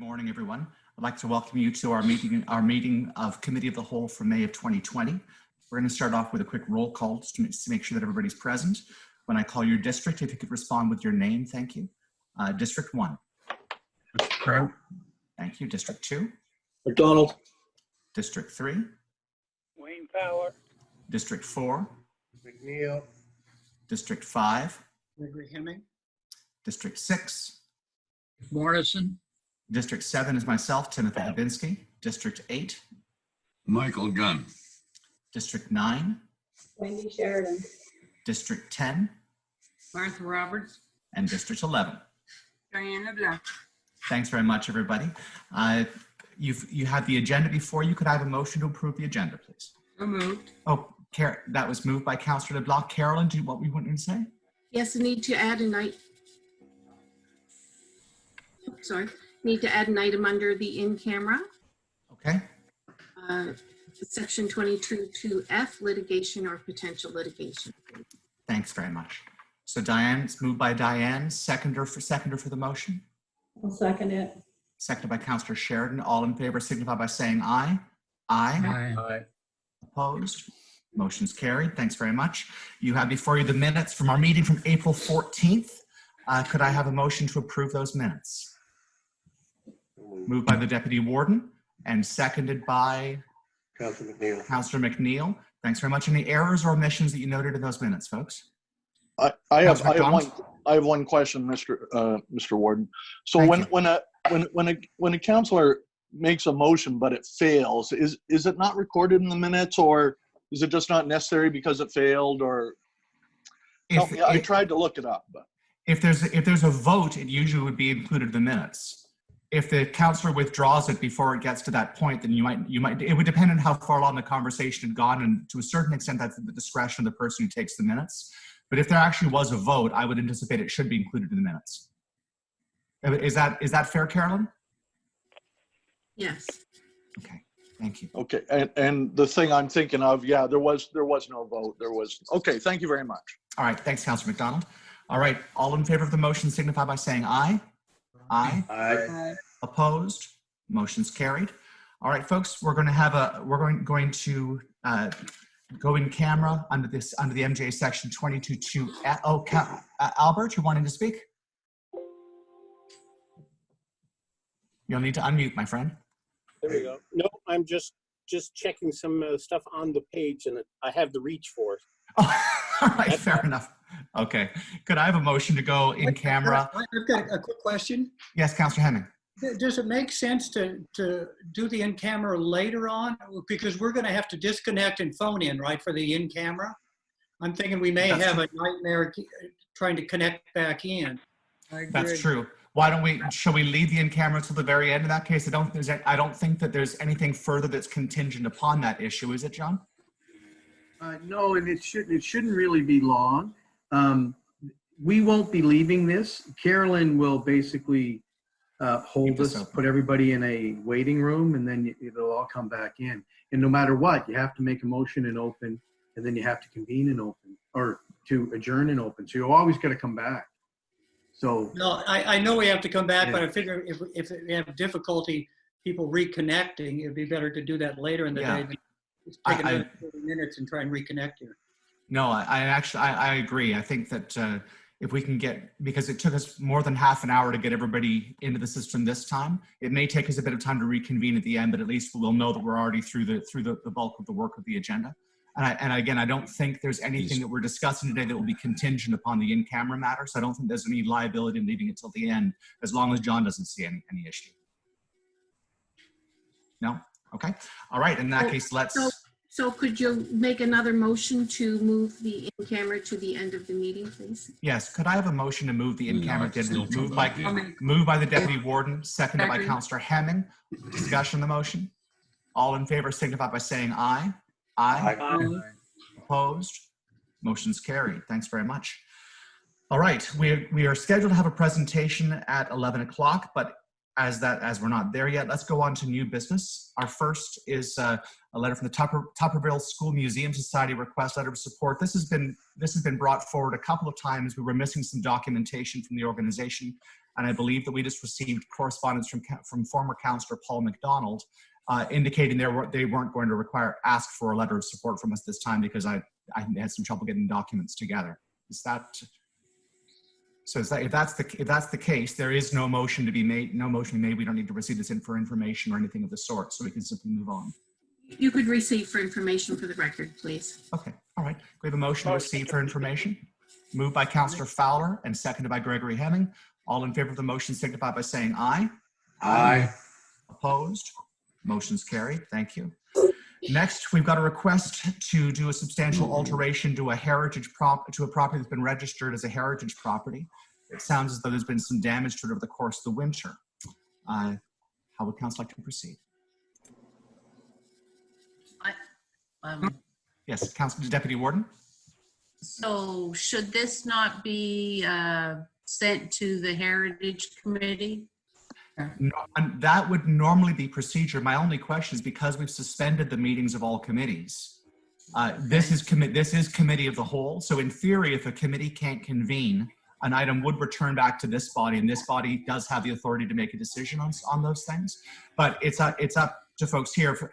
morning, everyone. I'd like to welcome you to our meeting of Committee of the Whole for May of 2020. We're going to start off with a quick roll call just to make sure that everybody's present. When I call your district, if you could respond with your name, thank you. District 1. Mr. Cotw. Thank you. District 2. McDonald. District 3. Wayne Power. District 4. McNeil. District 5. Gregory Hemming. District 6. Morrison. District 7 is myself, Timothy Habinski. District 8. Michael Gunn. District 9. Wendy Sheridan. District 10. Martha Roberts. And District 11. Diana Black. Thanks very much, everybody. You have the agenda before you. Could I have a motion to approve the agenda, please? So moved. Oh, that was moved by Councillor LeBlanc. Carolyn, do you what we want to say? Yes, need to add an item. Need to add an item under the in-camera. Okay. Section 22(2)F, litigation or potential litigation. Thanks very much. So Diane, it's moved by Diane. Seconder for the motion. I'll second it. Seconded by Councillor Sheridan. All in favor signify by saying aye. Aye. Aye. Opposed? Motion's carried. Thanks very much. You have before you the minutes from our meeting from April 14th. Could I have a motion to approve those minutes? Moved by the Deputy Warden and seconded by Councillor McNeil. Councillor McNeil. Thanks very much. Any errors or omissions that you noted in those minutes, folks? I have one question, Mr. Warden. So when a councillor makes a motion but it fails, is it not recorded in the minutes, or is it just not necessary because it failed? Or I tried to look it up, but if there's a vote, it usually would be included in the minutes. If the councillor withdraws it before it gets to that point, then you might. It would depend on how far along the conversation had gone, and to a certain extent, that's at the discretion of the person who takes the minutes. But if there actually was a vote, I would anticipate it should be included in the minutes. Is that fair, Carolyn? Yes. Okay. Thank you. okay. And the thing I'm thinking of, yeah, there was no vote. Okay. Thank you very much. All right. Thanks, Councillor McDonald. All right. All in favor of the motion signify by saying aye. Aye. Aye. Opposed? Motion's carried. All right, folks. We're going to go in camera under the MJ section 22(2). Oh, Albert, you're wanting to speak? You'll need to unmute, my friend. There we go. No, I'm just checking some stuff on the page, and I have the reach for it. Oh, all right, fair enough. Okay. Could I have a motion to go in camera? I've got a quick question. Yes, Councillor Hemming. Does it make sense to do the in-camera later on? Because we're going to have to disconnect and phone in, right, for the in-camera? I'm thinking we may have a nightmare trying to connect back in. That's true. Shall we leave the in-camera till the very end in that case? I don't think that there's anything further that's contingent upon that issue, is it, John? No, and it shouldn't really be long. We won't be leaving this. Carolyn will basically hold us, put everybody in a waiting room, and then it'll all come back in. And no matter what, you have to make a motion and open, and then you have to convene and open, or to adjourn and open. So you always got to come back. So no, I know we have to come back, yeah. but I figure if we have difficulty people reconnecting, it'd be better to do that later in the day. Just take another 30 minutes and try and reconnect here. No, I agree. I think that if we can because it took us more than half an hour to get everybody into the system this time, it may take us a bit of time to reconvene at the end, but at least we'll know that we're already through the bulk of the work of the agenda. And again, I don't think there's anything that we're discussing today that will be contingent upon the in-camera matter. So I don't think there's any liability in leaving it till the end, as long as John doesn't see any issue. No? Okay. All right. In that case, let's. So could you make another motion to move the in-camera to the end of the meeting, please? Yes. Could I have a motion to move the in-camera? Moved by the Deputy Warden, seconded by Councillor Hemming. Discussion on the motion. All in favor signify by saying aye. Aye. Aye. Opposed? Motion's carried. Thanks very much. All right. We are scheduled to have a presentation at 11 o'clock, but as we're not there yet, let's go on to new business. Our first is a letter from the Tupperville School Museum Society request letter of support. This has been brought forward a couple of times. We were missing some documentation from the organization, and I believe that we just received correspondence from former Councillor Paul McDonald indicating they weren't going to ask for a letter of support from us this time because I had some trouble getting documents together. Is that? So if that's the case, there is no motion to be made. No motion to be made. We don't need to receive this in for information or anything of the sort, so we can simply move on. You could receive for information for the record, please. Okay, all right. We have a motion to receive for information. Moved by Councillor Fowler and seconded by Gregory Hemming. All in favor of the motion signify by saying aye. Aye. Opposed? Motion's carried. Thank you. Next, we've got a request to do a substantial alteration to a property that's been registered as a heritage property. It sounds as though there's been some damage to it over the course of the winter. How would council like to proceed? Yes, Council Deputy Warden. So should this not be sent to the Heritage Committee? No, and that would normally be procedure. My only question is because we've suspended the meetings of all committees. This is committee of the whole. So in theory, if a committee can't convene, an item would return back to this body, and this body does have the authority to make a decision on those things. But it's up to folks here.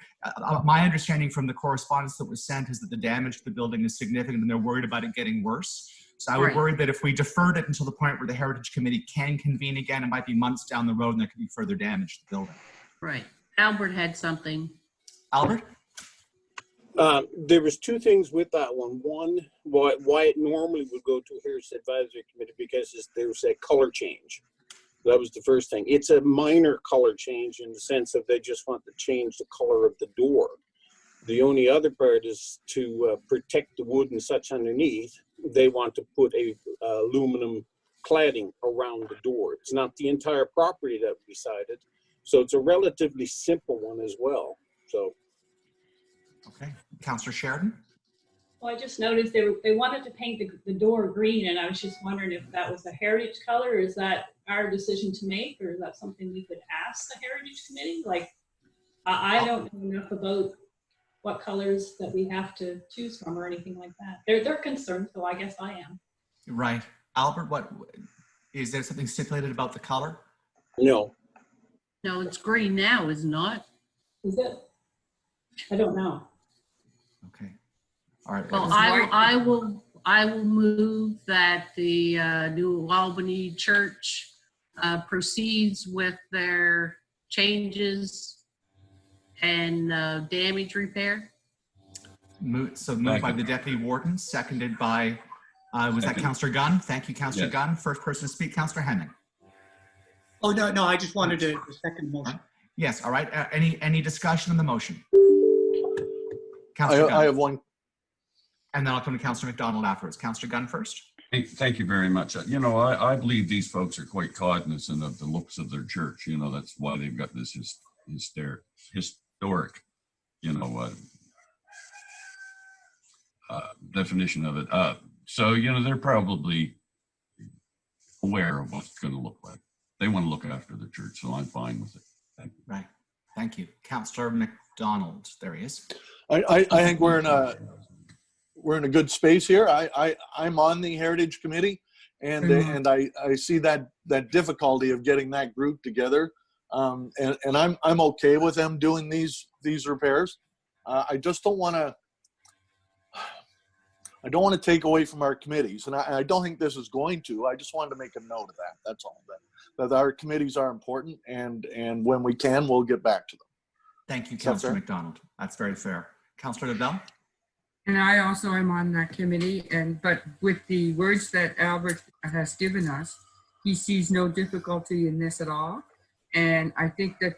My understanding from the correspondence that was sent is that the damage to the building is significant, and they're worried about it getting worse. So I would worry that if we deferred it until the point where the Heritage Committee can convene again, it might be months down the road and there could be further damage to the building. Right. Albert had something. Albert? There was two things with that one. One, why it normally would go to a Heritage Advisory Committee because there's a color change. That was the first thing. It's a minor color change in the sense of they just want to change the color of the door. The only other part is to protect the wood and such underneath. They want to put a aluminum cladding around the door. It's not the entire property that we decided. So it's a relatively simple one as well. So. Okay, Councillor Sheridan? Well, I just noticed they wanted to paint the door green, and I was just wondering if that was a heritage color, or is that our decision to make, or is that something we could ask the Heritage Committee? Like, I don't know enough about what colors that we have to choose from or anything like that. They're concerned, so I guess I am. Right. Albert, is there something stipulated about the color? No. No, it's green now, is it not? Is it? I don't know. Okay. All right. Well, I will move that the New Albany Church proceeds with their changes and damage repair. Moved by the Deputy Warden, seconded by, was that Councillor Gunn? Thank you, Councillor Gunn. First person to speak, Councillor Hemming. Oh, no, I just wanted to second motion. Yes, all right. Any discussion on the motion? I have one. And then I'll come to Councillor McDonald afterwards. Councillor Gunn first. Thank you very much. You know, I believe these folks are quite cognizant of the looks of their church. You know, that's why they've got this historic, you know, definition of it. So, you know, they're probably aware of what it's going to look like. They want to look after the church, so I'm fine with it. Thank you. Right. Thank you. Councillor McDonald. There he is. I think we're in a good space here. I'm on the Heritage Committee, and I see that difficulty of getting that group together. And I'm okay with them doing these repairs. I just don't want to. I don't want to take away from our committees, and I don't think this is going to. I just wanted to make a note of that. That's all. That our committees are important, and when we can, we'll get back to them. Thank you, Councillor McDonald. That's very fair. Councillor LaBelle? And I also am on that committee, but with the words that Albert has given us, he sees no difficulty in this at all. And I think that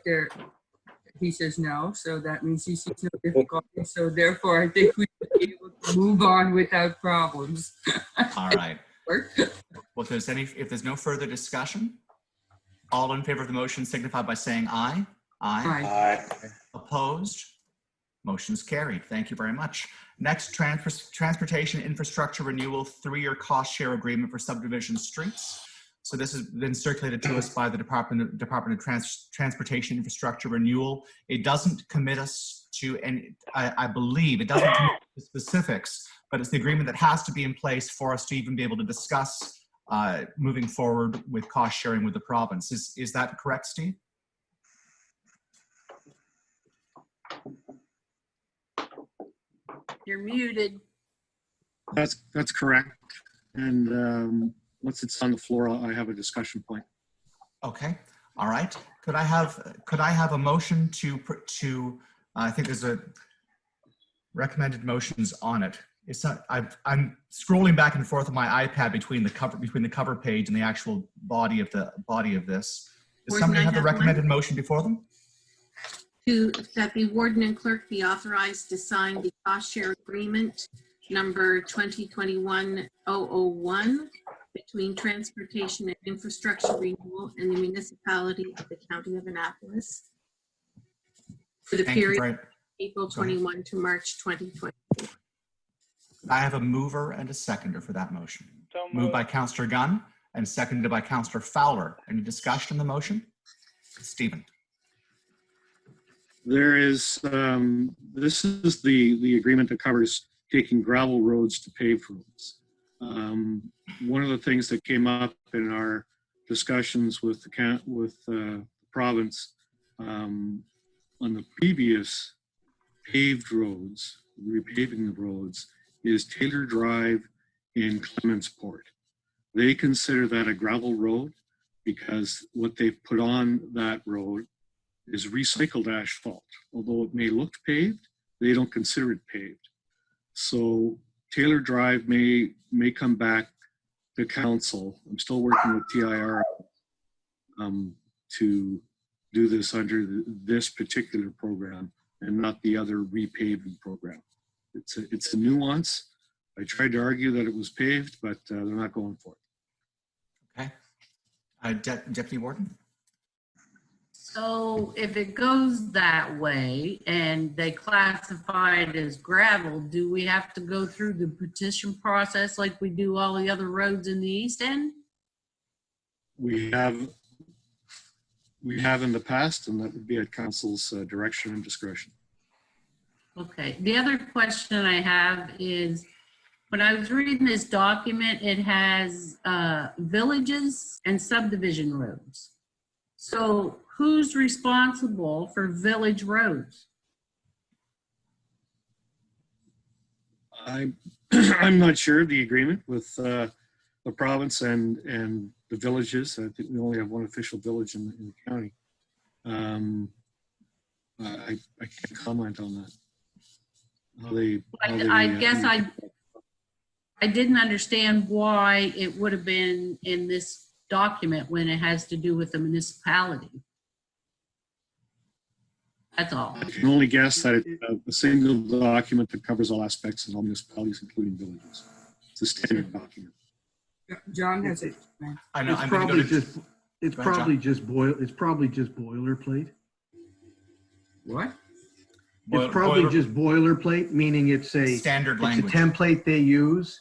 he says no, so that means he sees no difficulty. So therefore, I think we should be able to move on without problems. All right. Well, if there's no further discussion, all in favor of the motion signify by saying aye. Aye. Opposed? Motion's carried. Thank you very much. Next, transportation infrastructure renewal 3-year cost share agreement for subdivision streets. So this has been circulated to us by the Department of Transportation Infrastructure Renewal. It doesn't commit us to, and I believe it doesn't commit to specifics, but it's the agreement that has to be in place for us to even be able to discuss moving forward with cost sharing with the province. Is that correct, Steve? You're muted. That's correct. And once it's on the floor, I have a discussion point. Okay. All right. Could I have a motion to I think there's a recommended motions on it. It's not, I'm scrolling back and forth on my iPad between the cover page and the actual body of this. Does somebody have the recommended motion before them? That the warden and clerk be authorized to sign the cost share agreement number 2021-001 between Transportation and Infrastructure Renewal and the municipality of the County of Annapolis for the period April 21 to March 2024. I have a mover and a seconder for that motion. Moved by Councillor Gunn and seconded by Councillor Fowler. Any discussion on the motion? Stephen. There is, this is the agreement that covers taking gravel roads to paved roads. One of the things that came up in our discussions with the province on the previous paved roads, repaving the roads, is Taylor Drive in Clementsport. They consider that a gravel road because what they've put on that road is recycled asphalt. Although it may look paved, they don't consider it paved. So Taylor Drive may come back to council. I'm still working with TIR to do this under this particular program and not the other repaving program. It's a nuance. I tried to argue that it was paved, but they're not going for it. Okay. Deputy Warden? So if it goes that way and they classify it as gravel, do we have to go through the petition process like we do all the other roads in the East End? We have in the past, and that would be at council's direction and discretion. Okay. The other question I have is, when I was reading this document, it has villages and subdivision roads. So who's responsible for village roads? I'm not sure of the agreement with the province and the villages. I think we only have one official village in the county. I can't comment on that. I didn't understand why it would have been in this document when it has to do with the municipality. That's all. I can only guess that it's a single document that covers all aspects of all municipalities, including villages. It's a standard document. John has it. I know. It's probably just boilerplate. What? It's probably just boilerplate, meaning it's a standard language. It's a template they use.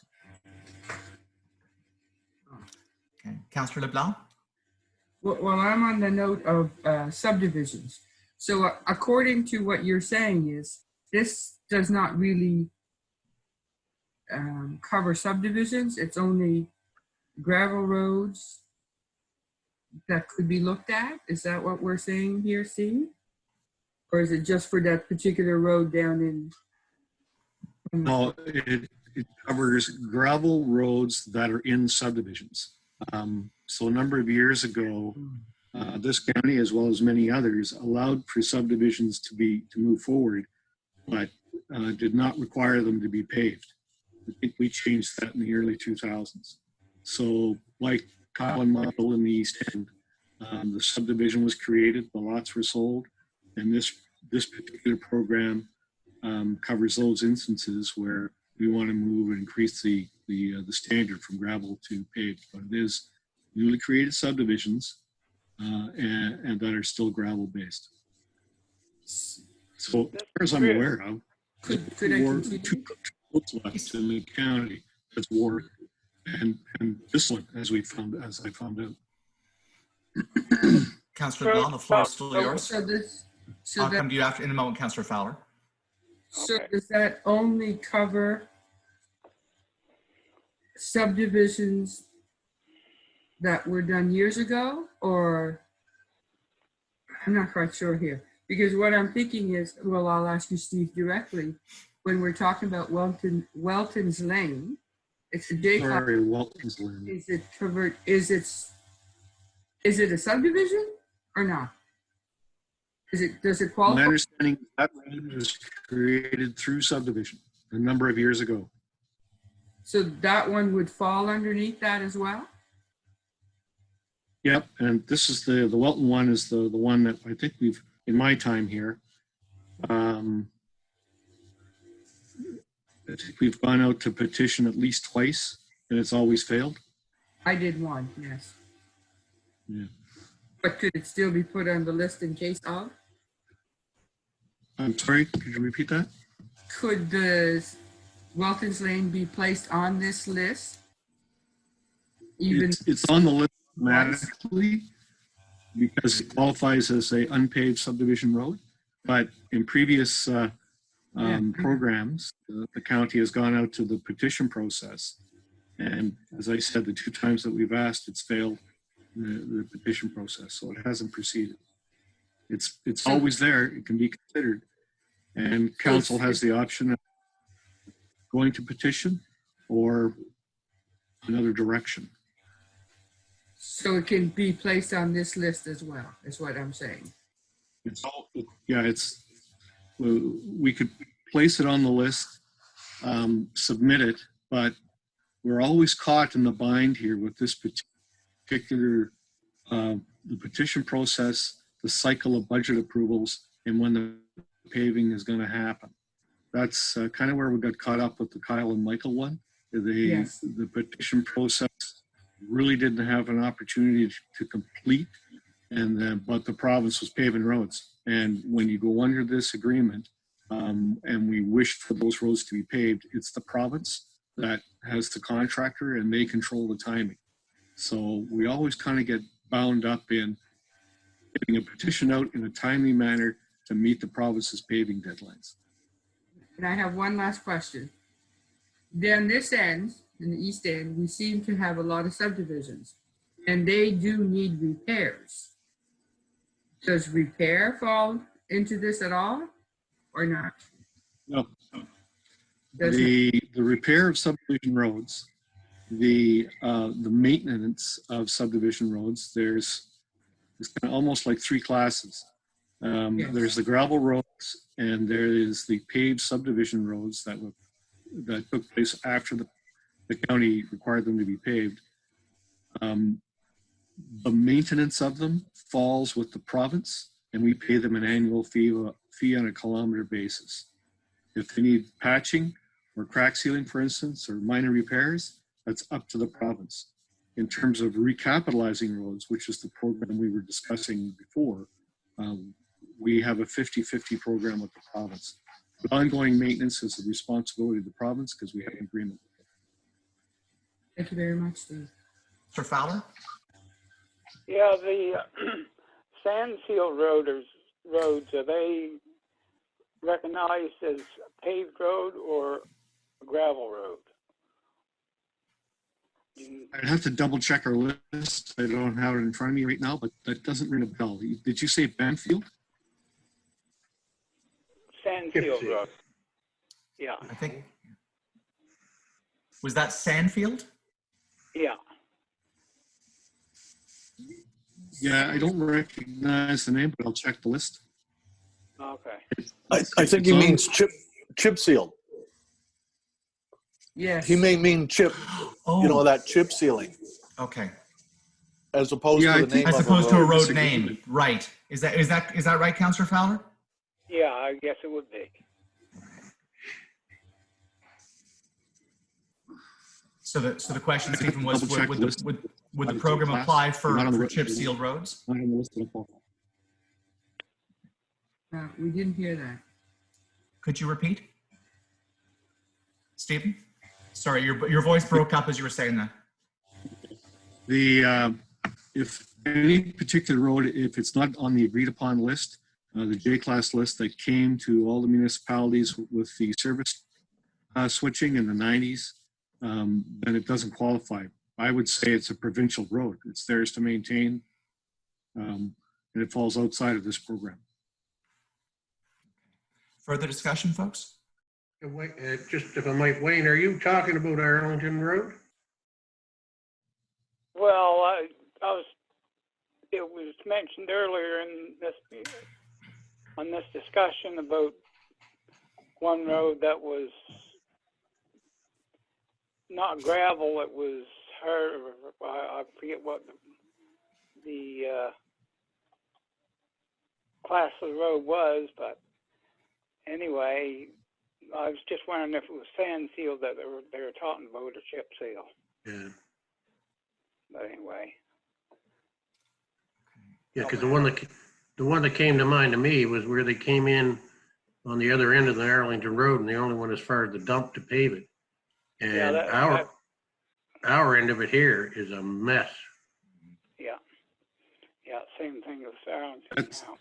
Okay, Councillor LeBlanc. Well, I'm on the note of subdivisions. So according to what you're saying is, this does not really cover subdivisions. It's only gravel roads that could be looked at. Is that what we're saying here, Steve? Or is it just for that particular road down in? No, it covers gravel roads that are in subdivisions. So a number of years ago, this county, as well as many others, allowed for subdivisions to move forward, but did not require them to be paved. I think we changed that in the early 2000s. So like Cotw and Model in the East End, the subdivision was created, the lots were sold, and this particular program covers those instances where we want to move and increase the standard from gravel to paved. But it is newly created subdivisions and that are still gravel based. So as far as I'm aware of, could I continue? Two roads left in the county. That's Ward and this one, as I found out. Councillor LeBlanc, the floor is still yours. So I'll come to you after in a moment, Councillor Fowler. So Okay. does that only cover subdivisions that were done years ago, or I'm not quite sure here? Because what I'm thinking is, well, I'll ask you, Steve, directly. When we're talking about Welton's Lane, it's a J class. Sorry, Walton's Lane. Is it covered? Is it a subdivision or not? Does it qualify? My understanding is that road was created through subdivision a number of years ago. So that one would fall underneath that as well? Yep, and this is the Welton one is the one that I think we've, in my time here, I think we've gone out to petition at least twice, and it's always failed. I did one, yes. Yeah. But could it still be put on the list in case of? I'm sorry, could you repeat that? Could the Welton's Lane be placed on this list? Even It's on the list automatically because it qualifies as a unpaved subdivision road. But in previous programs, the county has gone out to the petition process. And as I said, the 2 times that we've asked, it's failed the petition process. So it hasn't proceeded. It's always there. It can be considered. And council has the option of going to petition or another direction. so it can be placed on this list as well, is what I'm saying. It's all, yeah, it's, we could place it on the list, submit it, but we're always caught in the bind here with this particular, the petition process, the cycle of budget approvals, and when the paving is going to happen. That's kind of where we got caught up with the Kyle and Michael one. Yes. The petition process really didn't have an opportunity to complete, but the province was paving roads. And when you go under this agreement, and we wish for those roads to be paved, it's the province that has the contractor and they control the timing. So we always kind of get bound up in getting a petition out in a timely manner to meet the province's paving deadlines. And I have one last question. Down this end, in the east end, we seem to have a lot of subdivisions, and they do need repairs. Does repair fall into this at all, or not? No. The repair of subdivision roads, the maintenance of subdivision roads, it's kind of almost like 3 classes. Yes. There's the gravel roads, and there is the paved subdivision roads that took place after the county required them to be paved. The maintenance of them falls with the province, and we pay them an annual fee on a kilometer basis. If they need patching or crack sealing, for instance, or minor repairs, that's up to the province. In terms of recapitalizing roads, which is the program we were discussing before, we have a 50-50 program with the province. But ongoing maintenance is the responsibility of the province because we have an agreement. Thank you very much, Steve. Mr. Fowler? Yeah, the Sandfield roads, are they recognized as a paved road or a gravel road? I'd have to double check our list. I don't have it in front of me right now, but that doesn't ring a bell. Did you say Banfield? Sandfield Road. Yeah. I think. Was that Sandfield? Yeah. Yeah, I don't recognize the name, but I'll check the list. Okay. I think he means chip sealed. Yes. He may mean chip, that chip sealing. Okay. As opposed to the name as of opposed to a road Disagree. name, right? Is that right, Councillor Fowler? Yeah, I guess it would be. So the question, Stephen, was Double check the list. would the program apply for chip sealed roads? Not on the list at all. We didn't hear that. Could you repeat, Stephen? Sorry, your voice broke up as you were saying that. If any particular road, if it's not on the agreed upon list, the J-class list that came to all the municipalities with the service switching in the 90s, then it doesn't qualify. I would say it's a provincial road. It's theirs to maintain, and it falls outside of this program. Further discussion, folks? Wait, just if I might, Wayne, are you talking about Arlington Road? Well, it was mentioned earlier in this, on this discussion about one road that was not gravel, it was I forget what the class of the road was, but anyway, I was just wondering if it was sand seal that they were talking about, or chip seal. Yeah. But anyway. Yeah, because the one that came to mind to me was where they came in on the other end of the Arlington Road, and they only went as far as the dump to pave it. And Yeah, our end of it here is a mess. Yeah. Yeah, same thing with Arlington now.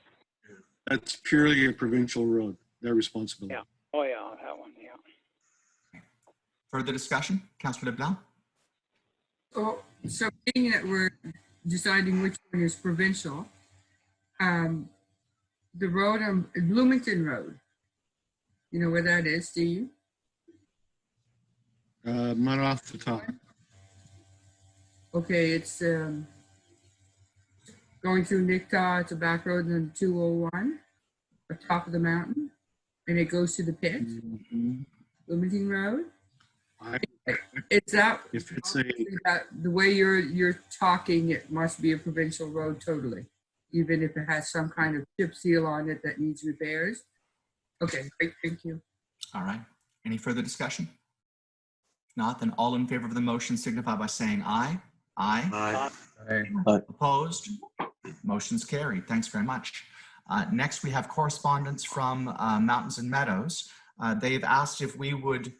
That's purely a provincial road. Their responsibility. Yeah. Oh, yeah, that one, yeah. Further discussion? Councillor LeBlanc? So being that we're deciding which one is provincial, the road on Bloomington Road, you know where that is, do you? Not off the top. Okay, it's going through Nicktaw. It's a back road on 201, the top of the mountain, and it goes to the pit. Bloomington Road. It's that. If it's the way you're talking, it must be a provincial road totally, even if it has some kind of chip seal on it that needs repairs. Okay, great, thank you. All right. Any further discussion? If not, then all in favor of the motion signify by saying aye. Aye. Aye. Aye. Opposed? Motion's carried. Thanks very much. Next, we have correspondence from Mountains and Meadows. They've asked if we would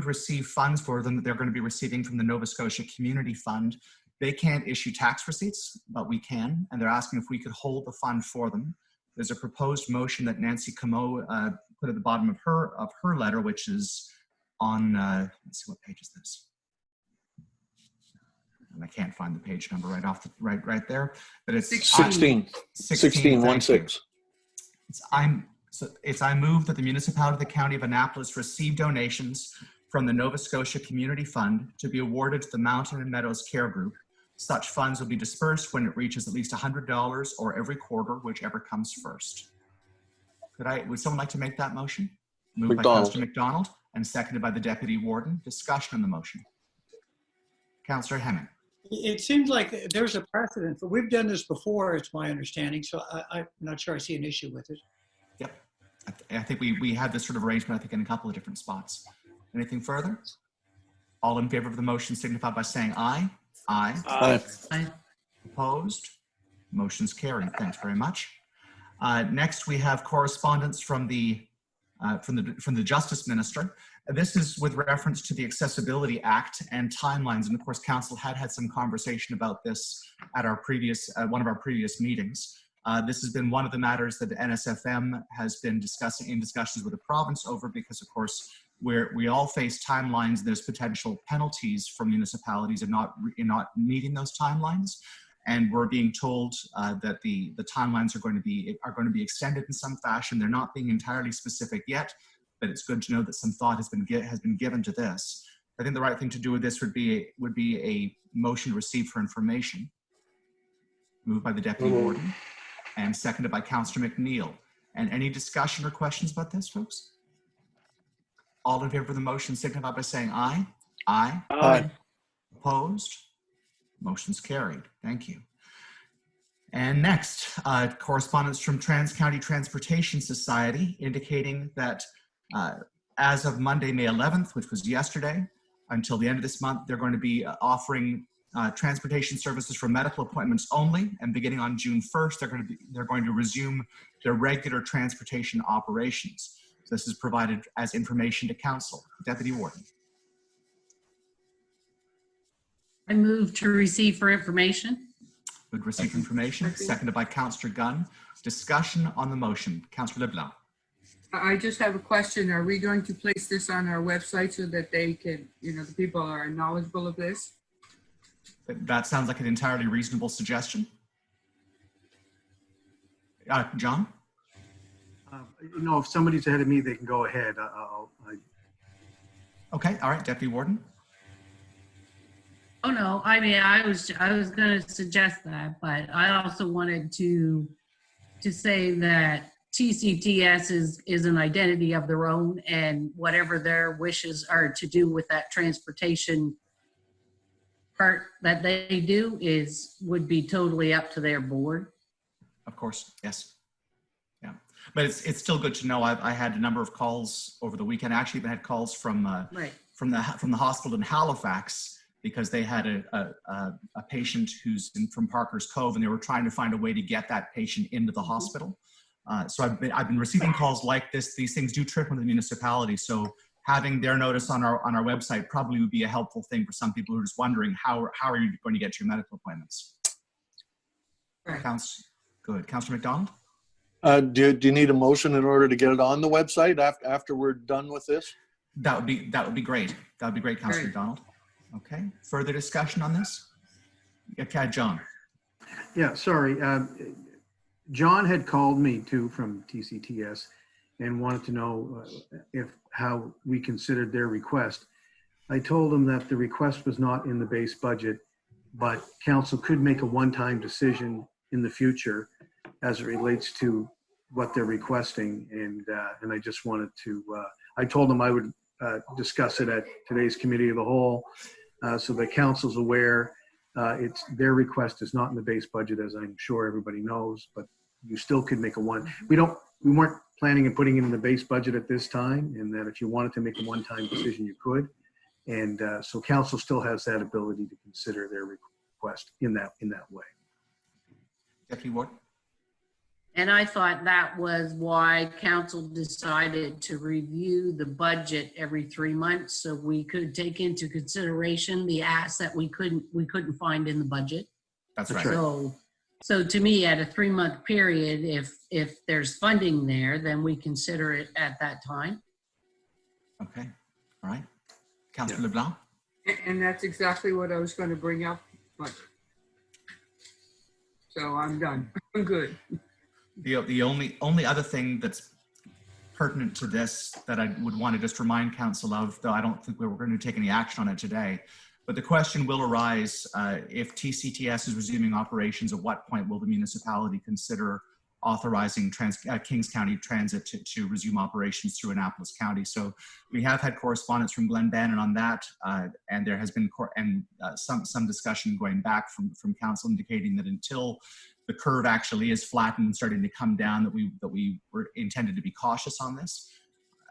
receive funds for them that they're going to be receiving from the Nova Scotia Community Fund. They can't issue tax receipts, but we can, and they're asking if we could hold the fund for them. There's a proposed motion that Nancy Cotw put at the bottom of her letter, which is on, let's see, what page is this? And I can't find the page number right there, but it's 16. 16:16. I move that the municipality of the County of Annapolis receive donations from the Nova Scotia Community Fund to be awarded to the Mountain and Meadows Care Group. Such funds will be dispersed when it reaches at least $100 or every quarter, whichever comes first. Would someone like to make that motion? Moved by Councillor McDonald and seconded by the Deputy Warden. Discussion on the motion. Councillor Hemming. It seems like there's a precedent, but we've done this before, it's my understanding, so I'm not sure I see an issue with it. Yep. I think we had this sort of arrangement, I think, in a couple of different spots. Anything further? All in favor of the motion signify by saying aye. Aye. Aye. Aye. Opposed? Motion's carried. Thanks very much. Next, we have correspondence from the Justice Minister. This is with reference to the Accessibility Act and timelines. And of course, Council had some conversation about this at our previous, one of our previous meetings. This has been one of the matters that the NSFM has been discussing discussions with the province over, because of course, we all face timelines. There's potential penalties for municipalities in not meeting those timelines. And we're being told that the timelines are going to be extended in some fashion. They're not being entirely specific yet, but it's good to know that some thought has been given to this. I think the right thing to do with this would be a motion to receive for information. Moved by the Deputy Warden and seconded by Councillor McNeil. And any discussion or questions about this, folks? All in favor of the motion signify by saying aye. Aye. Aye. Opposed? Motion's carried. Thank you. And next, correspondence from Trans-County Transportation Society indicating that as of Monday, May 11th, which was yesterday, until the end of this month, they're going to be offering transportation services for medical appointments only. And beginning on June 1st, they're going to resume their regular transportation operations. So this is provided as information to Council. Deputy Warden. I move to receive for information. Would receive information. Seconded by Councillor Gunn. Discussion on the motion. Councillor LeBlanc. I just have a question. Are we going to place this on our website so that they can, the people are knowledgeable of this? That sounds like an entirely reasonable suggestion. John? If somebody's ahead of me, they can go ahead. Okay, all right, Deputy Warden. Oh, no, I mean, I was going to suggest that, but I also wanted to say that TCTS is an identity of their own, and whatever their wishes are to do with that transportation part that they do would be totally up to their board. Of course, yes. Yeah, but it's still good to know. I had a number of calls over the weekend. I actually even had calls from the hospital in Halifax, because they had a patient who's from Parker's Cove, and they were trying to find a way to get that patient into the hospital. So I've been receiving calls like this. These things do trickle in the municipality. So having their notice on our website probably would be a helpful thing for some people who are just wondering how are you going to get to your medical appointments. Right. Good. Councillor McDonald. Do you need a motion in order to get it on the website after we're done with this? That would be great. That would be great, Councillor McDonald. Okay. Further discussion on this? Okay, John. Yeah, sorry. John had called me too from TCTS and wanted to know how we considered their request. I told him that the request was not in the base budget, but council could make a one-time decision in the future as it relates to what they're requesting. And I just wanted to, I told them I would discuss it at today's committee of the whole, so the council's aware. Their request is not in the base budget, as I'm sure everybody knows, but you still could make a one. We weren't planning on putting it in the base budget at this time, and that if you wanted to make a one-time decision, you could. And so council still has that ability to consider their request in that way. Deputy Ward. And I thought that was why council decided to review the budget every 3 months, so we could take into consideration the asks that we couldn't find in the budget. That's right. So to me, at a 3-month period, if there's funding there, then we consider it at that time. Okay. All right. Councillor LeBlanc. And that's exactly what I was going to bring up. But so I'm done. I'm good. The only other thing that's pertinent to this that I would want to just remind council of, though I don't think we're going to take any action on it today, but the question will arise if TCTS is resuming operations, at what point will the municipality consider authorizing Kings County Transit to resume operations through Annapolis County? So we have had correspondence from Glenn Bannon on that, and there has been some discussion going back from council indicating that until the curve actually is flattened and starting to come down, that we were intended to be cautious on this.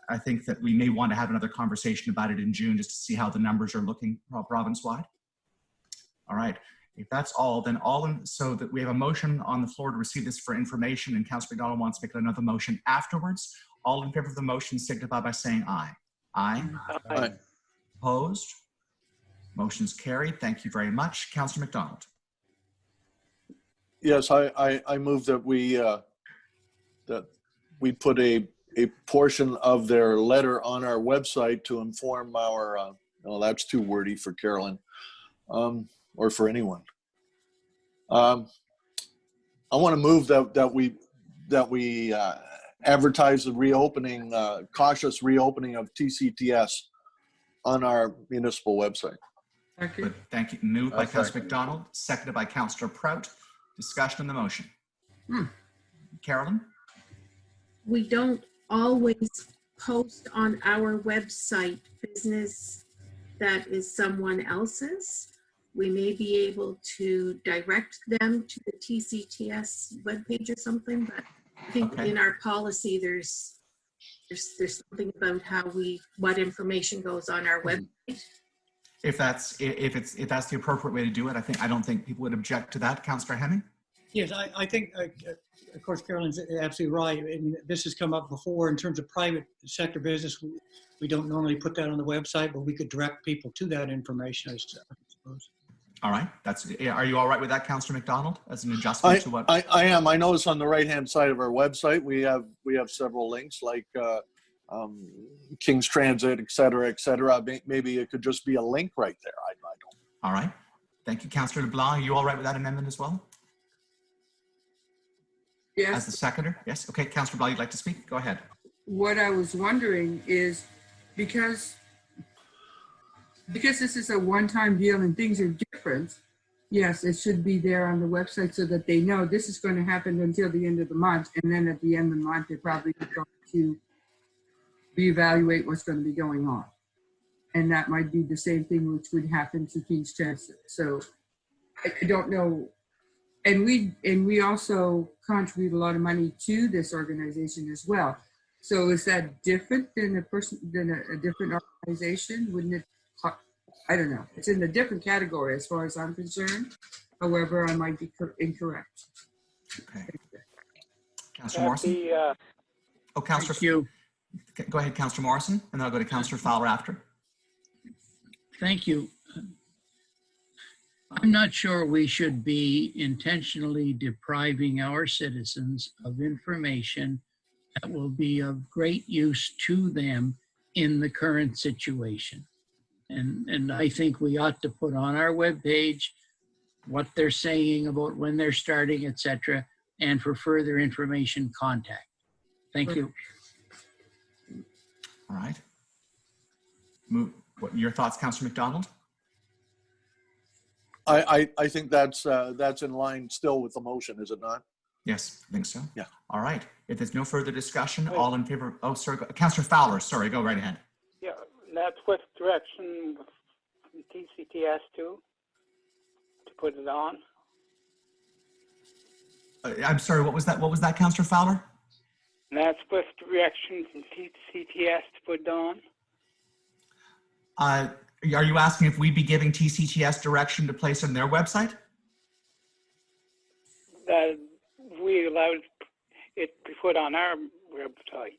I think that we may want to have another conversation about it in June just to see how the numbers are looking province-wide. All right. If that's all, then so that we have a motion on the floor to receive this for information, and Councillor McDonald wants to make another motion afterwards. All in favor of the motion signify by saying aye. Aye. Aye. Opposed? Motion's carried. Thank you very much. Councillor McDonald. Yes, I move that we put a portion of their letter on our website to inform our, well, that's too wordy for Carolyn, or for anyone. I want to move that we advertise the reopening, cautious reopening of TCTS on our municipal website. Good. Thank you. Moved by Councillor McDonald, seconded by Councillor Prout. Discussion on the motion. Carolyn? We don't always post on our website business that is someone else's. We may be able to direct them to the TCTS webpage or something, but I think in our policy there's something about what information goes on our website. If that's the appropriate way to do it, I don't think people would object to that. Councillor Hemming? Yes, I think, of course, Carolyn's absolutely right. And this has come up before in terms of private sector business. We don't normally put that on the website, but we could direct people to that information, I suppose. All right. Are you all right with that, Councillor McDonald, as an adjustment to what? I am. I notice on the right-hand side of our website, we have several links like King's Transit, et cetera, et cetera. Maybe it could just be a link right there. I don't. All right. Thank you, Councillor LeBlanc. Are you all right with that amendment as well? Yes. As the seconder? Yes. Okay, Councillor LeBlanc, you'd like to speak? Go ahead. What I was wondering is because this is a one-time deal and things are different, yes, it should be there on the website so that they know this is going to happen until the end of the month. And then at the end of the month, they're probably going to reevaluate what's going to be going on. And that might be the same thing which would happen to King's Transit. So I don't know. And we also contribute a lot of money to this organization as well. So is that different than a different organization? Wouldn't it? I don't know. It's in a different category as far as I'm concerned. However, I might be incorrect. Okay. Councillor Morrison? Councillor. Thank you. Go ahead, Councillor Morrison, and then I'll go to Councillor Fowler after. Thank you. I'm not sure we should be intentionally depriving our citizens of information that will be of great use to them in the current situation. And I think we ought to put on our webpage what they're saying about when they're starting, etc., and for further information, contact. Thank you. All right. What your thoughts, Councillor McDonald? I think that's in line still with the motion, is it not? Yes, I think so. Yeah. All right. If there's no further discussion, all in favor? Oh, sorry, Councillor Fowler. Sorry, go right ahead. Yeah, that's what direction from TCTS to put it on. I'm sorry. What was that? What was that, Councillor Fowler? And that's with direction from TCTS to put it on. Are you asking if we'd be giving TCTS direction to place on their website? That we allowed it to be put on our website.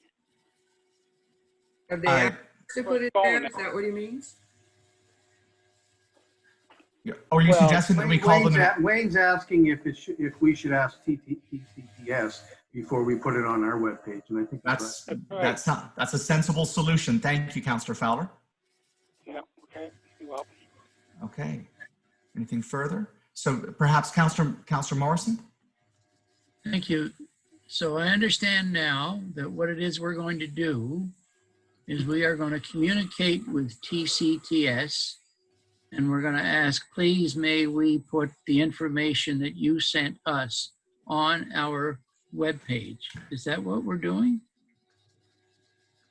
Have they asked to put it there? Is that what he means? Or are you suggesting that we call them? Wayne's asking if we should ask TCTS before we put it on our webpage, and I think that's a sensible solution. Thank you, Councillor Fowler. Yeah. Okay. You're welcome. Okay. Anything further? So perhaps Councillor Morrison. Thank you. So I understand now that what it is we're going to do is we are going to communicate with TCTS, and we're going to ask, please, may we put the information that you sent us on our webpage. Is that what we're doing?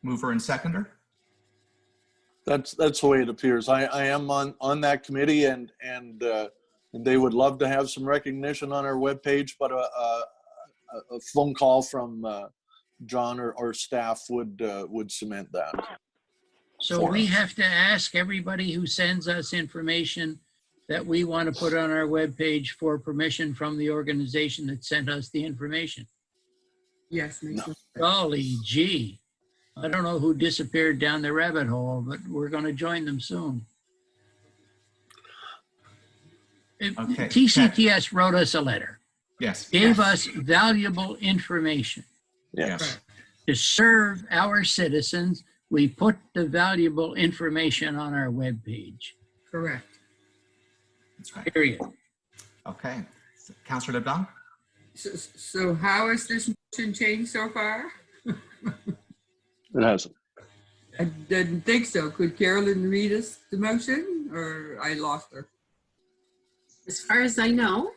Mover and seconder. That's the way it appears. I am on that committee, and they would love to have some recognition on our webpage, but a phone call from John or staff would cement that. So we have to ask everybody who sends us information that we want to put on our webpage for permission from the organization that sent us the information. Yes. No. Golly gee. I don't know who disappeared down the rabbit hole, but we're going to join them soon. Okay. TCTS wrote us a letter. Yes. Gave us valuable information. Yes. To serve our citizens, we put the valuable information on our webpage. Correct. That's right. Period. Okay. Councillor LeBlanc? So how has this motion changed so far? It hasn't. I didn't think so. Could Carolyn read us the motion, or I lost her? As far as I know,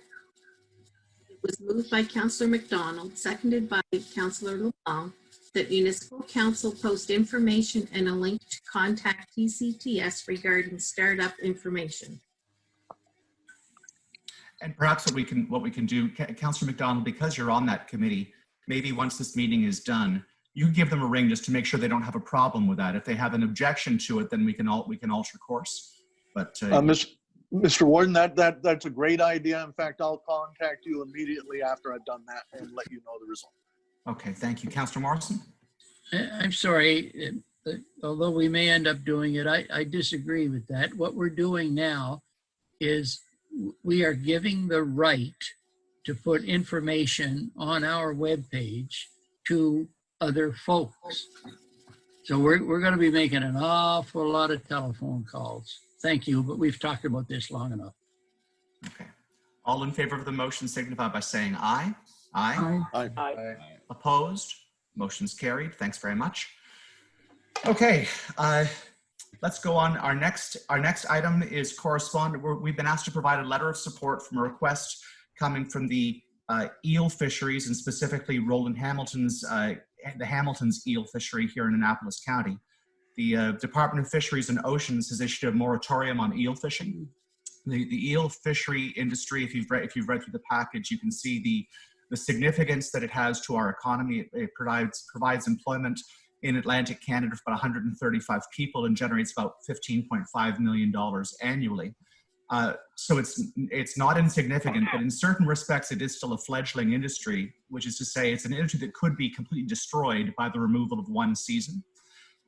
it was moved by Councillor McDonald, seconded by Councillor LeBlanc, that municipal council post information and a link to contact TCTS regarding startup information. And perhaps what we can do, Councillor McDonald, because you're on that committee, maybe once this meeting is done, you give them a ring just to make sure they don't have a problem with that. If they have an objection to it, then we can alter course. But Mr. Warden, that's a great idea. In fact, I'll contact you immediately after I've done that and let you know the result. Okay, thank you. Councillor Morrison? I'm sorry, although we may end up doing it, I disagree with that. What we're doing now is we are giving the right to put information on our webpage to other folks. So we're going to be making an awful lot of telephone calls. Thank you, but we've talked about this long enough. Okay. All in favor of the motion signify by saying aye. Aye. Aye. Aye. Opposed? Motion's carried. Thanks very much. Okay, let's go on. Our next item is correspondence. We've been asked to provide a letter of support from a request coming from the eel fisheries, and specifically Roland Hamilton's, the Hamilton's eel fishery here in Annapolis County. The Department of Fisheries and Oceans has issued a moratorium on eel fishing. The eel fishery industry, if you've read through the package, you can see the significance that it has to our economy. It provides employment in Atlantic Canada for about 135 people and generates about $15.5 million annually. So it's not insignificant, but in certain respects, it is still a fledgling industry, which is to say it's an industry that could be completely destroyed by the removal of one season.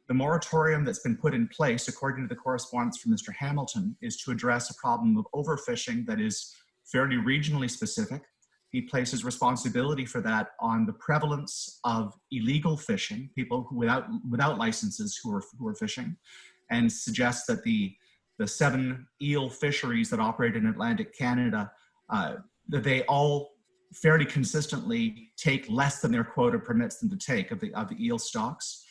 The moratorium that's been put in place, according to the correspondence from Mr. Hamilton, is to address a problem of overfishing that is fairly regionally specific. He places responsibility for that on the prevalence of illegal fishing, people who without licenses who are fishing, and suggests that the 7 eel fisheries that operate in Atlantic Canada, that they all fairly consistently take less than their quota permits them to take of the eel stocks.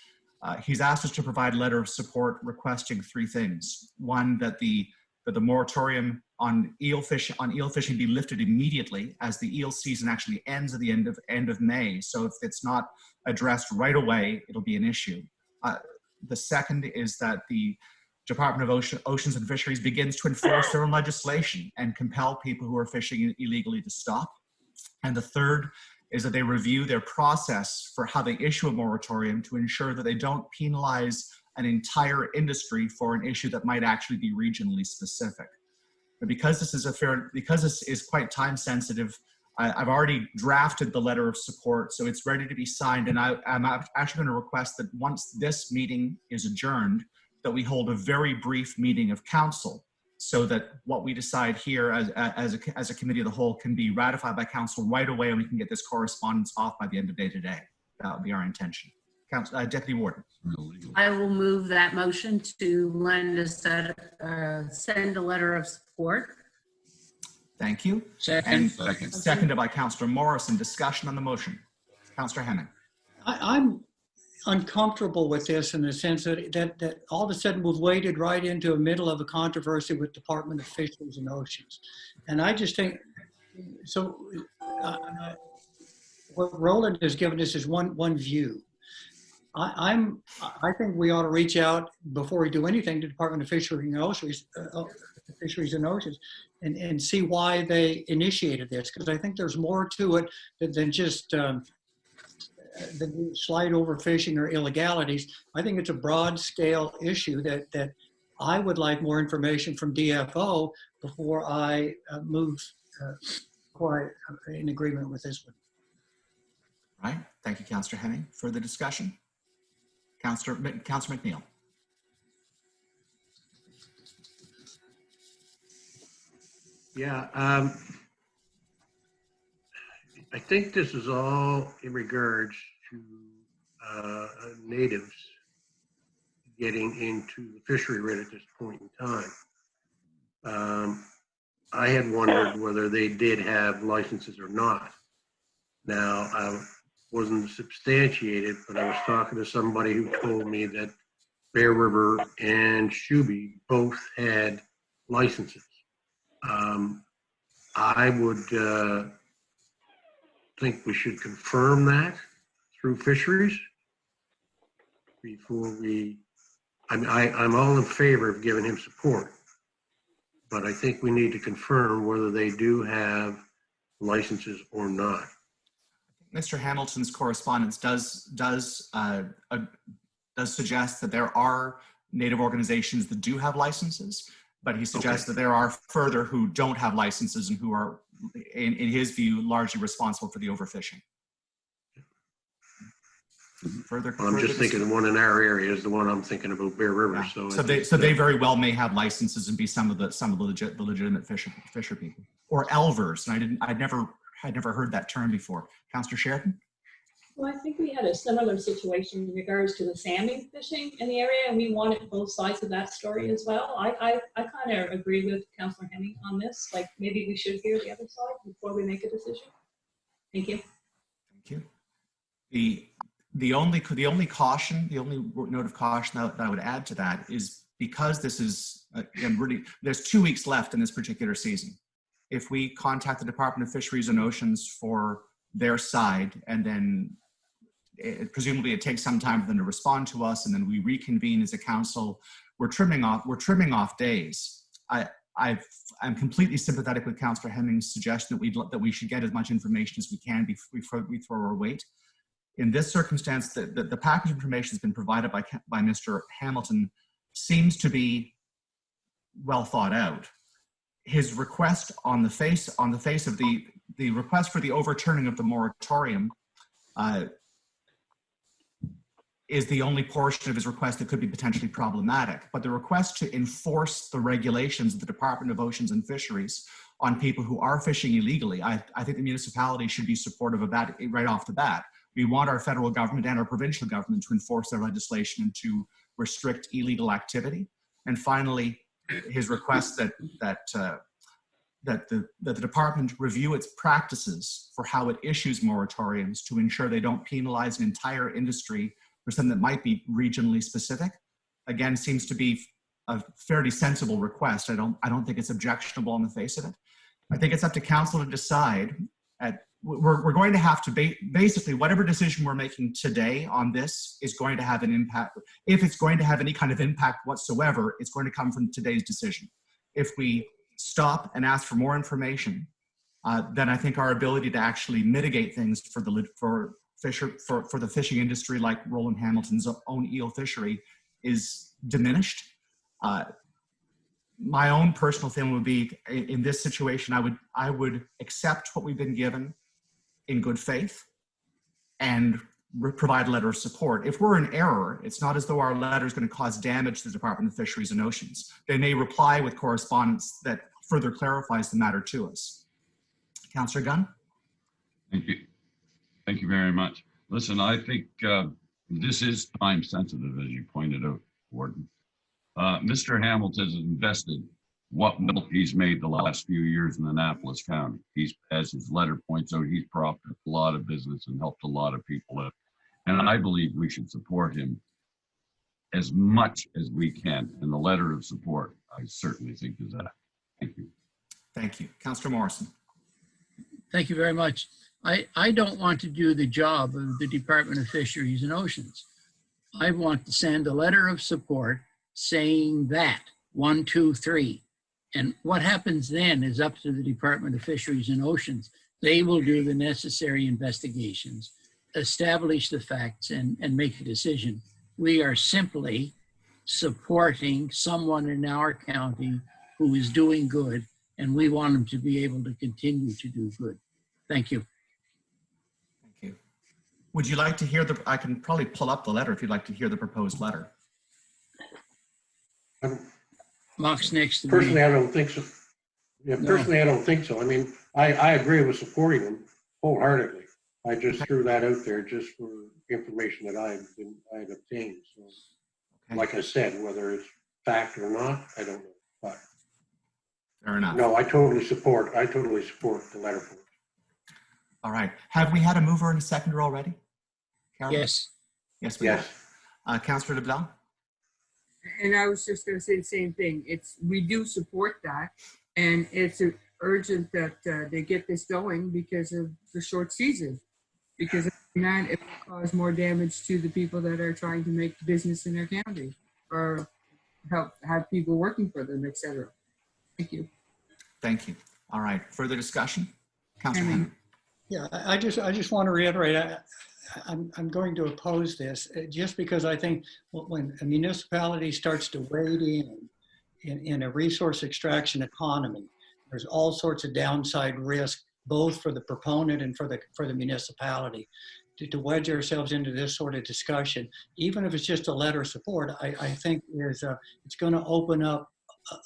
He's asked us to provide a letter of support requesting 3 things. One, that the moratorium on eel fishing be lifted immediately, as the eel season actually ends at the end of May. So if it's not addressed right away, it'll be an issue. The second is that the Department of Oceans and Fisheries begins to enforce their own legislation and compel people who are fishing illegally to stop. And the third is that they review their process for how they issue a moratorium to ensure that they don't penalize an entire industry for an issue that might actually be regionally specific. But because this is quite time sensitive, I've already drafted the letter of support, so it's ready to be signed. And I'm actually going to request that once this meeting is adjourned, that we hold a very brief meeting of council, so that what we decide here as a committee of the whole can be ratified by council right away, and we can get this correspondence off by the end of day today. That would be our intention. Deputy Warden. I will move that motion to send a letter of support. Thank you. Second. And seconded by Councillor Morrison. Discussion on the motion. Councillor Hemming. I'm uncomfortable with this in the sense that all of a sudden we've waded right into the middle of a controversy with Department of Fisheries and Oceans. And I just think, so what Roland has given us is one view. I think we ought to reach out before we do anything to Department of Fisheries and Oceans, and see why they initiated this, because I think there's more to it than just the slight overfishing or illegalities. I think it's a broad scale issue that I would like more information from DFO before I before I'm in agreement with this one. All right. Thank you, Councillor Hemming. Further discussion? Councillor McNeil. Yeah, I think this is all in regards to natives getting into the fishery right at this point in time. I had wondered whether they did have licenses or not. Now, I wasn't substantiated, but I was talking to somebody who told me that Bear River and Shuby both had licenses. I would think we should confirm that through fisheries before I'm all in favor of giving him support, but I think we need to confirm whether they do have licenses or not. Mr. Hamilton's correspondence does suggest that there are Native organizations that do have licenses, but he suggests that there are further who don't have licenses and who are, in his view, largely responsible for the overfishing. I'm just thinking the one in our area is the one I'm thinking about, Bear River. Yeah. So So they very well may have licenses and be some of the legitimate fisher people, or elvers. And I'd never heard that term before. Councillor Sheridan? Well, I think we had a similar situation in regards to the salmon fishing in the area, and we wanted both sides of that story as well. I kind of agree with Councillor Hemming on this. Like, maybe we should hear the other side before we make a decision. Thank you. Thank you. The only caution, the only note of caution that I would add to that is, because this is really, there's 2 weeks left in this particular season. If we contact the Department of Fisheries and Oceans for their side, and then presumably it takes some time for them to respond to us, and then we reconvene as a council, we're trimming off days. I'm completely sympathetic with Councillor Hemming's suggestion that we should get as much information as we can before we throw our weight. In this circumstance, the package information has been provided by Mr. Hamilton seems to be well thought out. His request on the face of the request for the overturning of the moratorium is the only portion of his request that could be potentially problematic. But the request to enforce the regulations of the Department of Oceans and Fisheries on people who are fishing illegally, I think the municipality should be supportive of that right off the bat. We want our federal government and our provincial government to enforce their legislation and to restrict illegal activity. And finally, his request that the department review its practices for how it issues moratoriums to ensure they don't penalize an entire industry for something that might be regionally specific, again, seems to be a fairly sensible request. I don't think it's objectionable on the face of it. I think it's up to council to decide. We're going to have to basically, whatever decision we're making today on this is going to have an impact. If it's going to have any kind of impact whatsoever, it's going to come from today's decision. If we stop and ask for more information, then I think our ability to actually mitigate things for the fishing industry, like Roland Hamilton's own eel fishery, is diminished. My own personal feeling would be, in this situation, I would accept what we've been given in good faith and provide a letter of support. If we're in error, it's not as though our letter is going to cause damage to the Department of Fisheries and Oceans. They may reply with correspondence that further clarifies the matter to us. Councillor Gunn? Thank you. Thank you very much. Listen, I think this is time sensitive, as you pointed out, Warden. Mr. Hamilton has invested what milk he's made the last few years in Annapolis County. He's, as his letter points out, he's profited a lot of business and helped a lot of people out. And I believe we should support him as much as we can. And the letter of support, I certainly think, is that. Thank you. Thank you. Councillor Morrison. Thank you very much. I don't want to do the job of the Department of Fisheries and Oceans. I want to send a letter of support saying that, 1, 2, 3. And what happens then is up to the Department of Fisheries and Oceans. They will do the necessary investigations, establish the facts, and make a decision. We are simply supporting someone in our county who is doing good, and we want them to be able to continue to do good. Thank you. Thank you. Would you like to hear I can probably pull up the letter if you'd like to hear the proposed letter. Mark's next to me. Personally, I don't think so. Yeah, personally, I don't think so. I mean, I agree with supporting them wholeheartedly. I just threw that out there just for information that I had obtained. So, okay. Like I said, whether it's fact or not, I don't know. But fair enough. No, I totally support the letter. All right. Have we had a mover and a seconder already? Carolyn? Yes. Yes, we have. Councillor LeBlanc? And I was just going to say the same thing. We do support that, and it's urgent that they get this going because of the short season. Because if not, it will cause more damage to the people that are trying to make business in their county or help have people working for them, etc. Thank you. Thank you. All right. Further discussion, Councillor Henry. Yeah, I just want to reiterate. I'm going to oppose this just because I think when a municipality starts to wade in a resource extraction economy, there's all sorts of downside risk, both for the proponent and for the municipality. to wedge ourselves into this sort of discussion, even if it's just a letter of support, I think it's going to open up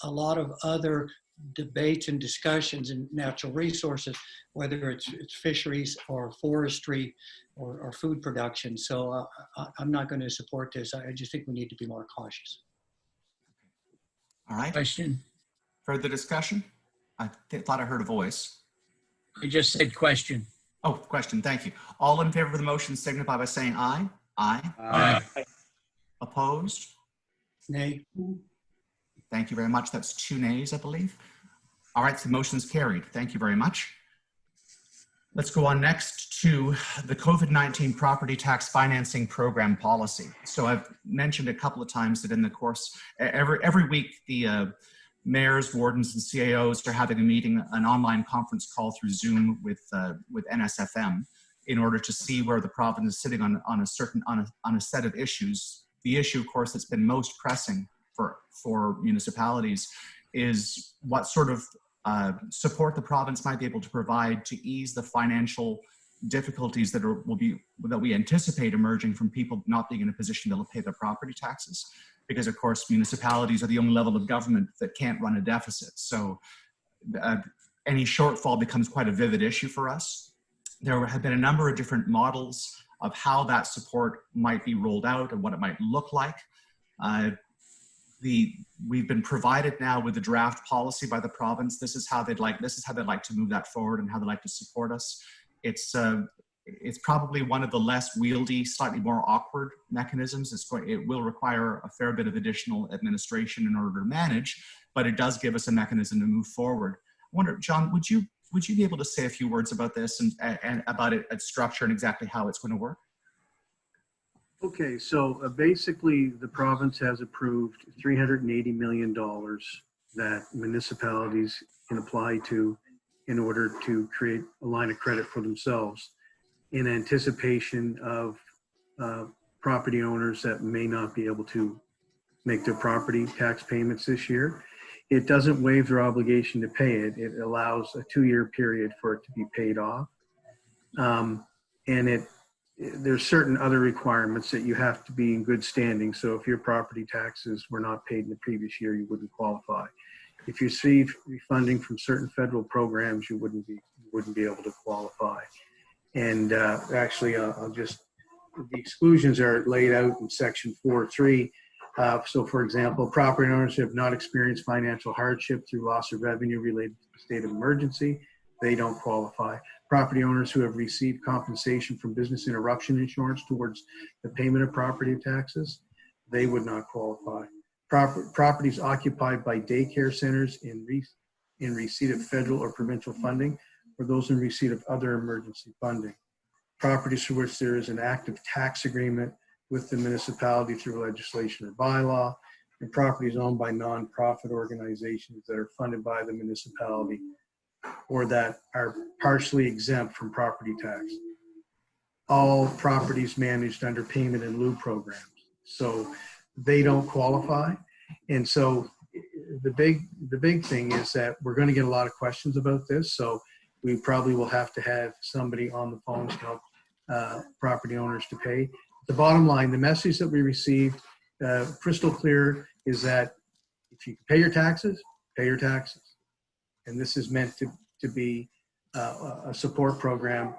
a lot of other debates and discussions in natural resources, whether it's fisheries or forestry or food production. So I'm not going to support this. I just think we need to be more cautious. All right. Question. Further discussion? I thought I heard a voice. I just said question. Oh, question. Thank you. All in favor of the motion signify by saying aye. Aye. Aye. Opposed? Nay. Thank you very much. That's 2 nays, I believe. All right, the motion's carried. Thank you very much. Let's go on next to the COVID-19 property tax financing program policy. So I've mentioned a couple of times that in the course, every week, the mayors, wardens, and CAOs are having a meeting, an online conference call through Zoom with NSFM in order to see where the province is sitting on a set of issues. The issue, of course, that's been most pressing for municipalities is what sort of support the province might be able to provide to ease the financial difficulties that we anticipate emerging from people not being in a position to pay their property taxes. Because of course, municipalities are the only level of government that can't run a deficit. So any shortfall becomes quite a vivid issue for us. There have been a number of different models of how that support might be rolled out and what it might look like. We've been provided now with the draft policy by the province. This is how they'd like to move that forward and how they'd like to support us. It's probably one of the less wieldy, slightly more awkward mechanisms. It will require a fair bit of additional administration in order to manage, but it does give us a mechanism to move forward. I wonder, John, would you be able to say a few words about this and about its structure and exactly how it's going to work? Okay, so basically the province has approved $380 million that municipalities can apply to in order to create a line of credit for themselves in anticipation of property owners that may not be able to make their property tax payments this year. It doesn't waive their obligation to pay it. It allows a 2-year period for it to be paid off. And there's certain other requirements that you have to be in good standing. So if your property taxes were not paid in the previous year, you wouldn't qualify. If you receive funding from certain federal programs, you wouldn't be able to qualify. And actually, the exclusions are laid out in section 4.3. So for example, property owners who have not experienced financial hardship through loss of revenue related to the state of emergency, they don't qualify. Property owners who have received compensation from business interruption insurance towards the payment of property taxes, they would not qualify. Properties occupied by daycare centers in receipt of federal or provincial funding, or those in receipt of other emergency funding. Properties for which there is an active tax agreement with the municipality through legislation or bylaw, and properties owned by nonprofit organizations that are funded by the municipality or that are partially exempt from property tax. All properties managed under payment in lieu programs. So they don't qualify. And so the big thing is that we're going to get a lot of questions about this. So we probably will have to have somebody on the phone to help property owners to pay. The bottom line, the message that we received crystal clear is that if you pay your taxes, pay your taxes. And this is meant to be a support program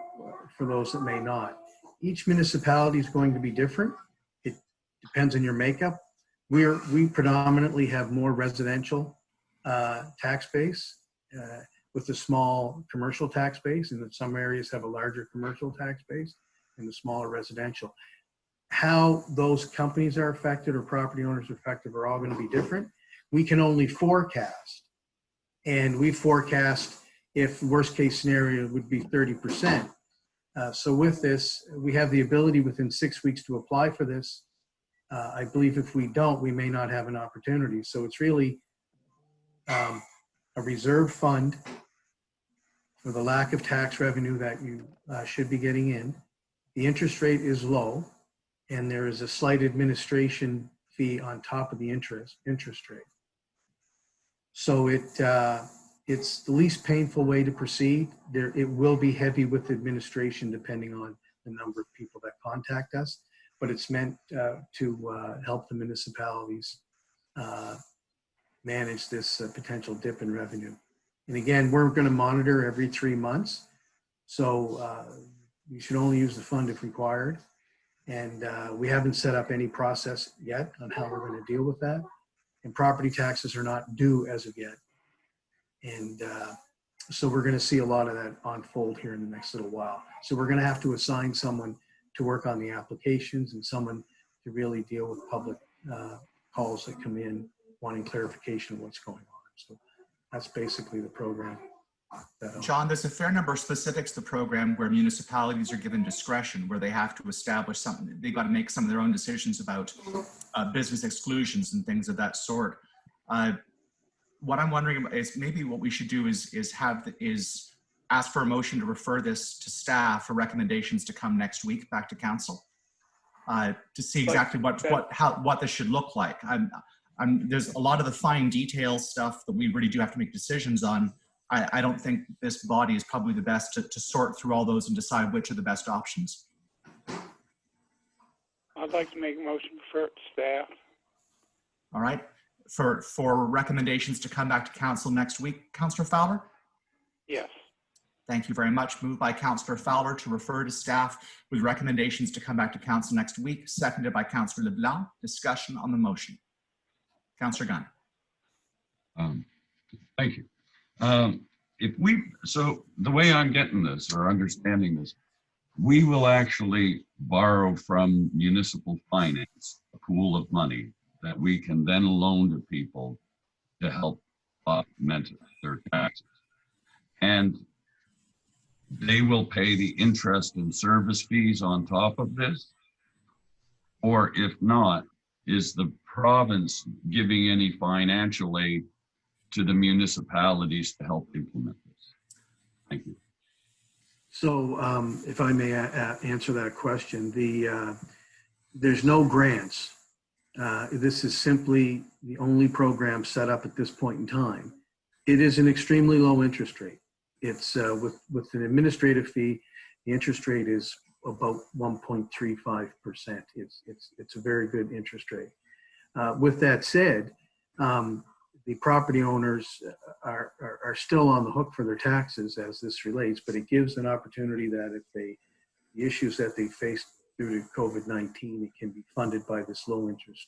for those that may not. Each municipality is going to be different. It depends on your makeup. We predominantly have more residential tax base with a small commercial tax base, and in some areas have a larger commercial tax base and a smaller residential. How those companies are affected or property owners are affected are all going to be different. We can only forecast. And we forecast if worst case scenario would be 30%. So with this, we have the ability within 6 weeks to apply for this. I believe if we don't, we may not have an opportunity. So it's really a reserve fund for the lack of tax revenue that you should be getting in. The interest rate is low, and there is a slight administration fee on top of the interest rate. So it's the least painful way to proceed. It will be heavy with administration depending on the number of people that contact us, but it's meant to help the municipalities manage this potential dip in revenue. And again, we're going to monitor every 3 months. So you should only use the fund if required. And we haven't set up any process yet on how we're going to deal with that. And property taxes are not due as of yet. And so we're going to see a lot of that unfold here in the next little while. So we're going to have to assign someone to work on the applications and someone to really deal with public calls that come in wanting clarification of what's going on. So that's basically the program. John, there's a fair number of specifics to the program where municipalities are given discretion, where they have to establish something. They've got to make some of their own decisions about business exclusions and things of that sort. What I'm wondering about is maybe what we should do is ask for a motion to refer this to staff for recommendations to come next week back to council to see exactly what this should look like. There's a lot of the fine detail stuff that we really do have to make decisions on. I don't think this body is probably the best to sort through all those and decide which are the best options. I'd like to make a motion for staff. All right. For recommendations to come back to council next week, Councillor Fowler? Yes. Thank you very much. Moved by Councillor Fowler to refer to staff with recommendations to come back to council next week, seconded by Councillor LeBlanc. Discussion on the motion. Councillor Gunn. Thank you. So the way I'm getting this or understanding this, we will actually borrow from municipal finance, a pool of money that we can then loan to people to help augment their taxes. And they will pay the interest and service fees on top of this? Or if not, is the province giving any financial aid to the municipalities to help implement this? Thank you. So if I may answer that question, there's no grants. This is simply the only program set up at this point in time. It is an extremely low interest rate. It's with an administrative fee, the interest rate is about 1.35%. It's a very good interest rate. With that said, the property owners are still on the hook for their taxes as this relates, but it gives an opportunity that if the issues that they face due to COVID-19, it can be funded by this low interest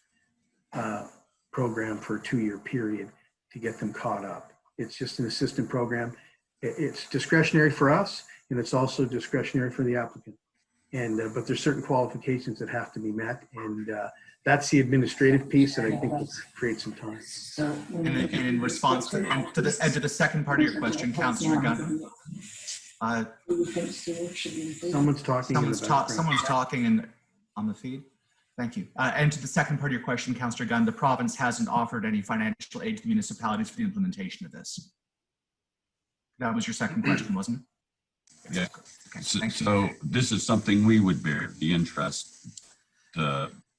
program for a 2-year period to get them caught up. It's just an assistance program. It's discretionary for us, and it's also discretionary for the applicant. And but there's certain qualifications that have to be met, and that's the administrative piece that I think will create some time. And in response to the second part of your question, Councillor Gunn. Someone's talking. Someone's talking on the feed. Thank you. And to the second part of your question, Councillor Gunn, the province hasn't offered any financial aid to the municipalities for the implementation of this. That was your second question, wasn't it? Yeah. Okay, so this is something we would bear the interest.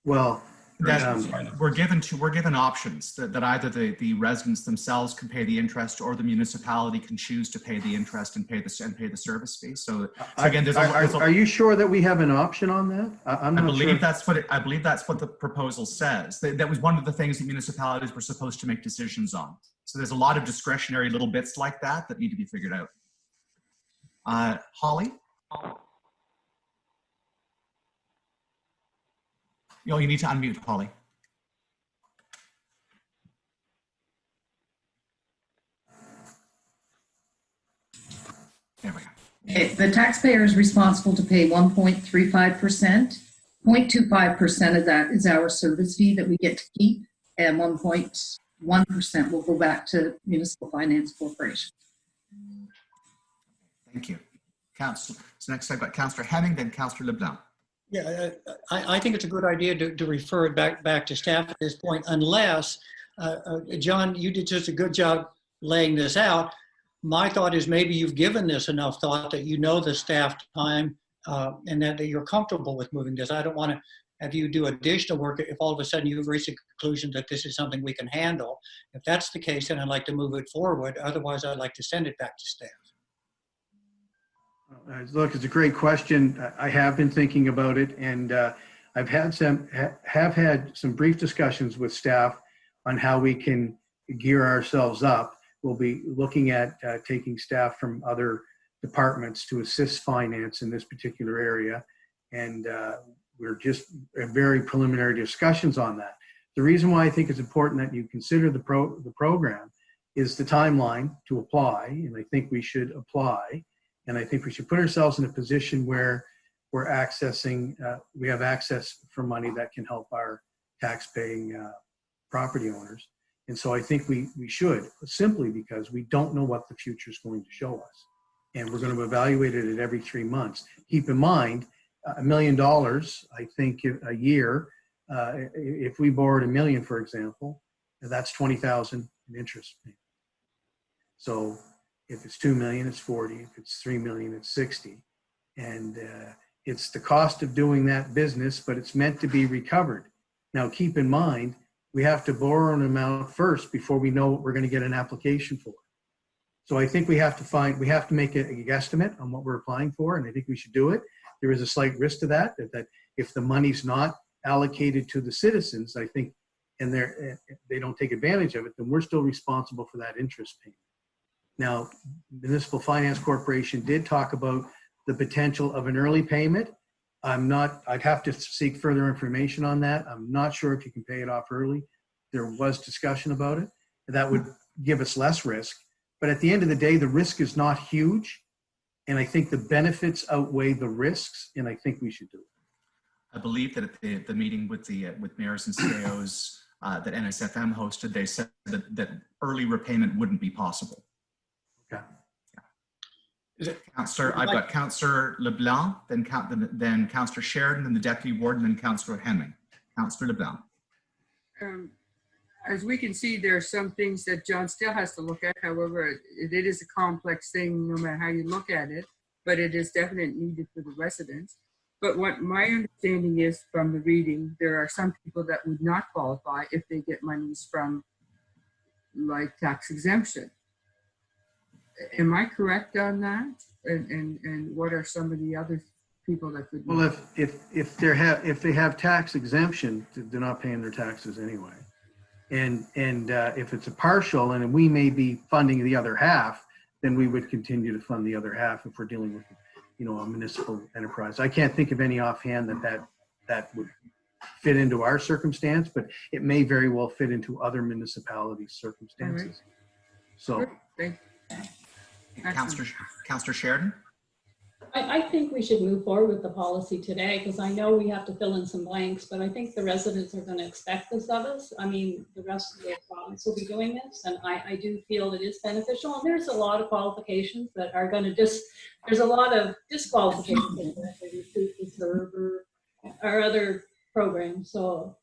Well, we're given options that either the residents themselves can pay the interest, or the municipality can choose to pay the interest and pay the service fee. So again, are you sure that we have an option on that? I'm not sure. I believe that's what the proposal says. That was one of the things that municipalities were supposed to make decisions on. So there's a lot of discretionary little bits like that need to be figured out. Holly? You need to unmute, Holly. There we go. Okay, the taxpayer is responsible to pay 1.35%. 0.25% of that is our service fee that we get to keep, and 1.1% will go back to Municipal Finance Corporation. Thank you. So next I've got Councillor Hemming, then Councillor LeBlanc. Yeah, I think it's a good idea to refer it back to staff at this point, unless, John, you did just a good job laying this out. My thought is maybe you've given this enough thought that you know the staff time and that you're comfortable with moving this. I don't want to have you do additional work if all of a sudden you've reached a conclusion that this is something we can handle. If that's the case, then I'd like to move it forward. Otherwise, I'd like to send it back to staff. Look, it's a great question. I have been thinking about it, and I've had some brief discussions with staff on how we can gear ourselves up. We'll be looking at taking staff from other departments to assist finance in this particular area, and we're just very preliminary discussions on that. The reason why I think it's important that you consider the program is the timeline to apply, and I think we should apply. And I think we should put ourselves in a position where we're accessing, we have access for money that can help our tax-paying property owners. And so I think we should, simply because we don't know what the future is going to show us. And we're going to evaluate it at every 3 months. Keep in mind, $1 million, I think a year, if we borrowed $1 million, for example, that's 20,000 in interest payment. So if it's 2 million, it's 40. If it's 3 million, it's 60. And it's the cost of doing that business, but it's meant to be recovered. Now, keep in mind, we have to borrow an amount first before we know what we're going to get an application for. So I think we have to make a guesstimate on what we're applying for, and I think we should do it. There is a slight risk to that if the money's not allocated to the citizens, I think, and they don't take advantage of it, then we're still responsible for that interest payment. Now, Municipal Finance Corporation did talk about the potential of an early payment. I'd have to seek further information on that. I'm not sure if you can pay it off early. There was discussion about it. That would give us less risk. But at the end of the day, the risk is not huge. And I think the benefits outweigh the risks, and I think we should do it. I believe that at the meeting with mayors and CAOs that NSFM hosted, they said that early repayment wouldn't be possible. Okay. Councillor, I've got Councillor LeBlanc, then Councillor Sheridan, then the Deputy Warden, then Councillor Hemming. Councillor LeBlanc. As we can see, there are some things that John still has to look at. However, it is a complex thing no matter how you look at it, but it is definitely needed for the residents. But what my understanding is from the reading, there are some people that would not qualify if they get monies from like tax exemption. Am I correct on that? And what are some of the other people that could? Well, if they have tax exemption, they're not paying their taxes anyway. And if it's a partial, and we may be funding the other half, then we would continue to fund the other half if we're dealing with, a municipal enterprise. I can't think of any offhand that would fit into our circumstance, but it may very well fit into other municipalities' circumstances. Right. So. Thank you. Councillor Sheridan? I think we should move forward with the policy today, because I know we have to fill in some blanks, but I think the residents are going to expect this of us. I mean, the rest of the province will be doing this, and I do feel it is beneficial. And there's a lot of qualifications that are going to there's a lot of disqualifications that they recruit to serve or other programs. So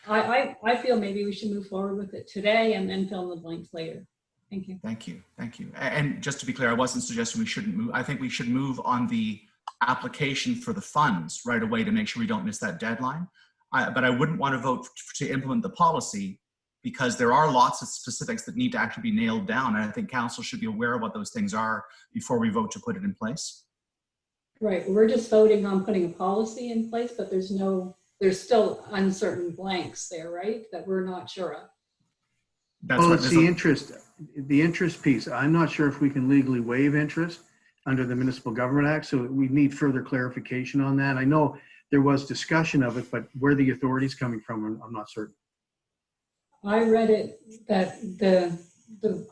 I feel maybe we should move forward with it today and then fill in the blanks later. Thank you. Thank you. Thank you. And just to be clear, I wasn't suggesting we shouldn't move. I think we should move on the application for the funds right away to make sure we don't miss that deadline. But I wouldn't want to vote to implement the policy because there are lots of specifics that need to actually be nailed down. And I think council should be aware of what those things are before we vote to put it in place. Right. We're just voting on putting a policy in place, but there's still uncertain blanks there, right? That we're not sure of. Well, it's the interest piece. I'm not sure if we can legally waive interest under the Municipal Government Act, so we need further clarification on that. I know there was discussion of it, but where the authority is coming from, I'm not certain. I read it that the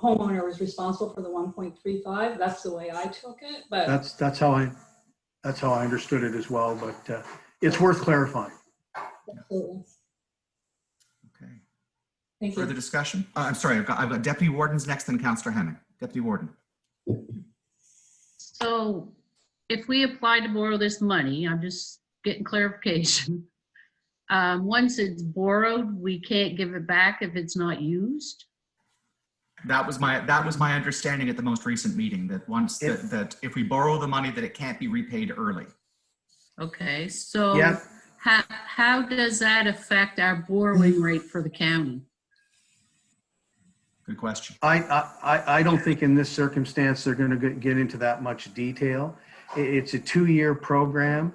homeowner was responsible for the 1.35. That's the way I took it, but that's how I understood it as well. But it's worth clarifying. Absolutely. Thank you. Further discussion? I'm sorry, I've got Deputy Wardens next, then Councillor Hemming. Deputy Warden. So if we apply to borrow this money, I'm just getting clarification. Once it's borrowed, we can't give it back if it's not used? That was my understanding at the most recent meeting, that once that if we borrow the money, that it can't be repaid early. Okay, so yeah. How does that affect our borrowing rate for the county? Good question. I don't think in this circumstance they're going to get into that much detail. It's a 2-year program.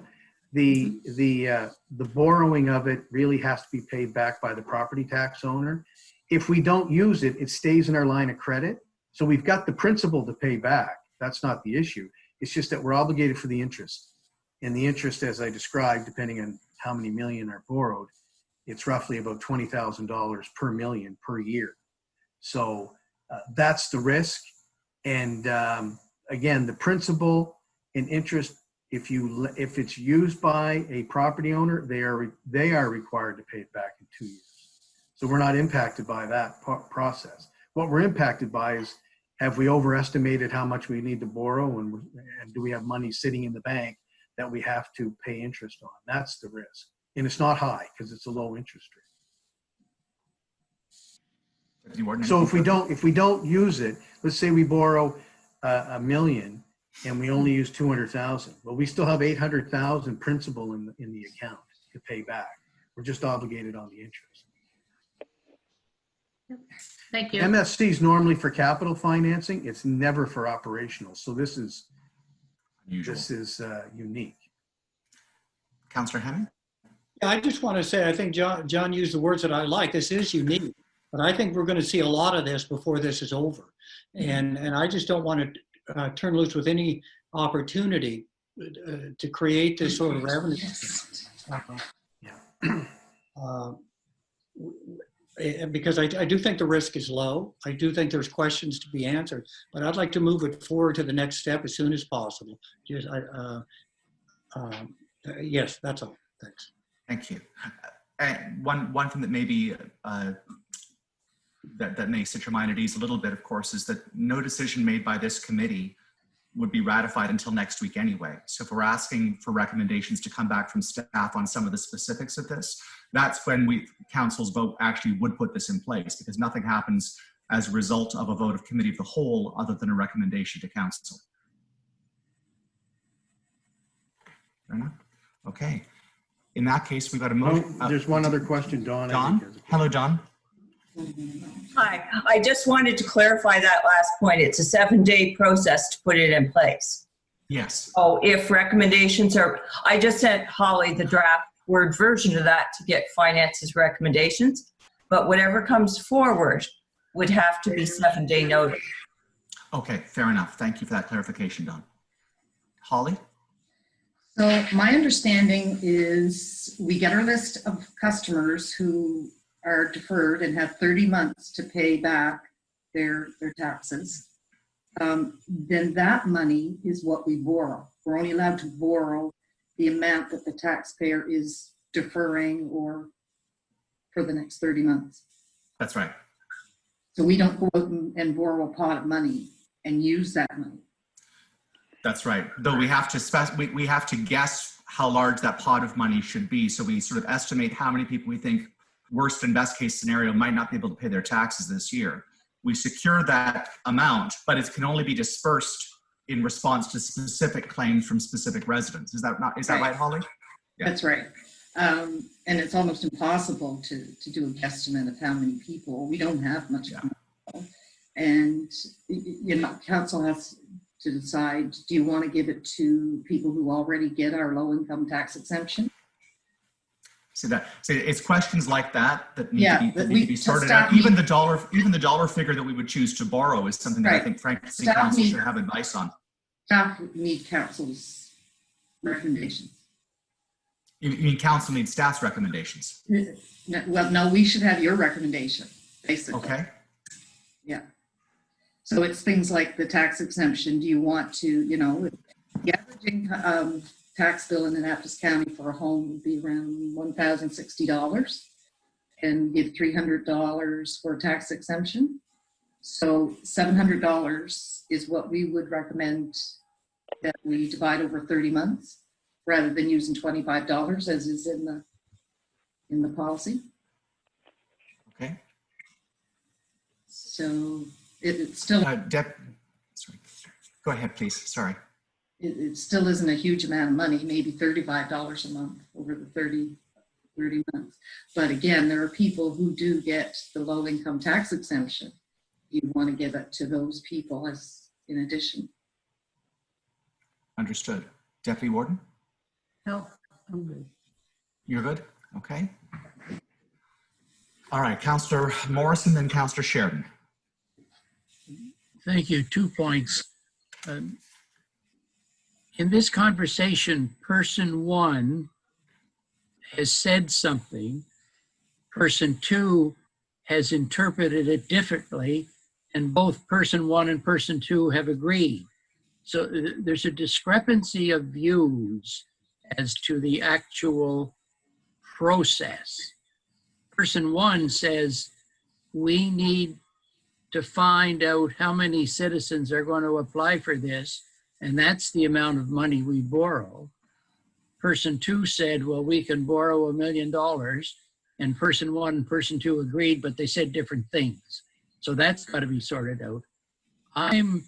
The borrowing of it really has to be paid back by the property tax owner. If we don't use it, it stays in our line of credit. So we've got the principal to pay back. That's not the issue. It's just that we're obligated for the interest. And the interest, as I described, depending on how many million are borrowed, it's roughly about $20,000 per million per year. So that's the risk. And again, the principal and interest, if it's used by a property owner, they are required to pay it back in 2 years. So we're not impacted by that process. What we're impacted by is, have we overestimated how much we need to borrow, and do we have money sitting in the bank that we have to pay interest on? That's the risk. And it's not high because it's a low interest rate. So if we don't use it, let's say we borrow $1 million and we only use 200,000. Well, we still have 800,000 principal in the account to pay back. We're just obligated on the interest. Thank you. MSC is normally for capital financing. It's never for operational. So this is unusual. This is unique. Councillor Hemming? Yeah, I just want to say, I think John used the words that I like. This is unique, but I think we're going to see a lot of this before this is over. And I just don't want to turn loose with any opportunity to create this sort of revenue. Because I do think the risk is low. I do think there's questions to be answered, but I'd like to move it forward to the next step as soon as possible. Just, yes, that's all. Thanks. Thank you. One thing that maybe that may set your mind at ease a little bit, of course, is that no decision made by this committee would be ratified until next week anyway. So if we're asking for recommendations to come back from staff on some of the specifics of this, that's when council's vote actually would put this in place, because nothing happens as a result of a vote of committee of the whole other than a recommendation to council. Fair enough? Okay. In that case, we got a motion. There's one other question, Dawn. John? Hello, John. Hi, I just wanted to clarify that last point. It's a 7-day process to put it in place. Yes. Oh, if recommendations are, I just sent Holly the draft Word version of that to get finance's recommendations, but whatever comes forward would have to be 7-day notice. Okay, fair enough. Thank you for that clarification, Dawn. Holly? So my understanding is we get our list of customers who are deferred and have 30 months to pay back their taxes. Then that money is what we borrow. We're only allowed to borrow the amount that the taxpayer is deferring or for the next 30 months. That's right. So we don't go out and borrow a pot of money and use that money. That's right. Though we have to we have to guess how large that pot of money should be. So we sort of estimate how many people we think worst and best case scenario might not be able to pay their taxes this year. We secure that amount, but it can only be dispersed in response to specific claims from specific residents. Is that right, Holly? Yeah. That's right. And it's almost impossible to do a guesstimate of how many people. We don't have much people. And council has to decide, do you want to give it to people who already get our low income tax exemption? So it's questions like that need to be sorted out. Even the dollar figure that we would choose to borrow is something that I think frankly council should have advice on. Staff need council's recommendations. You mean council needs staff's recommendations? Well, no, we should have your recommendation, basically. Okay. Yeah. So it's things like the tax exemption. Do you want to, the average tax bill in Annapolis County for a home would be around $1,060 and give $300 for tax exemption. So $700 is what we would recommend that we divide over 30 months rather than using $25 as is in the policy. Okay. So it's still sorry. Go ahead, please. Sorry. It still isn't a huge amount of money, maybe $35 a month over the 30 months. But again, there are people who do get the low income tax exemption you'd want to give it to those people as in addition. Understood. Deputy Warden? No, I'm good. You're good? Okay. All right, Councillor Morrison, then Councillor Sheridan. Thank you. 2 points. In this conversation, person 1 has said something, person 2 has interpreted it differently, and both person 1 and person 2 have agreed. So there's a discrepancy of views as to the actual process. Person 1 says, we need to find out how many citizens are going to apply for this, and that's the amount of money we borrow. Person 2 said, well, we can borrow $1 million, and person 1 and person 2 agreed, but they said different things. So that's got to be sorted out. I'm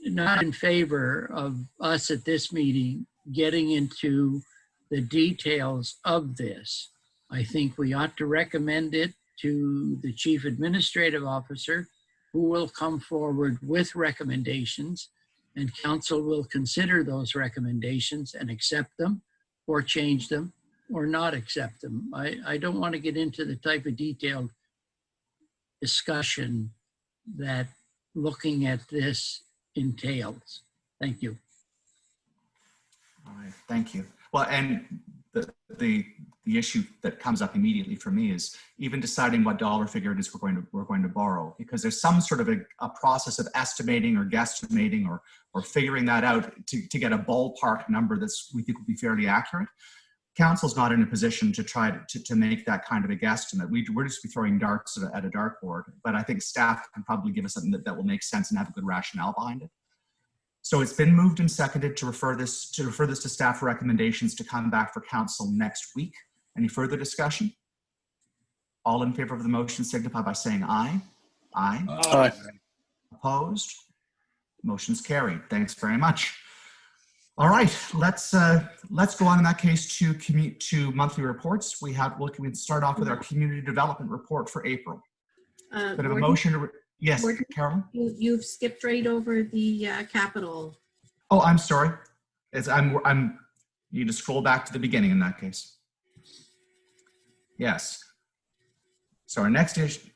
not in favor of us at this meeting getting into the details of this. I think we ought to recommend it to the Chief Administrative Officer, who will come forward with recommendations, and council will consider those recommendations and accept them or change them or not accept them. I don't want to get into the type of detailed discussion that looking at this entails. Thank you. All right, thank you. Well, and the issue that comes up immediately for me is even deciding what dollar figure it is we're going to borrow, because there's some sort of a process of estimating or guesstimating or figuring that out to get a ballpark number we think will be fairly accurate. Council's not in a position to try to make that kind of a guesstimate. We're just be throwing darts at a dartboard, but I think staff can probably give us something that will make sense and have a good rationale behind it. So it's been moved and seconded to refer this to staff for recommendations to come back for council next week. Any further discussion? All in favor of the motion signify by saying aye. Aye. Aye. Opposed? Motion's carried. Thanks very much. All right, let's go on in that case to monthly reports. We can start off with our community development report for April. Could have a motion to yes, Gordon, Carolyn. You've skipped right over the capital. Oh, I'm sorry. You need to scroll back to the beginning in that case. Yes. So our next issue.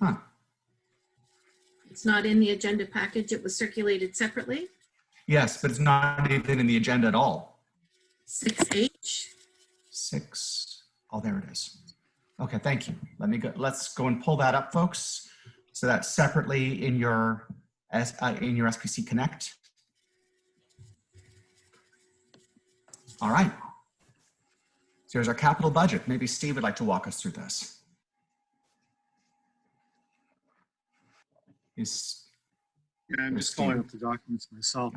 Huh. It's not in the agenda package. It was circulated separately. Yes, but it's not even in the agenda at all. 6H. 6. Oh, there it is. Okay, thank you. Let's go and pull that up, folks. So that's separately in your SPC Connect. All right. So here's our capital budget. Maybe Steve would like to walk us through this. Yeah, I'm just following up the documents myself.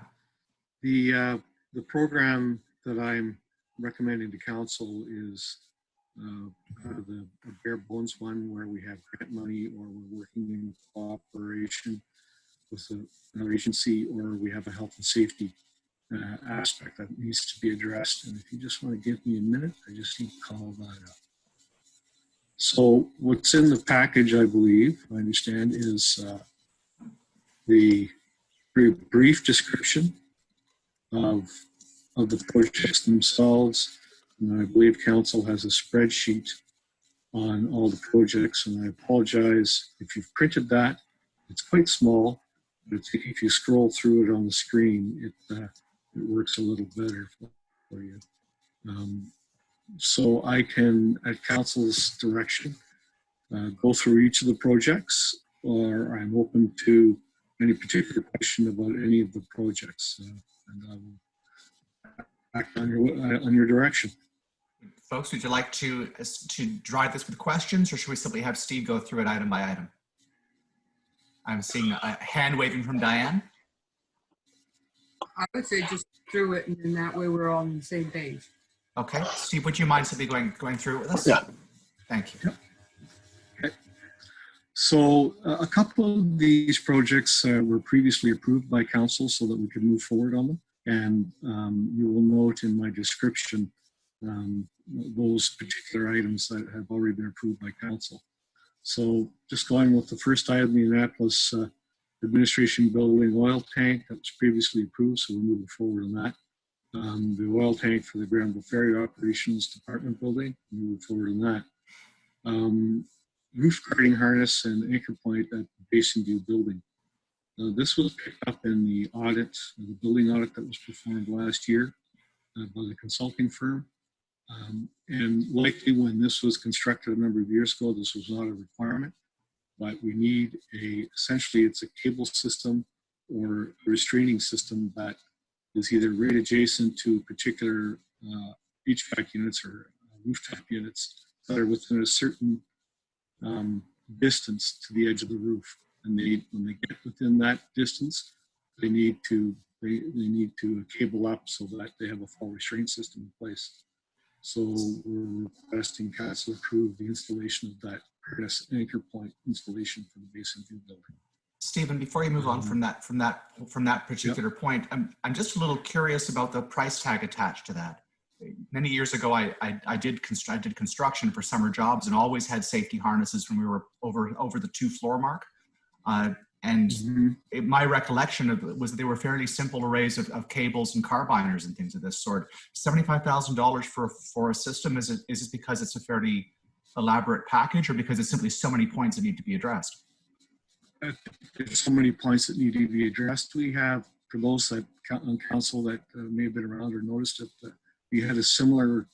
The program that I'm recommending to council is the bare bones one where we have grant money, or we're working in cooperation with another agency, or we have a health and safety aspect that needs to be addressed. And if you just want to give me a minute, I just need to call that up. So what's in the package, I believe, I understand, is the very brief description of the projects themselves. And I believe council has a spreadsheet on all the projects, and I apologize if you've printed that. It's quite small, but if you scroll through it on the screen, it works a little better for you. So I can, at council's direction, go through each of the projects, or I'm open to any particular question about any of the projects, and I will act on your direction. Folks, would you like to drive this with questions, or should we simply have Steve go through it item by item? I'm seeing a hand waving from Diane. I would say just through it, and then that way we're all on the same page. Okay, Steve, would you mind simply going through it with us? Yeah. Thank you. Okay. So a couple of these projects were previously approved by council so that we could move forward on them. And you will note in my description those particular items that have already been approved by council. So just going with the first item, the Annapolis Administration Building oil tank that was previously approved, so we're moving forward on that. The oil tank for the Granville Ferry Operations Department building, moving forward on that. Roof guarding harness and anchor point at the Basin View building. This was picked up in the audit, the building audit that was performed last year by the consulting firm. And likely when this was constructed a number of years ago, this was not a requirement, but we need essentially it's a cable system or a restraining system that is either right adjacent to particular HVAC units or rooftop units that are within a certain distance to the edge of the roof. And when they get within that distance, they need to cable up so that they have a fall restraint system in place. So we're requesting council approve the installation of that harness anchor point installation for the Basin View building. Stephen, before you move on from that particular point, I'm just a little curious about the price tag attached to that. Many years ago, I did construction for summer jobs and always had safety harnesses when we were over the 2-floor mark. My recollection of it was that they were fairly simple arrays of cables and carbiners and things of this sort. $75,000 for a system, is it because it's a fairly elaborate package, or because it's simply so many points that need to be addressed? There's so many points that need to be addressed. We have, for those that on council that may have been around or noticed it, we had a similar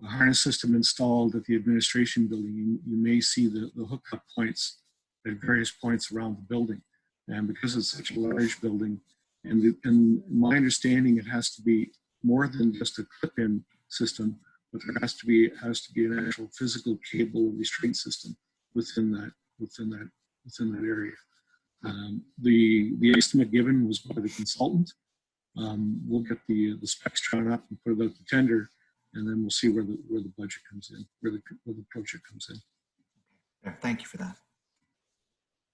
harness system installed at the administration building. You may see the hookup points at various points around the building. And because it's such a large building, and my understanding, it has to be more than just a clip-in system, but there has to be an actual physical cable restraint system within that area. The estimate given was by the consultant. We'll get the specs drawn up and put it out to tender, and then we'll see where the budget comes in, where the project comes in. Yeah, thank you for that.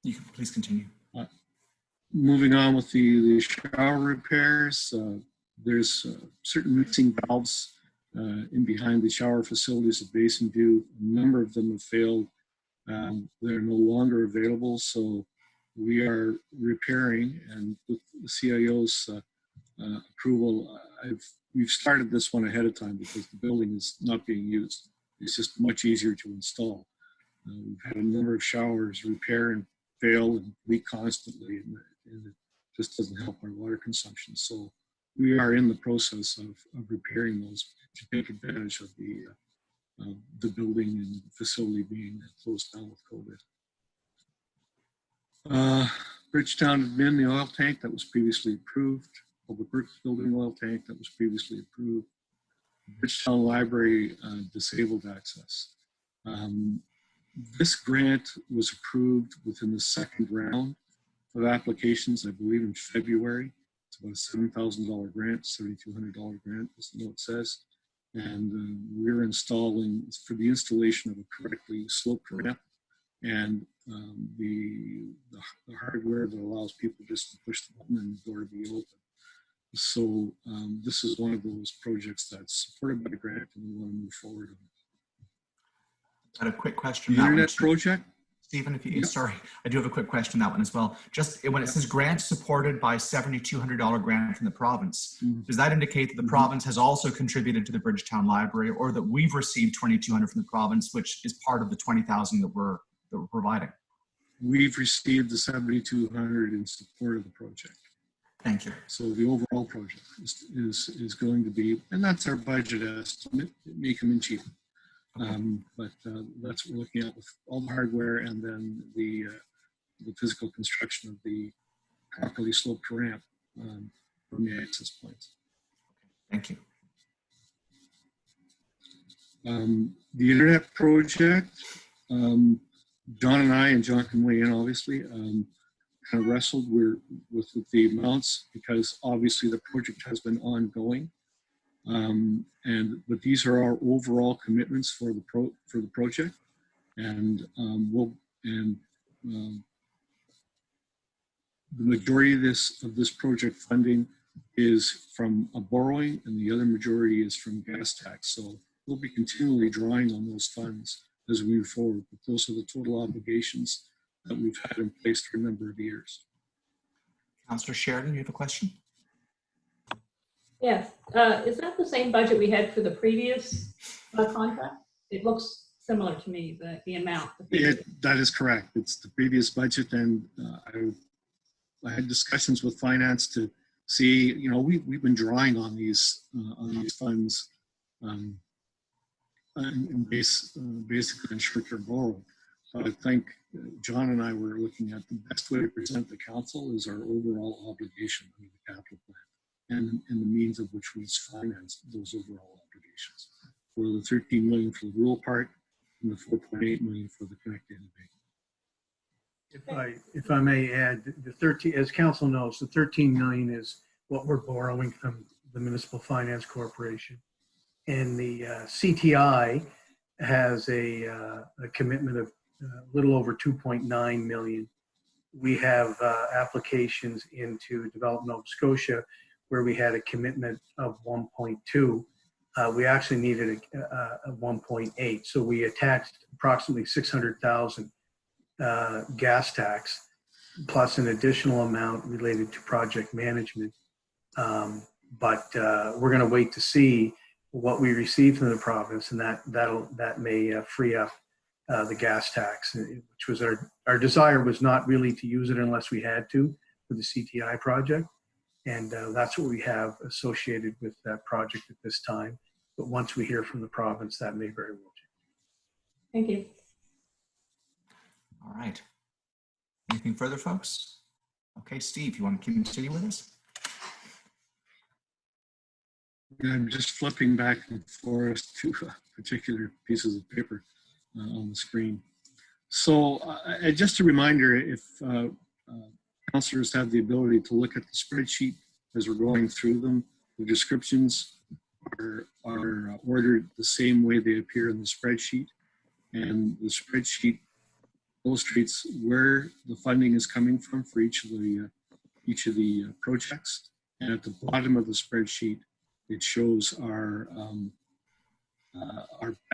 You can please continue. Moving on with the shower repairs, there's certain mixing valves in behind the shower facilities at Basin View. A number of them have failed. They're no longer available, so we are repairing, and with the CIO's approval, we've started this one ahead of time because the building is not being used. It's just much easier to install. We've had a number of showers repair and fail and leak constantly, and it just doesn't help our water consumption. So we are in the process of repairing those to take advantage of the building and facility being closed down with COVID. Bridgetown admin, the oil tank that was previously approved. Public Works building oil tank that was previously approved. Bridgetown Library disabled access. This grant was approved within the second round of applications, I believe in February. It's about a $7,000 grant, $7,200 grant, as the note says. And we're installing, for the installation of a correctly sloped ramp and the hardware that allows people just to push the button and the door to be open. So this is one of those projects that's supported by the grant, and we want to move forward on it. I had a quick question. The internet project? Stephen, sorry, I do have a quick question on that one as well. Just when it says grant supported by $7,200 grant from the province, does that indicate that the province has also contributed to the Bridgetown Library, or that we've received $2,200 from the province, which is part of the $20,000 that we're providing? We've received the $7,200 in support of the project. Thank you. So the overall project is going to be, and that's our budget estimate. It may come in cheap. But that's what we're looking at with all the hardware and then the physical construction of the properly sloped ramp from the access points. Thank you. The internet project, John and I, and John can weigh in obviously, kind of wrestled with the amounts because obviously the project has been ongoing. But these are our overall commitments for the project, and the majority of this project funding is from a borrowing, and the other majority is from gas tax. So we'll be continually drawing on those funds as we move forward. But those are the total obligations that we've had in place for a number of years. Councillor Sheridan, you have a question? Yes. Is that the same budget we had for the previous contract? It looks similar to me, the amount. That is correct. It's the previous budget, and I had discussions with finance to see, you know, we've been drawing on these funds and basically in short-term borrowing. So I think John and I were looking at the best way to present the council is our overall obligation under the capital plan and the means of which we finance those overall obligations. For the 13 million for the rural part and the 4.8 million for the connected innovation. If I may add, the 13, as council knows, the 13 million is what we're borrowing from the Municipal Finance Corporation. And the CTI has a commitment of a little over 2.9 million. We have applications into Development Nova Scotia where we had a commitment of 1.2. We actually needed a 1.8. So we attached approximately 600,000 gas tax plus an additional amount related to project management. But we're going to wait to see what we receive from the province, and that may free up the gas tax, which was our desire was not really to use it unless we had to for the CTI project. And that's what we have associated with that project at this time. But once we hear from the province, that may very well change. Thank you. All right. Anything further, folks? Okay, Steve, you want to continue with us? I'm just flipping back and forth to particular pieces of paper on the screen. So just a reminder, if councillors have the ability to look at the spreadsheet as we're going through them, the descriptions are ordered the same way they appear in the spreadsheet. And the spreadsheet illustrates where the funding is coming from for each of the projects. And at the bottom of the spreadsheet, it shows our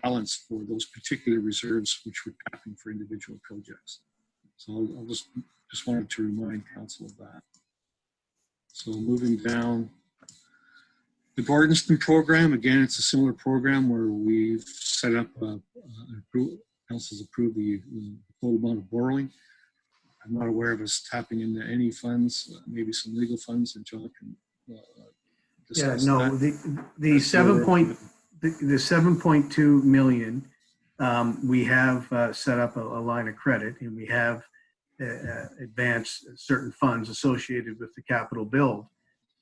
balance for those particular reserves which we're tapping for individual projects. So I'll just wanted to remind council of that. So moving down, the Gordonston program, again, it's a similar program where we've set up, council's approved the total amount of borrowing. I'm not aware of us tapping into any funds, maybe some legal funds, and John can discuss that. The 7.2 million, we have set up a line of credit, and we have advanced certain funds associated with the capital build.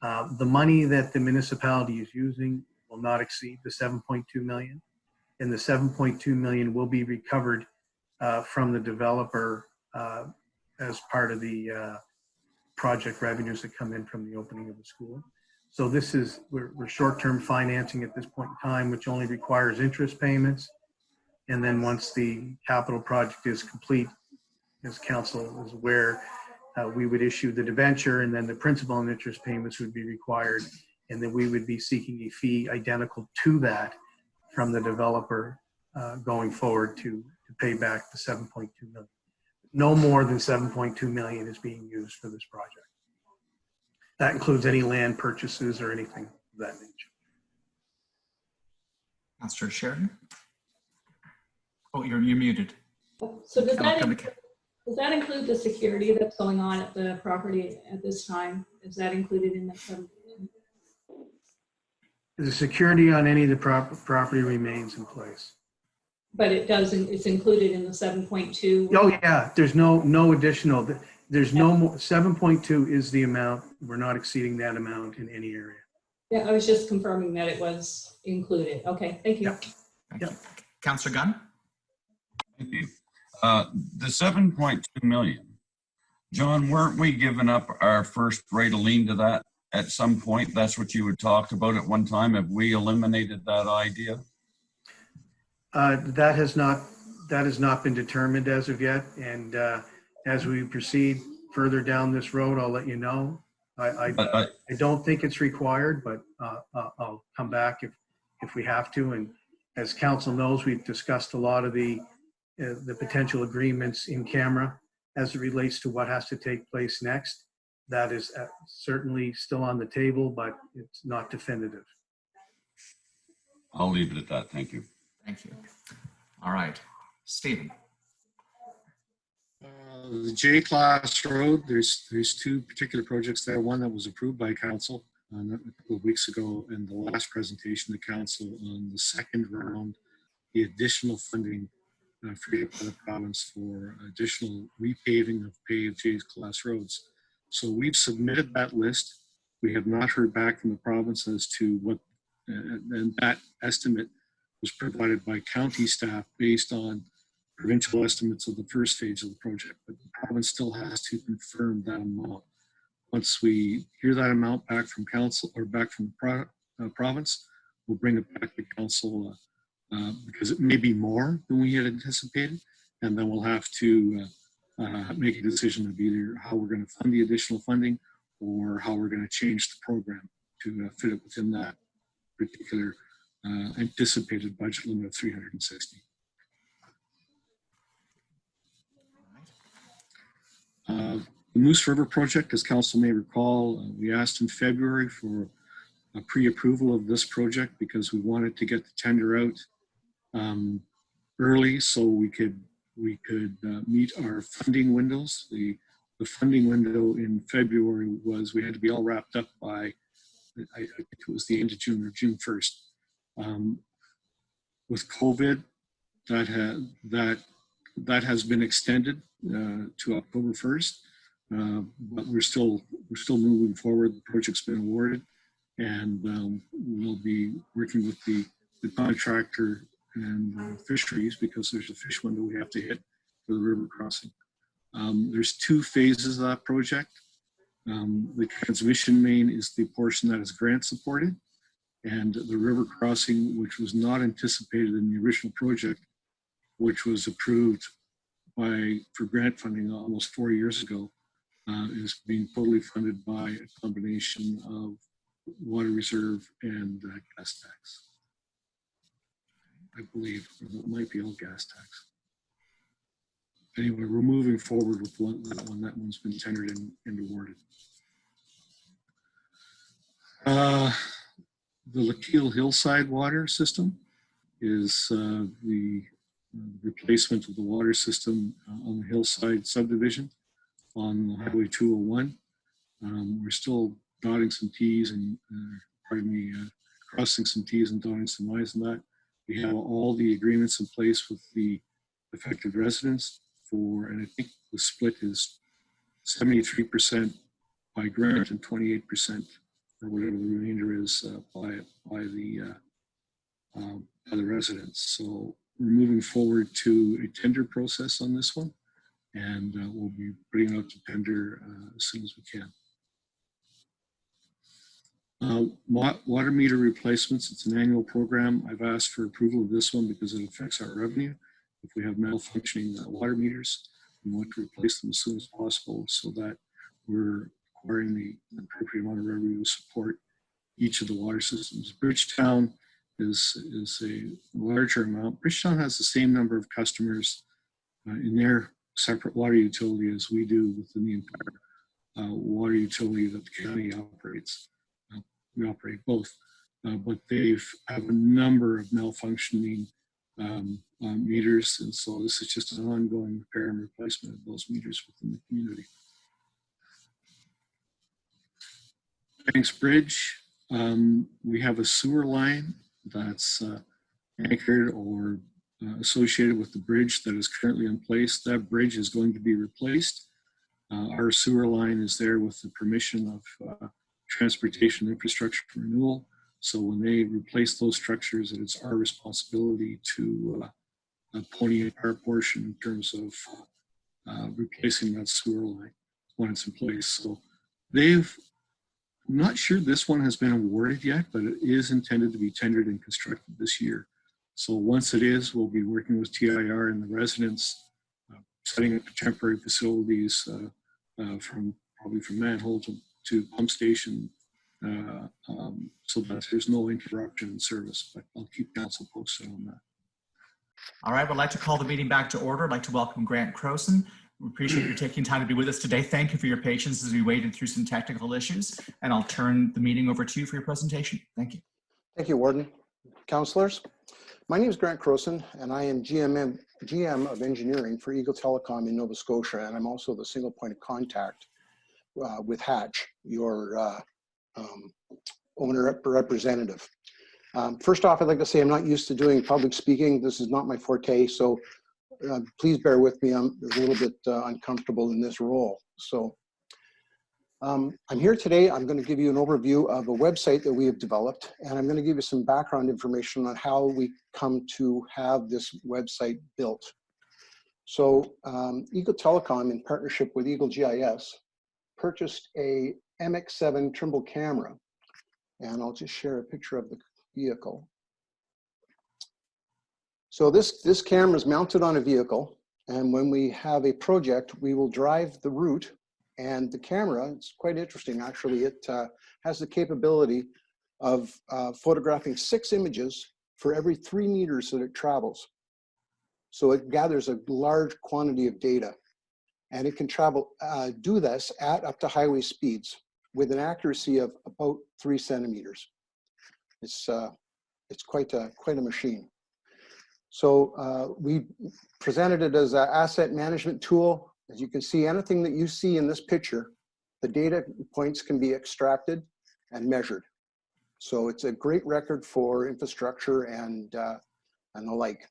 The money that the municipality is using will not exceed the 7.2 million, and the 7.2 million will be recovered from the developer as part of the project revenues that come in from the opening of the school. So this is, we're short-term financing at this point in time, which only requires interest payments. And then once the capital project is complete, as council is aware, we would issue the debenture, and then the principal and interest payments would be required. And then we would be seeking a fee identical to that from the developer going forward to pay back the 7.2 million. No more than 7.2 million is being used for this project. That includes any land purchases or anything of that nature. Councillor Sheridan? Oh, you're muted. So does that include the security that's going on at the property at this time? Is that included in that 7 million? The security on any of the property remains in place. But it doesn't, it's included in the 7.2? Oh yeah, there's no additional, there's no more, 7.2 is the amount. We're not exceeding that amount in any area. Yeah, I was just confirming that it was included. Okay, thank you. Thank you. Councillor Gunn? Thank you. The 7.2 million, John, weren't we giving up our first rate of lien to that at some point? That's what you had talked about at one time. Have we eliminated that idea? That has not been determined as of yet. And as we proceed further down this road, I'll let you know. I don't think it's required, but I'll come back if we have to. As council knows, we've discussed a lot of the potential agreements in camera as it relates to what has to take place next. That is certainly still on the table, but it's not definitive. I'll leave it at that. Thank you. Thank you. All right, Stephen. The J-Class Road, there's two particular projects there. One that was approved by council a couple of weeks ago, and the last presentation to council on the second round, the additional funding freed up by the province for additional repaving of paved J-Class roads. So we've submitted that list. We have not heard back from the province as to what, and that estimate was provided by county staff based on provincial estimates of the first phase of the project, but the province still has to confirm that amount. Once we hear that amount back from council or back from the province, we'll bring it back to council because it may be more than we had anticipated, and then we'll have to make a decision of either how we're going to fund the additional funding or how we're going to change the program to fit it within that particular anticipated budget limit of 360. The Moose River project, as council may recall, we asked in February for a pre-approval of this project because we wanted to get the tender out early so we could meet our funding windows. The funding window in February was we had to be all wrapped up by, I think it was the end of June or June 1st. With COVID, that has been extended to October 1st, but we're still moving forward. The project's been awarded, and we'll be working with the contractor and fisheries because there's a fish window we have to hit for the river crossing. There's two phases of that project. The transmission main is the portion that is grant supported, and the river crossing, which was not anticipated in the original project, which was approved for grant funding almost 4 years ago, is being totally funded by a combination of water reserve and gas tax. I believe it might be all gas tax. Anyway, we're moving forward with that one. That one's been tendered and awarded. The Lakeal Hillside water system is the replacement of the water system on the Hillside subdivision on Highway 201. We're still dotting some T's and, crossing some T's and dotting some I's on that. We have all the agreements in place with the affected residents and I think the split is 73% by grant and 28% or whatever the remainder is by the residents. So we're moving forward to a tender process on this one, and we'll be putting it out to tender as soon as we can. Water meter replacements, it's an annual program. I've asked for approval of this one because it affects our revenue. If we have malfunctioning water meters, we want to replace them as soon as possible so that we're acquiring the appropriate amount of revenue to support each of the water systems. Bridgetown is a larger amount. Bridgetown has the same number of customers in their separate water utility as we do within the entire water utility that the county operates. We operate both, but they have a number of malfunctioning meters, and so this is just an ongoing repair and replacement of those meters within the community. Banks Bridge, we have a sewer line that's anchored or associated with the bridge that is currently in place. That bridge is going to be replaced. Our sewer line is there with the permission of Transportation Infrastructure Renewal. So when they replace those structures, it's our responsibility to pony in our portion in terms of replacing that sewer line when it's in place. So I'm not sure this one has been awarded yet, but it is intended to be tendered and constructed this year. So once it is, we'll be working with TIR and the residents, setting up temporary facilities probably from manhole to pump station so that there's no interruption in service. But I'll keep council posted on that. All right, I'd like to call the meeting back to order. I'd like to welcome Grant Croson. We appreciate you taking time to be with us today. Thank you for your patience as we waded through some technical issues, and I'll turn the meeting over to you for your presentation. Thank you. Thank you, Warden. Councillors, my name is Grant Croson, and I am GM of engineering for Eagle Telecom in Nova Scotia, and I'm also the single point of contact with Hatch, your owner representative. First off, I'd like to say I'm not used to doing public speaking. This is not my forte, so please bear with me. I'm a little bit uncomfortable in this role. So I'm here today. I'm going to give you an overview of a website that we have developed, and I'm going to give you some background information on how we come to have this website built. So Eagle Telecom, in partnership with Eagle GIS, purchased a MX7 Trimble camera, and I'll just share a picture of the vehicle. So this camera is mounted on a vehicle, and when we have a project, we will drive the route, and the camera, it's quite interesting actually, it has the capability of photographing 6 images for every 3 meters that it travels. So it gathers a large quantity of data, and it can do this at up to highway speeds with an accuracy of about 3 centimeters. It's quite a machine. So we presented it as an asset management tool. As you can see, anything that you see in this picture, the data points can be extracted and measured. So it's a great record for infrastructure and the like.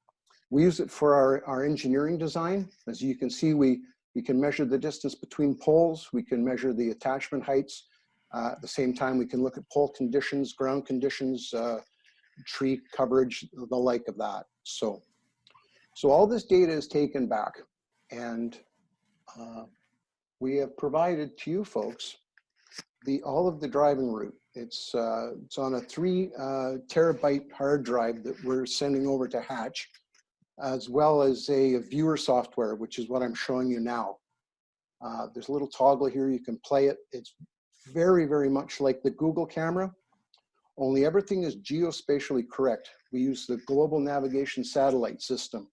We use it for our engineering design. As you can see, we can measure the distance between poles. We can measure the attachment heights. At the same time, we can look at pole conditions, ground conditions, tree coverage, the like of that. So all this data is taken back, and we have provided to you folks all of the driving route. It's on a 3 terabyte hard drive that we're sending over to Hatch, as well as a viewer software, which is what I'm showing you now. There's a little toggle here, you can play it. It's very, very much like the Google camera, only everything is geospatially correct. We use the global navigation satellite system.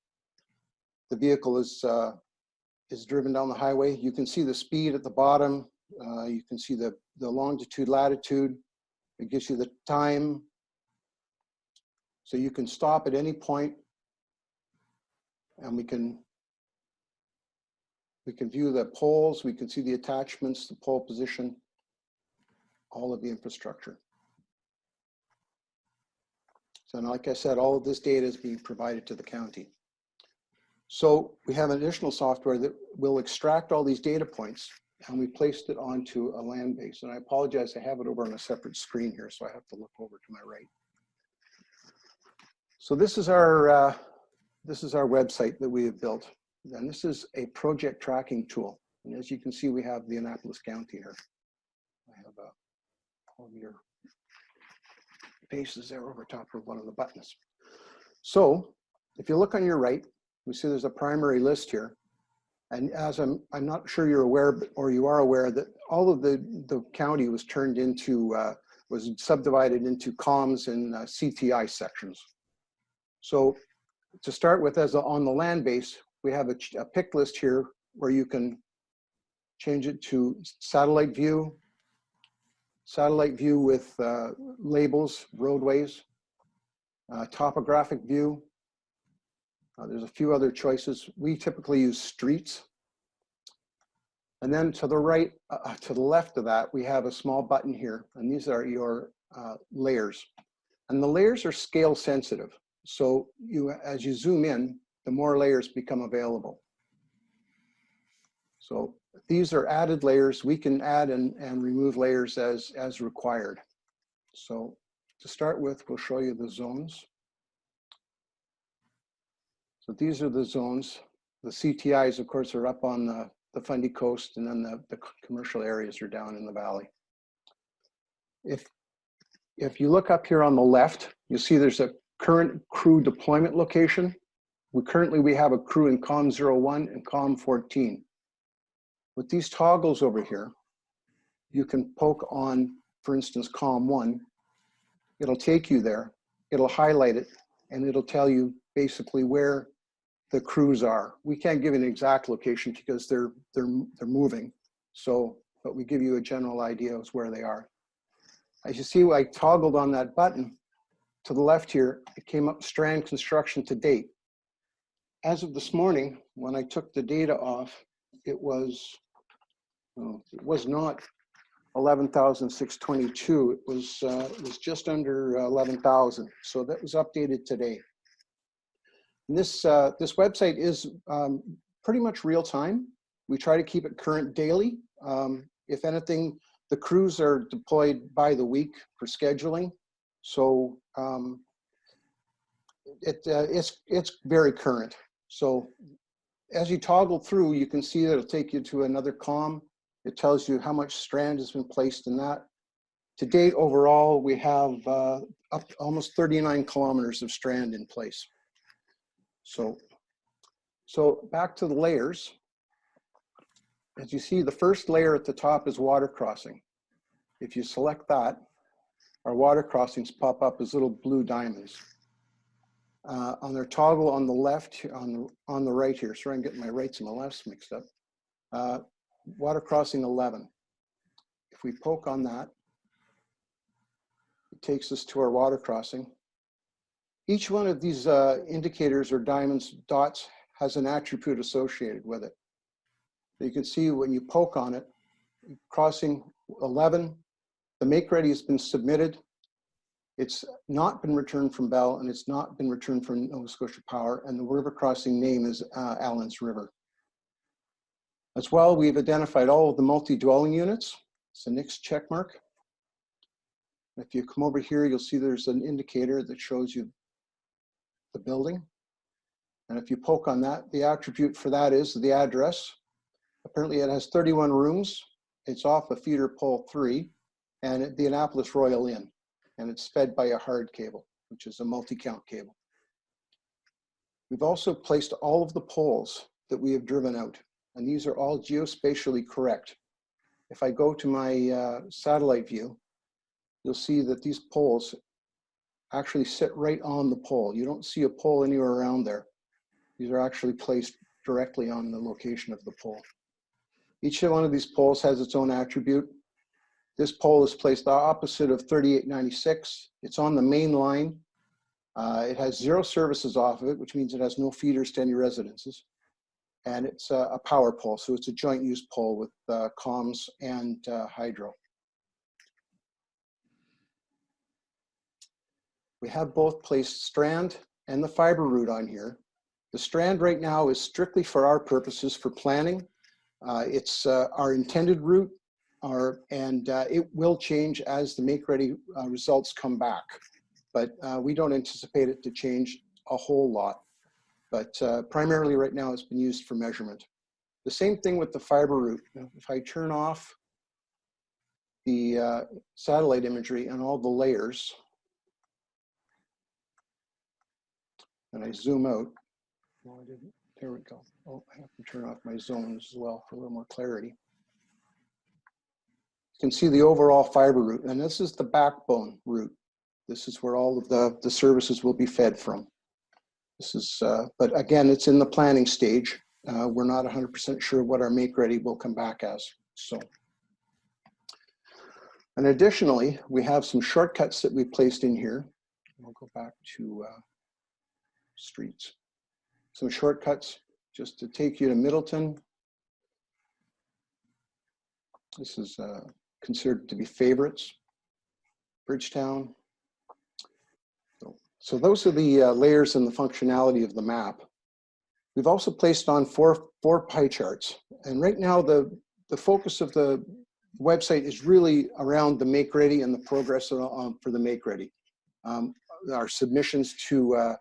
The vehicle is driven down the highway. You can see the speed at the bottom. You can see the longitude, latitude. It gives you the time. So you can stop at any point, and we can view the poles. We can see the attachments, the pole position, all of the infrastructure. So like I said, all of this data is being provided to the county. So we have additional software that will extract all these data points, and we placed it onto a land base. And I apologize, I have it over on a separate screen here, so I have to look over to my right. So this is our website that we have built, and this is a project tracking tool. And as you can see, we have the Annapolis County here. I have all of your bases there over top of one of the buttons. So if you look on your right, we see there's a primary list here. And as I'm not sure you're aware, or you are aware, that all of the county was turned into, was subdivided into comms and CTI sections. So to start with, on the land base, we have a pick list here where you can change it to satellite view with labels, roadways, topographic view. There's a few other choices. We typically use streets. And then to the right, to the left of that, we have a small button here, and these are your layers. And the layers are scale sensitive. So as you zoom in, the more layers become available. So these are added layers. We can add and remove layers as required. So to start with, we'll show you the zones. So these are the zones. The CTIs, of course, are up on the Fundy Coast, and then the commercial areas are down in the valley. If you look up here on the left, you'll see there's a current crew deployment location. Currently we have a crew in COM 01 and COM 14. With these toggles over here, you can poke on for instance, COM1, it'll take you there, it'll highlight it, and it'll tell you basically where the crews are. We can't give an exact location because they're moving. So, but we give you a general idea of where they are. As you see, I toggled on that button to the left here, it came up strand construction to date. As of this morning, when I took the data off, it was not 11,622. It was just under 11,000. So that was updated today. And this website is pretty much real time. We try to keep it current daily. If anything, the crews are deployed by the week for scheduling. So it's very current. So as you toggle through, you can see that it'll take you to another COM. It tells you how much strand has been placed in that. To date, overall, we have up to almost 39 kilometers of strand in place. So back to the layers. As you see, the first layer at the top is water crossing. If you select that, our water crossings pop up as little blue diamonds. On their toggle on the left, on the right here, sorry, I'm getting my rights and my lefts mixed up. Water crossing 11. If we poke on that, it takes us to our water crossing. Each one of these indicators or diamonds, dots, has an attribute associated with it. You can see when you poke on it, crossing 11, the make ready has been submitted. It's not been returned from Bell, and it's not been returned from Nova Scotia Power, and the river crossing name is Allen's River. As well, we've identified all of the multi-dwelling units. It's a next check mark. If you come over here, you'll see there's an indicator that shows you the building. And if you poke on that, the attribute for that is the address. Apparently it has 31 rooms. It's off of feeder pole 3 and the Annapolis Royal Inn. And it's fed by a hard cable, which is a multi-count cable. We've also placed all of the poles that we have driven out, and these are all geospatially correct. If I go to my satellite view, you'll see that these poles actually sit right on the pole. You don't see a pole anywhere around there. These are actually placed directly on the location of the pole. Each one of these poles has its own attribute. This pole is placed opposite of 3896. It's on the main line. It has 0 services off of it, which means it has no feeders to any residences. And it's a power pole, so it's a joint use pole with comms and hydro. We have both placed strand and the fiber route on here. The strand right now is strictly for our purposes for planning. It's our intended route, and it will change as the make-ready results come back. But we don't anticipate it to change a whole lot. But primarily right now it's been used for measurement. The same thing with the fiber route. If I turn off the satellite imagery and all the layers, and I zoom out, well, I didn't. There we go. Oh, I have to turn off my zones as well for a little more clarity. You can see the overall fiber route, and this is the backbone route. This is where all of the services will be fed from. This is, but again, it's in the planning stage. We're not 100% sure what our make ready will come back as. So, and additionally, we have some shortcuts that we placed in here. I'll go back to streets. Some shortcuts just to take you to Middleton. This is considered to be favorites. Bridgetown. So those are the layers and the functionality of the map. We've also placed on four pie charts. And right now the focus of the website is really around the make ready and the progress for the make ready. Our submissions to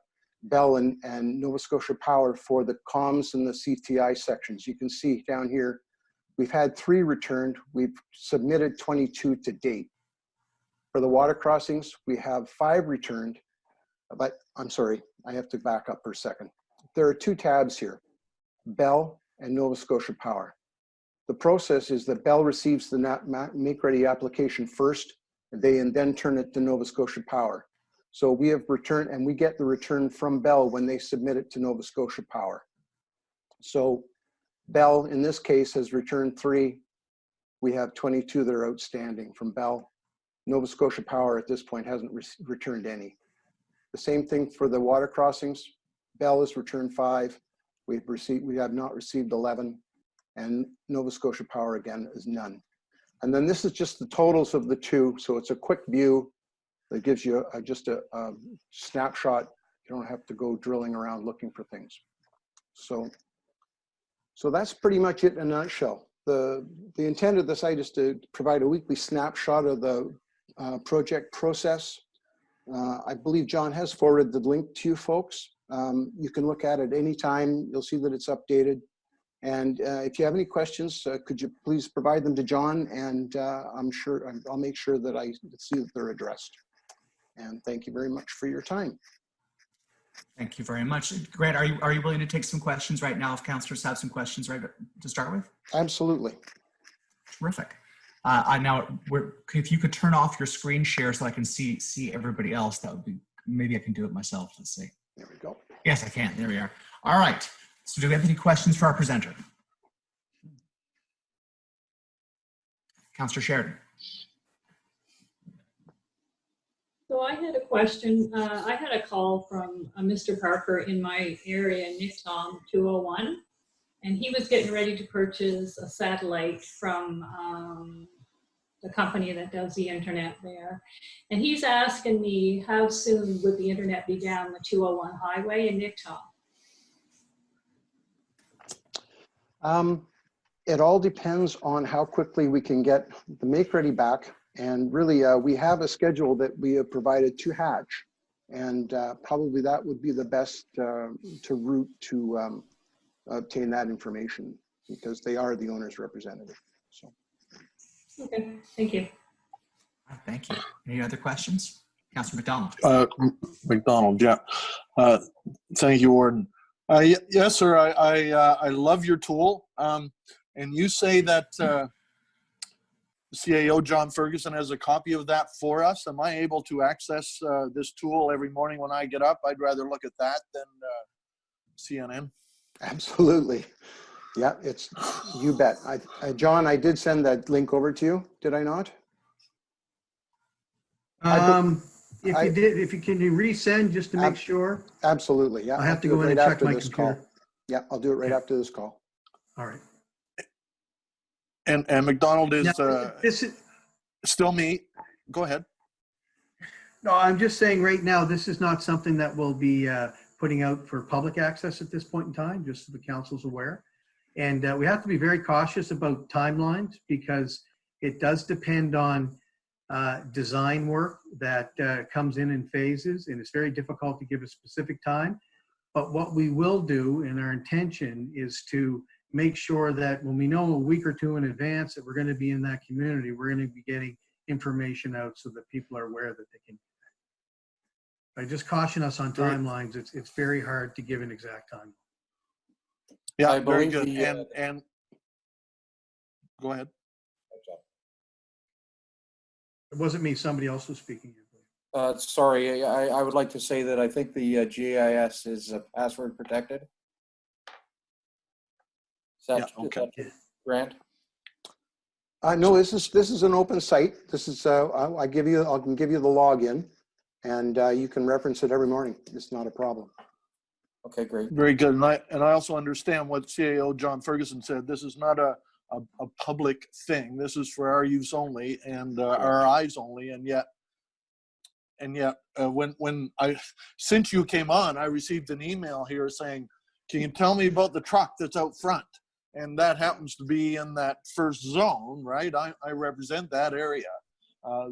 Bell and Nova Scotia Power for the comms and the CTI sections. You can see down here, we've had 3 returned. We've submitted 22 to date. For the water crossings, we have 5 returned, but I'm sorry, I have to back up for a second. There are 2 tabs here, Bell and Nova Scotia Power. The process is that Bell receives the make ready application first They then turn it to Nova Scotia Power. So we have returned, and we get the return from Bell when they submit it to Nova Scotia Power. So Bell, in this case, has returned 3. We have 22 that are outstanding from Bell. Nova Scotia Power at this point hasn't returned any. The same thing for the water crossings. Bell has returned 5. We have not received 11, and Nova Scotia Power again is none. And then this is just the totals of the 2. So it's a quick view that gives you just a snapshot. You don't have to go drilling around looking for things. So that's pretty much it in a nutshell. The intent of the site is to provide a weekly snapshot of the project process. I believe John has forwarded the link to you folks. You can look at it anytime. You'll see that it's updated. And if you have any questions, could you please provide them to John? And I'll make sure that I see that they're addressed. And thank you very much for your time. Thank you very much. Grant, are you willing to take some questions right now if councillors have some questions right to start with? Absolutely. Terrific. Now, if you could turn off your screen share so I can see everybody else, that would be, maybe I can do it myself. Let's see. There we go. Yes, I can. There we are. All right. So do we have any questions for our presenter? Councillor Sheridan. So I had a question. I had a call from Mr. Parker in my area, Nicktom 201, and he was getting ready to purchase a satellite from the company that does the internet there. And he's asking me how soon would the internet be down the 201 highway in Nicktom? It all depends on how quickly we can get the make-ready back. And really, we have a schedule that we have provided to Hatch. And probably that would be the best route to obtain that information, because they are the owner's representative. So. Okay, thank you. Thank you. Any other questions? Councillor McDonald. McDonald, yeah. Thank you, Warden. Yes, sir. I love your tool. And you say that CAO John Ferguson has a copy of that for us. Am I able to access this tool every morning when I get up? I'd rather look at that than CNN. Absolutely. Yeah, you bet. John, I did send that link over to you. Did I not? If you can resend just to make sure. Absolutely. Yeah. I have to go in and check my computer. Yeah, I'll do it right after this call. All right. And McDonald is, now, this is still me. Go ahead. No, I'm just saying right now, this is not something that we'll be putting out for public access at this point in time, just so the council's aware. And we have to be very cautious about timelines, because it does depend on design work that comes in phases, and it's very difficult to give a specific time. But what we will do, and our intention, is to make sure that when we know a week or two in advance that we're going to be in that community, we're going to be getting information out so that people are aware that they can. I just caution us on timelines. It's very hard to give an exact time. Yeah, very good. And go ahead. It wasn't me. Somebody else was speaking. Sorry, I would like to say that I think the GIS is password protected. Is that Grant? No, this is an open site. This is I can give you the login, and you can reference it every morning. It's not a problem. Okay, great. Very good. And I also understand what CAO John Ferguson said. This is not a public thing. This is for our use only and our eyes only. And yet since you came on, I received an email here saying, "Can you tell me about the truck that's out front?" And that happens to be in that first zone, right? I represent that area,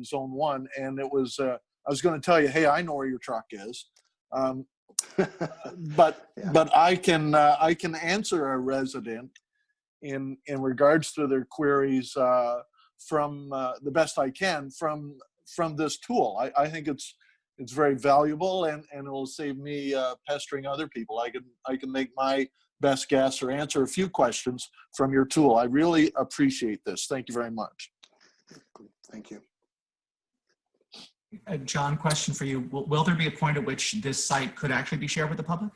zone 1. And it was, I was going to tell you, hey, I know where your truck is. But I can answer a resident in regards to their queries from the best I can from this tool. I think it's very valuable, and it will save me pestering other people. I can make my best guess or answer a few questions from your tool. I really appreciate this. Thank you very much. Thank you. John, question for you. Will there be a point at which this site could actually be shared with the public?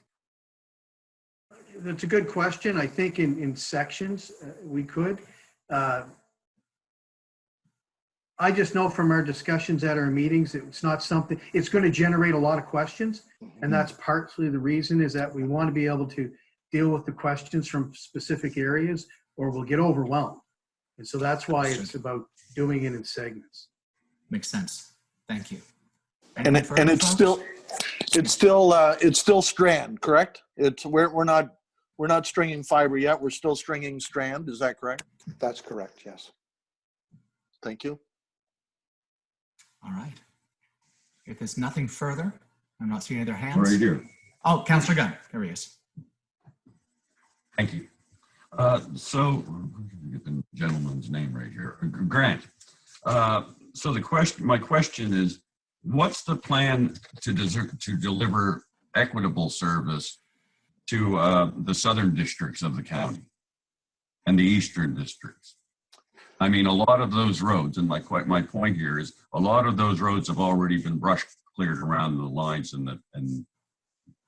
That's a good question. I think in sections we could. I just know from our discussions at our meetings, it's not something, it's going to generate a lot of questions. And that's partly the reason is that we want to be able to deal with the questions from specific areas or we'll get overwhelmed. And so that's why it's about doing it in segments. Makes sense. Thank you. And it's still strand, correct? We're not stringing fiber yet. We're still stringing strand. Is that correct? That's correct. Yes. Thank you. All right. If there's nothing further, I'm not seeing any other hands. Right here. Oh, Councillor Gunn. There he is. Thank you. So, get the gentleman's name right here, Grant. So my question is, what's the plan to deliver equitable service to the southern districts of the county and the eastern districts? I mean, a lot of those roads, and my point here is, a lot of those roads have already been brush cleared around the lines, and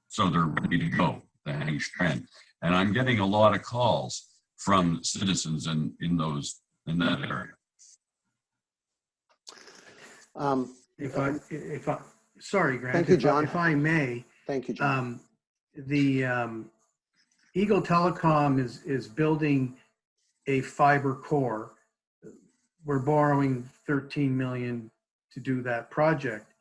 so they're ready to go, the hanging strand. And I'm getting a lot of calls from citizens in that area. Sorry, Grant. Thank you, John. If I may. Thank you, John. Eagle Telecom is building a fiber core. We're borrowing $13 million to do that project.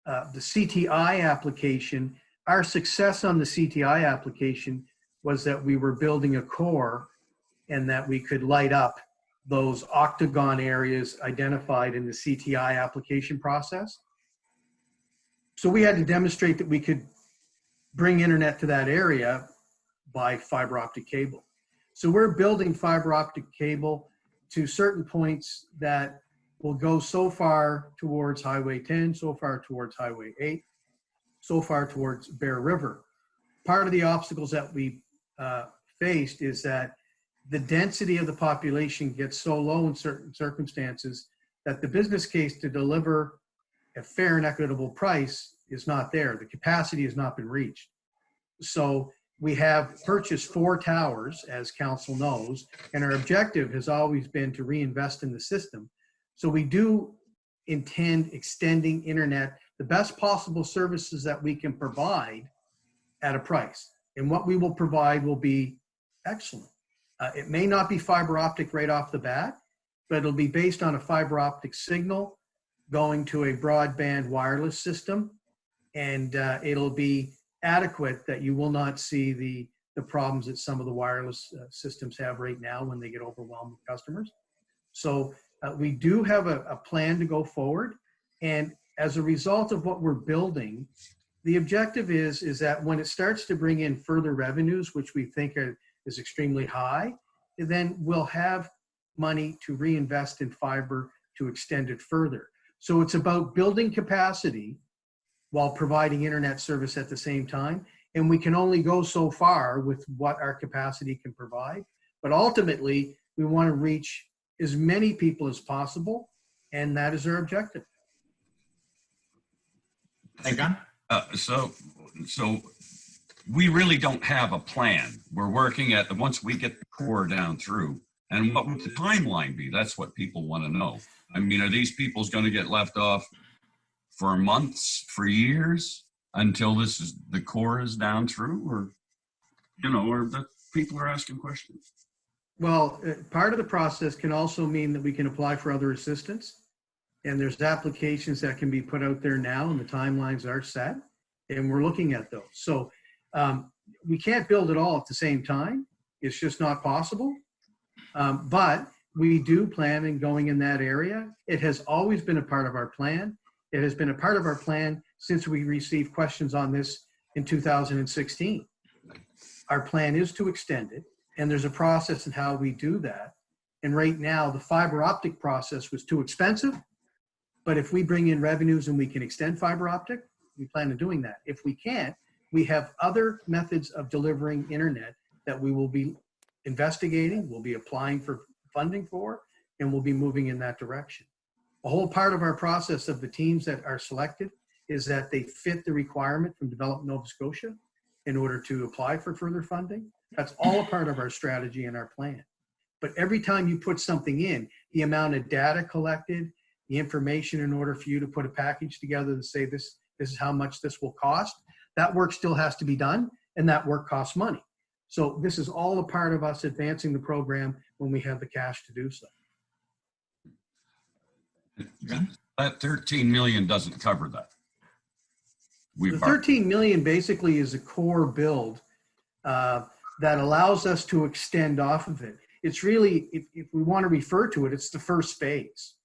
The CTI application, our success on the CTI application was that we were building a core and that we could light up those octagon areas identified in the CTI application process. So we had to demonstrate that we could bring internet to that area by fiber optic cable. So we're building fiber optic cable to certain points that will go so far towards Highway 10, so far towards Highway 8, so far towards Bear River. Part of the obstacles that we faced is that the density of the population gets so low in certain circumstances that the business case to deliver a fair and equitable price is not there. The capacity has not been reached. So we have purchased 4 towers, as council knows, and our objective has always been to reinvest in the system. So we do intend extending internet, the best possible services that we can provide at a price. And what we will provide will be excellent. It may not be fiber optic right off the bat, but it'll be based on a fiber optic signal going to a broadband wireless system. And it'll be adequate that you will not see the problems that some of the wireless systems have right now when they get overwhelmed with customers. So we do have a plan to go forward. And as a result of what we're building, the objective is that when it starts to bring in further revenues, which we think is extremely high, then we'll have money to reinvest in fiber to extend it further. So it's about building capacity while providing internet service at the same time. And we can only go so far with what our capacity can provide. But ultimately, we want to reach as many people as possible, and that is our objective. Thank you. So we really don't have a plan. We're working at, once we get the core down through, and what would the timeline be? That's what people want to know. I mean, are these people's going to get left off for months, for years, until the core is down through, or the people are asking questions? Well, part of the process can also mean that we can apply for other assistance. And there's applications that can be put out there now, and the timelines are set, and we're looking at those. So we can't build it all at the same time. It's just not possible. But we do plan on going in that area. It has always been a part of our plan. It has been a part of our plan since we received questions on this in 2016. Our plan is to extend it, and there's a process in how we do that. And right now, the fiber optic process was too expensive. But if we bring in revenues and we can extend fiber optic, we plan on doing that. If we can't, we have other methods of delivering internet that we will be investigating, we'll be applying for funding for, and we'll be moving in that direction. a whole part of our process of the teams that are selected is that they fit the requirement from Develop Nova Scotia in order to apply for further funding. That's all a part of our strategy and our plan. But every time you put something in, the amount of data collected, the information in order for you to put a package together to say this is how much this will cost, that work still has to be done, and that work costs money. So this is all a part of us advancing the program when we have the cash to do so. That 13 million doesn't cover that. The 13 million basically is a core build that allows us to extend off of it. It's really, if we want to refer to it, it's the first phase.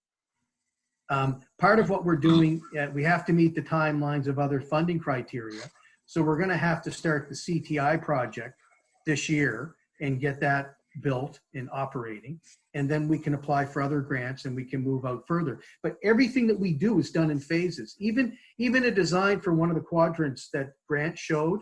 Part of what we're doing, we have to meet the timelines of other funding criteria. So we're going to have to start the CTI project this year and get that built and operating. And then we can apply for other grants and we can move out further. But everything that we do is done in phases. Even a design for one of the quadrants that Grant showed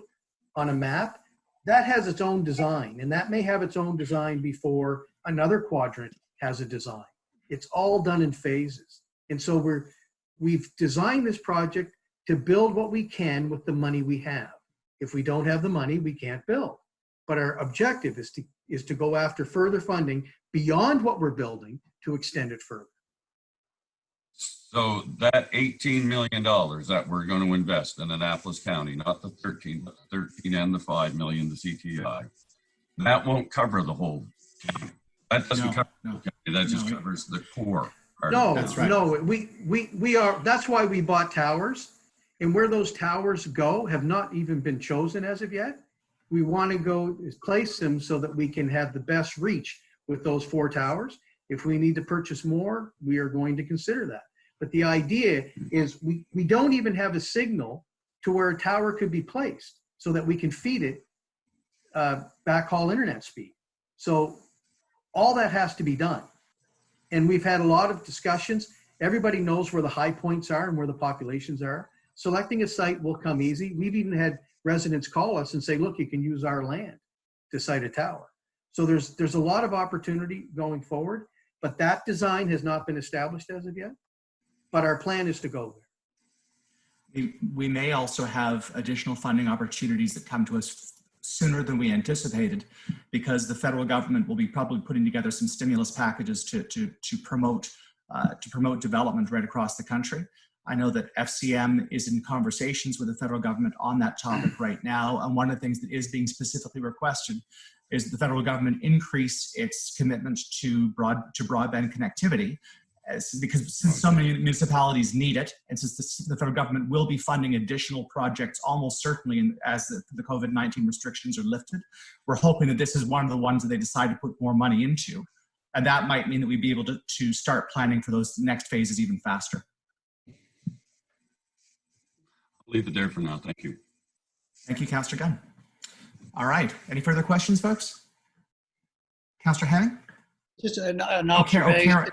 on a map, that has its own design, and that may have its own design before another quadrant has a design. It's all done in phases. And so we've designed this project to build what we can with the money we have. If we don't have the money, we can't build. But our objective is to go after further funding beyond what we're building to extend it further. So that $18 million that we're going to invest in Annapolis County, not the 13, but the 13 and the 5 million, the CTI, that won't cover the whole county. That doesn't cover the county. That just covers the core part. No, That's right. no, we are, that's why we bought towers, and where those towers go have not even been chosen as of yet. We want to go place them so that we can have the best reach with those 4 towers. If we need to purchase more, we are going to consider that. But the idea is we don't even have a signal to where a tower could be placed so that we can feed it backhaul internet speed. So all that has to be done. And we've had a lot of discussions. Everybody knows where the high points are and where the populations are. Selecting a site will come easy. We've even had residents call us and say, look, you can use our land to site a tower. So there's a lot of opportunity going forward, but that design has not been established as of yet. But our plan is to go there. We may also have additional funding opportunities that come to us sooner than we anticipated, because the federal government will be probably putting together some stimulus packages to promote development right across the country. I know that FCM is in conversations with the federal government on that topic right now, and one of the things that is being specifically requested is that the federal government increase its commitment to broadband connectivity, because since so many municipalities need it, and since the federal government will be funding additional projects almost certainly as the COVID-19 restrictions are lifted, we're hoping that this is one of the ones that they decide to put more money into. And that might mean that we'd be able to start planning for those next phases even faster. I'll leave it there for now. Thank you. Thank you, Councillor Gunn. All right. Any further questions, folks? Councillor Hemming? Just an observation. Karen.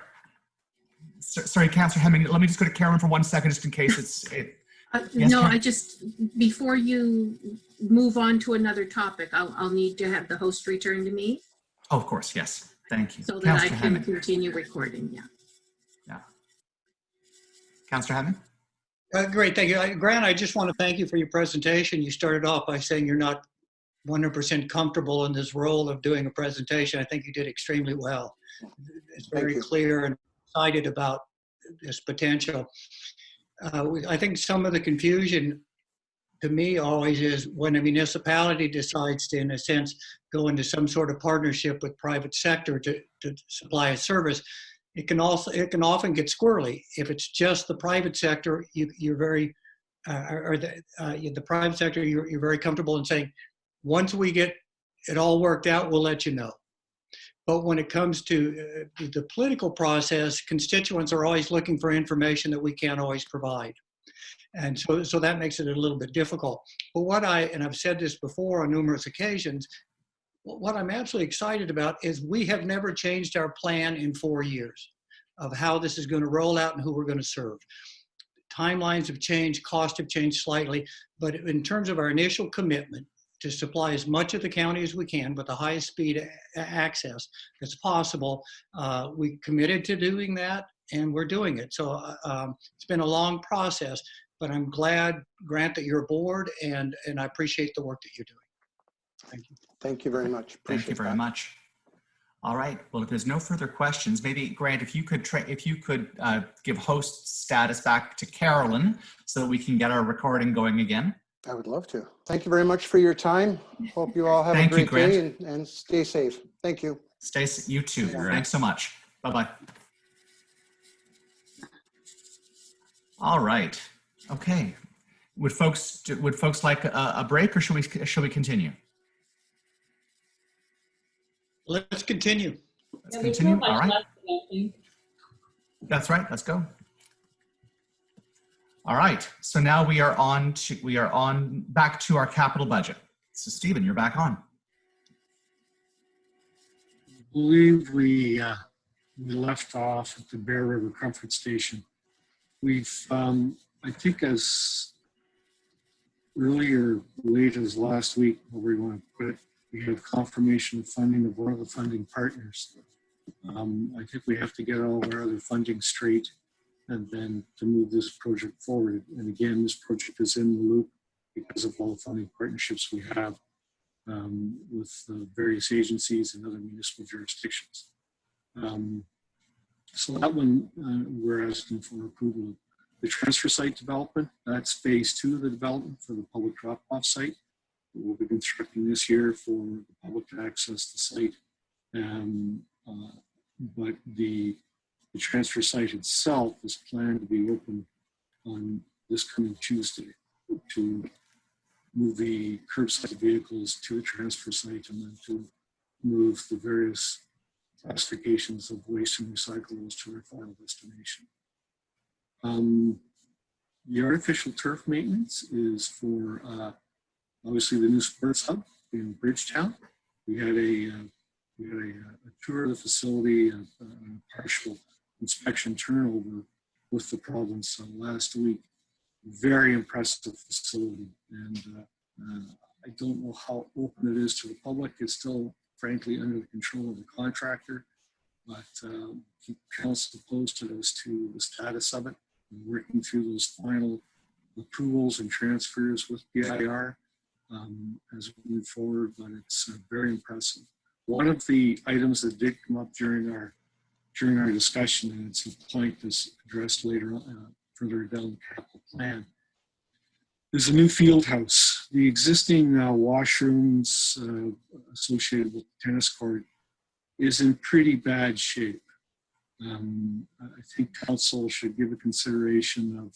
Sorry, Councillor Hemming, let me just go to Karen for 1 second, just in case yes, no, Karen? I just, before you move on to another topic, I'll need to have the host return to me. Oh, of course, yes. Thank you. So that I Councillor can Hemming. continue recording, yeah. Yeah. Councillor Hemming? Great, thank you. Grant, I just want to thank you for your presentation. You started off by saying you're not 100% comfortable in this role of doing a presentation. I think you did extremely well. It's very clear and excited about this potential. I think some of the confusion to me always is when a municipality decides to, in a sense, go into some sort of partnership with private sector to supply a service, it can often get squirrely. If it's just the private sector, you're very, the private sector, you're very comfortable in saying, once we get it all worked out, we'll let you know. But when it comes to the political process, constituents are always looking for information that we can't always provide. And so that makes it a little bit difficult. But and I've said this before on numerous occasions, what I'm absolutely excited about is we have never changed our plan in 4 years of how this is going to roll out and who we're going to serve. Timelines have changed, costs have changed slightly, but in terms of our initial commitment to supply as much of the county as we can with the highest speed access that's possible, we committed to doing that. and we're doing it. So it's been a long process, but I'm glad, Grant, that you're aboard, and I appreciate the work that you're doing. Thank you. Thank you very much. Thank you very much. All right. Well, if there's no further questions, maybe Grant, if you could give host status back to Carolyn so that we can get our recording going again. I would love to. Thank you very much for your time. Hope you all have a great day and stay safe. Thank you. You too. Thanks so much. Bye-bye. All right. Okay. Would folks like a break, or should we continue? Let's continue. Let's continue. All right. That's right. Let's go. All right. So now we are on back to our capital budget. So Stephen, you're back on. I believe we left off at the Bear River Comfort Station. We've, I think as early or late as last week, where we want to put it, we have confirmation of funding of one of the funding partners. I think we have to get all our other funding straight and then to move this project forward. And again, this project is in the loop because of all the funding partnerships we have with various agencies and other municipal jurisdictions. So that one, we're asking for approval of. The transfer site development, that's phase 2 of the development for the public drop-off site. We'll be constructing this year for the public to access the site. But the transfer site itself is planned to be open on this coming Tuesday to move the curbside vehicles to the transfer site and then to move the various classifications of waste and recyclables to their final destination. The artificial turf maintenance is for obviously the new sports hub in Bridgetown. We had a tour of the facility, a partial inspection turnover with the province last week. Very impressive facility, and I don't know how open it is to the public. It's still, frankly, under the control of the contractor, but keep council posted as to the status of it. We're working through those final approvals and transfers with PIR as we move forward, but it's very impressive. One of the items that did come up during our discussion, and it's a point that's addressed later on, further down the capital plan, is a new field house. The existing washrooms associated with the tennis court is in pretty bad shape. I think council should give a consideration of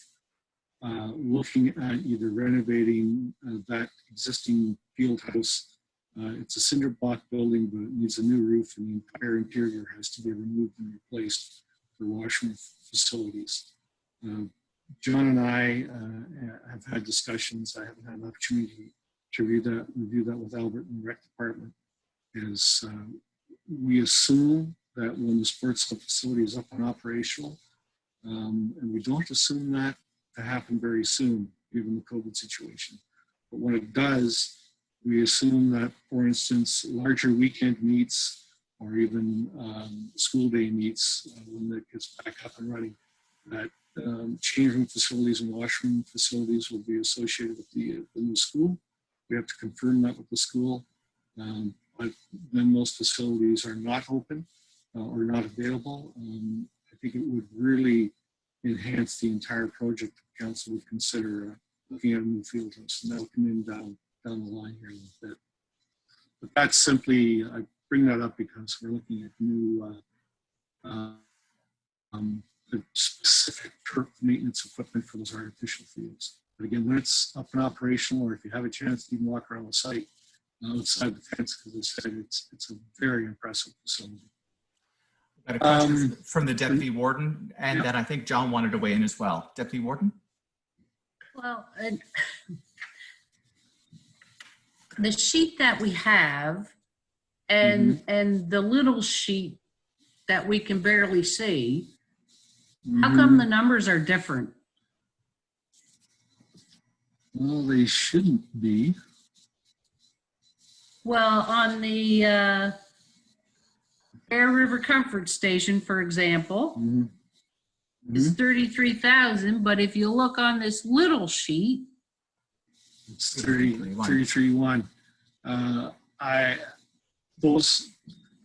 looking at either renovating that existing field house. It's a cinder block building, but it needs a new roof, and the entire interior has to be removed and replaced for washroom facilities. John and I have had discussions. I haven't had an opportunity to review that with Albert and the rec department. Is we assume that when the sports hub facility is up and operational, and we don't assume that to happen very soon, given the COVID situation. But when it does, we assume that, for instance, larger weekend meets or even school day meets, when it gets back up and running, that change room facilities and washroom facilities will be associated with the new school. We have to confirm that with the school. But then those facilities are not open or not available. I think it would really enhance the entire project if council would consider looking at a new field house, and that'll come in down the line here a little bit. But that's simply, I bring that up because we're looking at new specific turf maintenance equipment for those artificial fields. But again, when it's up and operational, or if you have a chance to even walk around the site outside the fence, because I said it's a very impressive facility. Got a question from the Deputy Warden, and then I think John wanted to weigh in as well. Deputy Warden? Well, the sheet that we have and the little sheet that we can barely see, how come the numbers are different? Well, they shouldn't be. Well, on the Bear River Comfort Station, for example, is 33,000, but if you look on this little sheet, It's 33.1.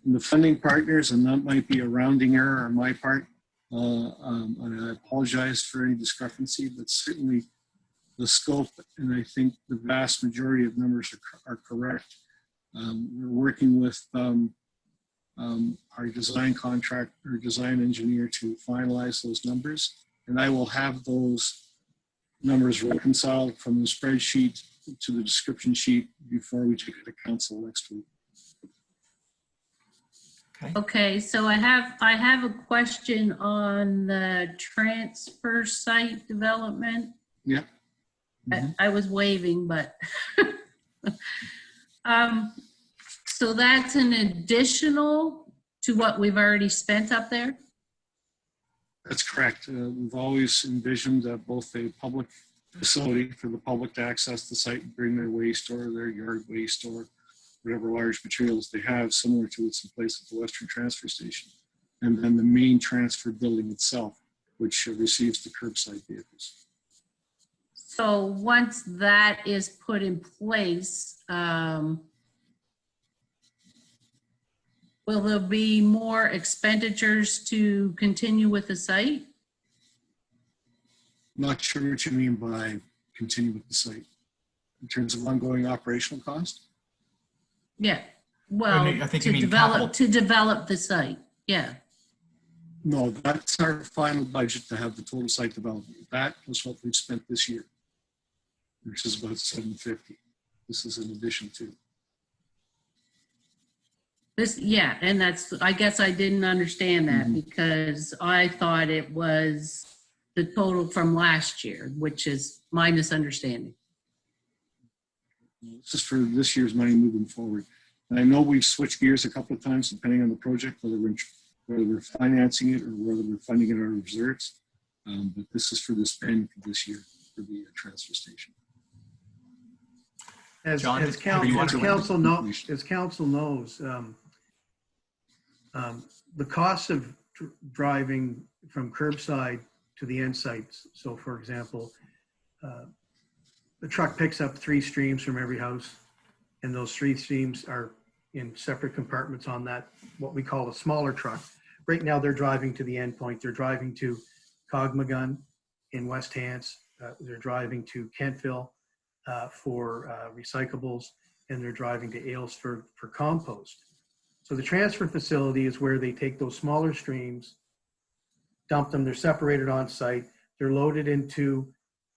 The funding partners, and that might be a rounding error on my part, and I apologize for any discrepancy, but certainly the scope, and I think the vast majority of numbers are correct. We're working with our design contract or design engineer to finalize those numbers, and I will have those numbers reconciled from the spreadsheet to the description sheet before we take it to council next week. okay, so I have a question on the transfer site development. Yeah. I was waving, but so that's an additional to what we've already spent up there? That's correct. We've always envisioned both a public facility for the public to access the site and bring their waste or their yard waste or whatever large materials they have, similar to what's in place at the Western Transfer Station. And then the main transfer building itself, which receives the curbside vehicles. So once that is put in place, will there be more expenditures to continue with the site? Not sure what you mean by continue with the site. In terms of ongoing operational cost? Yeah, well, I think you mean capital. to develop the site, yeah. No, that's our final budget to have the total site development. That was what we've spent this year, which is about $750. This is in addition to. This, yeah, and that's, I guess I didn't understand that because I thought it was the total from last year, which is my misunderstanding. This is for this year's money moving forward. And I know we've switched gears a couple of times depending on the project, whether we're financing it or whether we're funding it out of reserves. But this is for the spend for this year for the transfer station. As council knows, the cost of driving from curbside to the end sites. So for example, the truck picks up 3 streams from every house, and those 3 streams are in separate compartments on that, what we call a smaller truck. Right now they're driving to the end point. They're driving to Cogmagun in West Hants. They're driving to Kentville for recyclables, and they're driving to Aylesford for compost. So the transfer facility is where they take those smaller streams, dump them, they're separated on site, they're loaded into,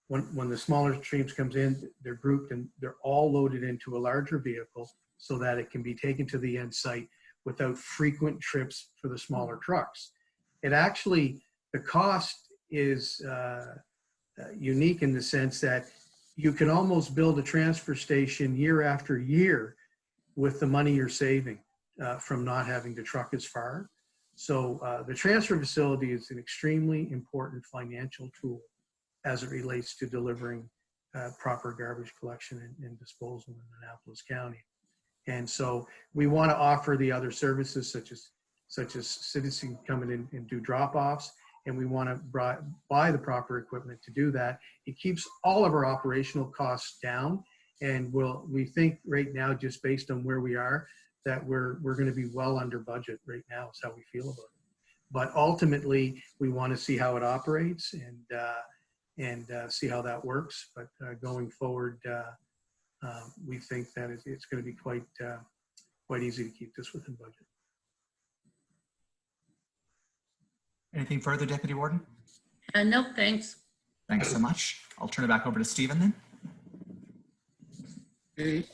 when the smaller streams comes in, they're grouped and they're all loaded into a larger vehicle so that it can be taken to the end site without frequent trips for the smaller trucks. It actually, the cost is unique in the sense that you can almost build a transfer station year after year with the money you're saving from not having to truck as far. So the transfer facility is an extremely important financial tool as it relates to delivering proper garbage collection and disposal in Annapolis County. And so we want to offer the other services such as citizens coming in and do drop-offs, and we want to buy the proper equipment to do that. It keeps all of our operational costs down, and we think right now, just based on where we are, that we're going to be well under budget right now is how we feel about it. But ultimately, we want to see how it operates and see how that works. But going forward, we think that it's going to be quite easy to keep this within budget. Anything further, Deputy Warden? No, thanks. Thanks so much. I'll turn it back over to Stephen then. Okay,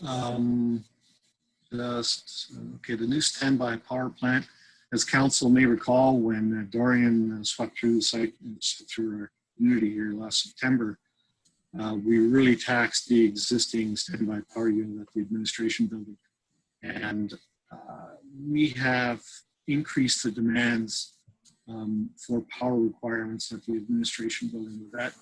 okay, the new standby power plant, as council may recall, when Dorian swept through the site and through our community here last September, we really taxed the existing standby power unit at the administration building. And we have increased the demands for power requirements at the administration building. With that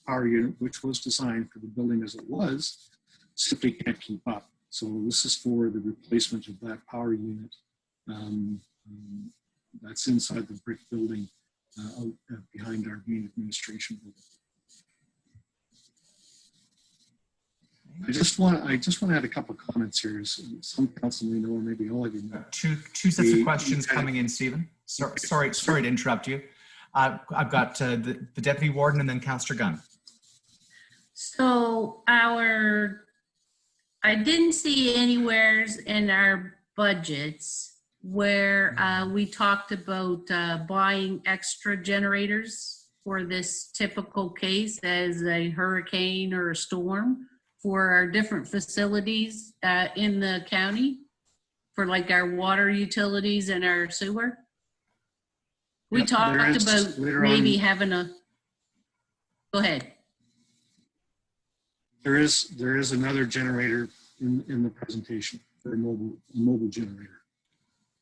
power unit, which was designed for the building as it was, simply can't keep up. So this is for the replacement of that power unit that's inside the brick building behind our main administration building. I just want to add a couple of comments here. Some council may know, or maybe all of you know. Two sets of questions coming in, Stephen. Sorry to interrupt you. I've got the deputy warden and then Councillor Gunn. So I didn't see anywhere in our budgets where we talked about buying extra generators for this typical case as a hurricane or a storm for our different facilities in the county, for like our water utilities and our sewer. We talked about maybe having a, go ahead. There is another generator in the presentation for a mobile generator.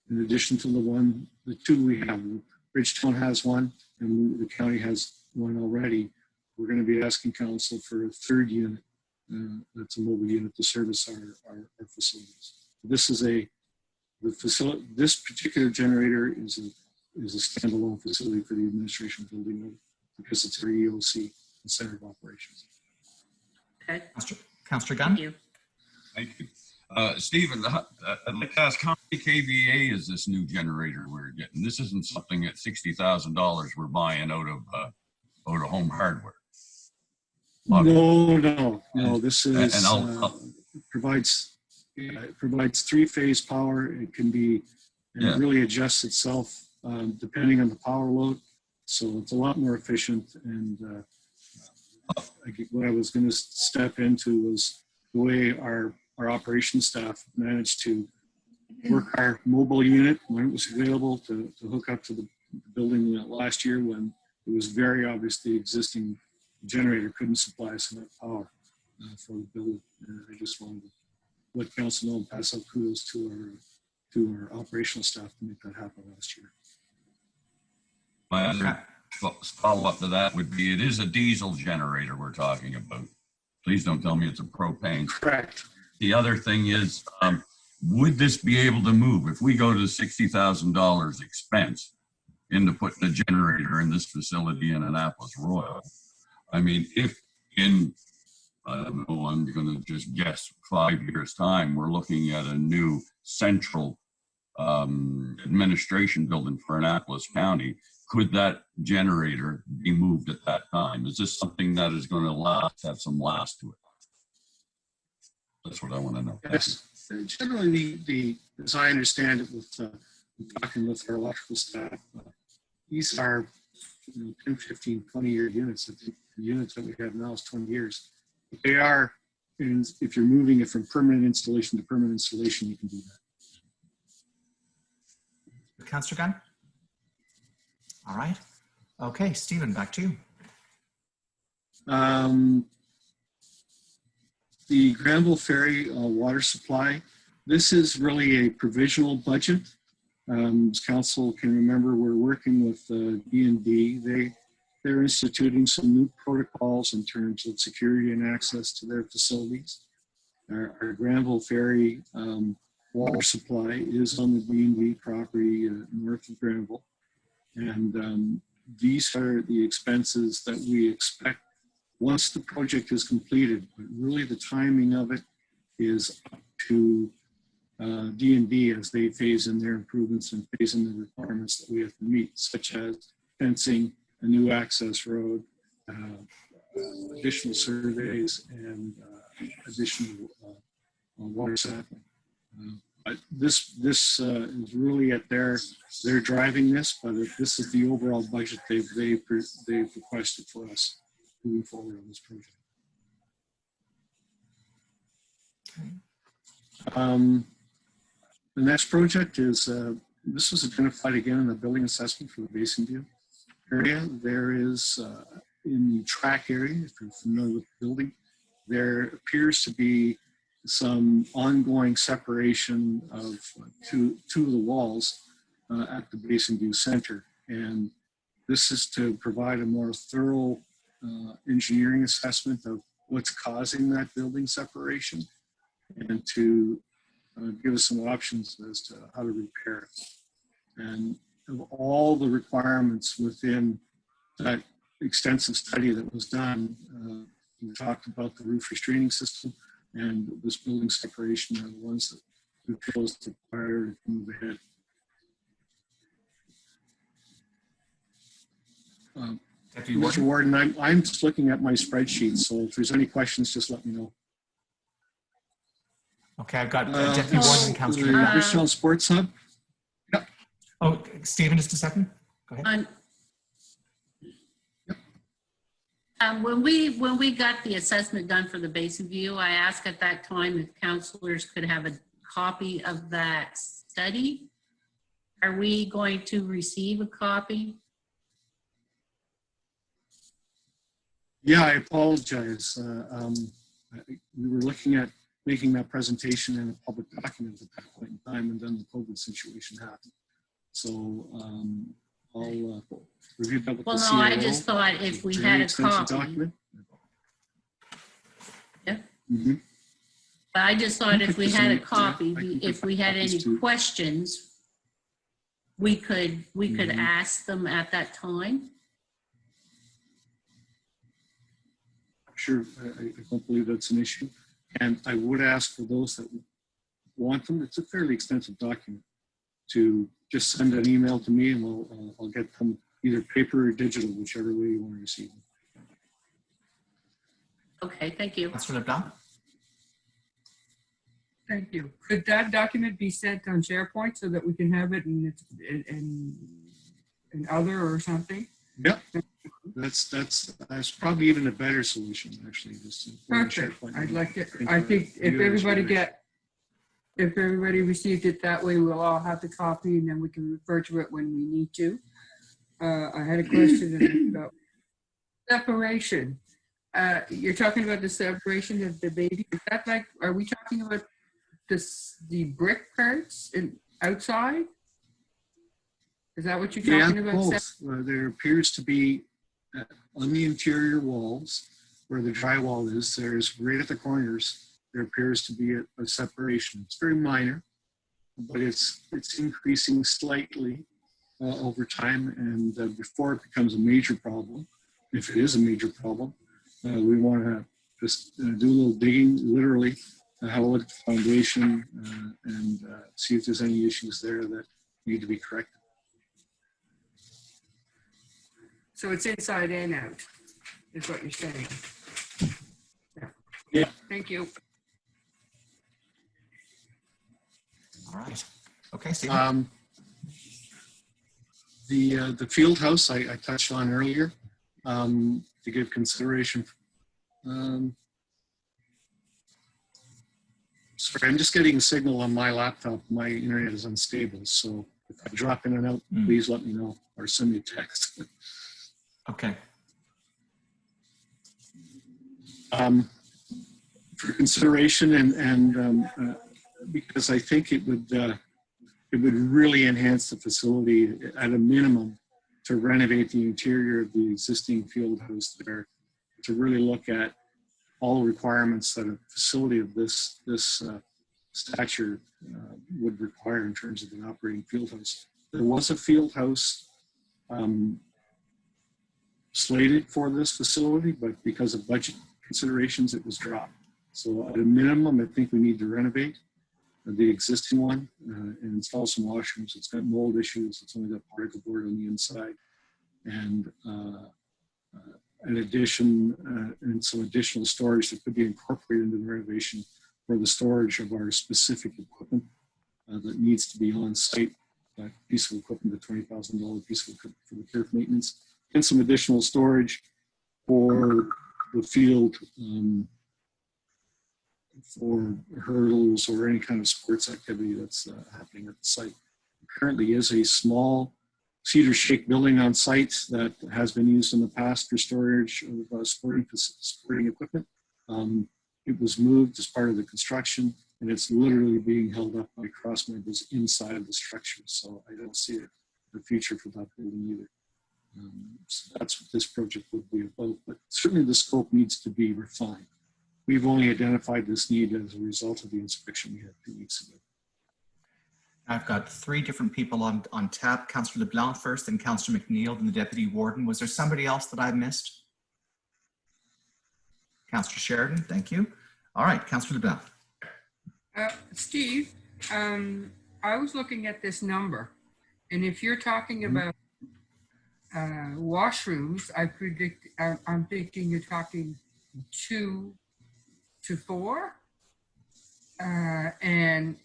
In addition to the two we have, Bridgetown has one and the county has one already. We're going to be asking council for a third unit. That's a mobile unit to service our facilities. This particular generator is a standalone facility for the administration building because it's our EOC, the Center of Operations. Okay. Councillor Gunn. Thank you. Thank you. Stephen, I'd like to ask, how many KVA is this new generator we're getting? This isn't something at $60,000 we're buying out of Home Hardware. No. This is provides three-phase power. It can be it really adjusts itself depending on the power load, so it's a lot more efficient. And what I was going to step into was the way our operations staff managed to work our mobile unit when it was available to hook up to the building last year when it was very obvious the existing generator couldn't supply us enough power for the building. And I just wanted to let council know and pass out kudos to our operational staff to make that happen last year. My other follow-up to that would be, it is a diesel generator we're talking about. Please don't tell me it's a propane. Correct. The other thing is, would this be able to move? If we go to $60,000 expense into putting a generator in this facility in Annapolis Royal, I mean, if in, I don't know, I'm going to just guess 5 years' time, we're looking at a new central administration building for Annapolis County, could that generator be moved at that time? Is this something that is going to have some last to it? That's what I want to know. Yes. Generally, as I understand it, with talking with our electrical staff, these are 10, 15, 20-year units. I think the units that we have now is 20 years. But they are, and if you're moving it from permanent installation to permanent installation, you can do that. Councillor Gunn? All right. Okay, Stephen, back to you. The Granville Ferry water supply, this is really a provisional budget. As council can remember, we're working with D&D. They're instituting some new protocols in terms of security and access to their facilities. Our Granville Ferry water supply is on the D&D property north of Granville. And these are the expenses that we expect once the project is completed. But really the timing of it is up to D&D as they phase in their improvements and phase in the requirements that we have to meet, such as fencing, a new access road, additional surveys, and additional water sampling. This is really at they're driving this, but this is the overall budget they've requested for us moving forward on this project. Okay. The next project is this was identified again in the building assessment for the Basin View area. There is in the track area, if you're familiar with the building, there appears to be some ongoing separation of two of the walls at the Basin View Center. And this is to provide a more thorough engineering assessment of what's causing that building separation and to give us some options as to how to repair it. And of all the requirements within that extensive study that was done. We talked about the roof restraining system and this building separation are the ones that we feel is required to move ahead. Mr. Warden, I'm just looking at my spreadsheet, so if there's any questions, just let me know. Okay, I've got Deputy Warden and Councillor. The Richtown Sports Hub. Yep. Oh, Stephen, just a second. Go ahead. When we got the assessment done for the Basin View, I asked at that time if councilors could have a copy of that study. Are we going to receive a copy? Yeah, I apologize. We were looking at making that presentation in a public document at that point in time, and then the COVID situation happened. So I'll review that with the CIO. Well, no, I just thought if we had a copy. Document. Yeah. Mm-hmm. But I just thought if we had a copy, if we had any questions, we could ask them at that time. Sure, I don't believe that's an issue. And I would ask for those that want them, it's a fairly extensive document, to just send an email to me and I'll get them either paper or digital, whichever way you want to receive them. Okay, thank you. That's what I've done. Thank you. Could that document be sent on SharePoint so that we can have it in other or something? Yep. That's probably even a better solution, actually. Perfect. I'd like to. I think if everybody received it that way, we'll all have the copy, and then we can refer to it when we need to. I had a question about separation. You're talking about the separation of the baby. Is that like? Are we talking about the brick parts outside? Is that what you're talking about? Both. There appears to be on the interior walls where the drywall is, there's right at the corners, there appears to be a separation. It's very minor, but it's increasing slightly over time, and before it becomes a major problem, if it is a major problem, we want to just do a little digging, literally, have a look at the foundation and see if there's any issues there that need to be corrected. So it's inside and out, is what you're saying. Yeah. Thank you. All right. Okay, Stephen. The field house I touched on earlier to give consideration. Sorry, I'm just getting a signal on my laptop. My internet is unstable, so if I drop in and out, please let me know or send me a text. Okay. For consideration and because I think it would really enhance the facility at a minimum to renovate the interior of the existing field house there, to really look at all the requirements that a facility of this stature would require in terms of an operating field house. There was a field house slated for this facility, but because of budget considerations, it was dropped. So at a minimum, I think we need to renovate the existing one and install some washrooms. It's got mold issues. It's only got particle board on the inside. And an addition and some additional storage that could be incorporated into the renovation for the storage of our specific equipment that needs to be on site. That piece of equipment, the $20,000 piece of equipment for the turf maintenance, and some additional storage for the field for hurdles or any kind of sports activity that's happening at the site. There currently is a small cedar shake building on site that has been used in the past for storage of sporting equipment. It was moved as part of the construction, and it's literally being held up by cross members inside of the structure. So I don't see a future for that building either. So that's what this project would be about, but certainly the scope needs to be refined. We've only identified this need as a result of the inspection we had 2 weeks ago. I've got three different people on tap. Councillor LeBlanc first, then Councillor McNeil, then the Deputy Warden. Was there somebody else that I missed? Councillor Sheridan, thank you. All right, Councillor LeBlanc. Steve, I was looking at this number, and if you're talking about washrooms, I'm thinking you're talking 2 to 4, and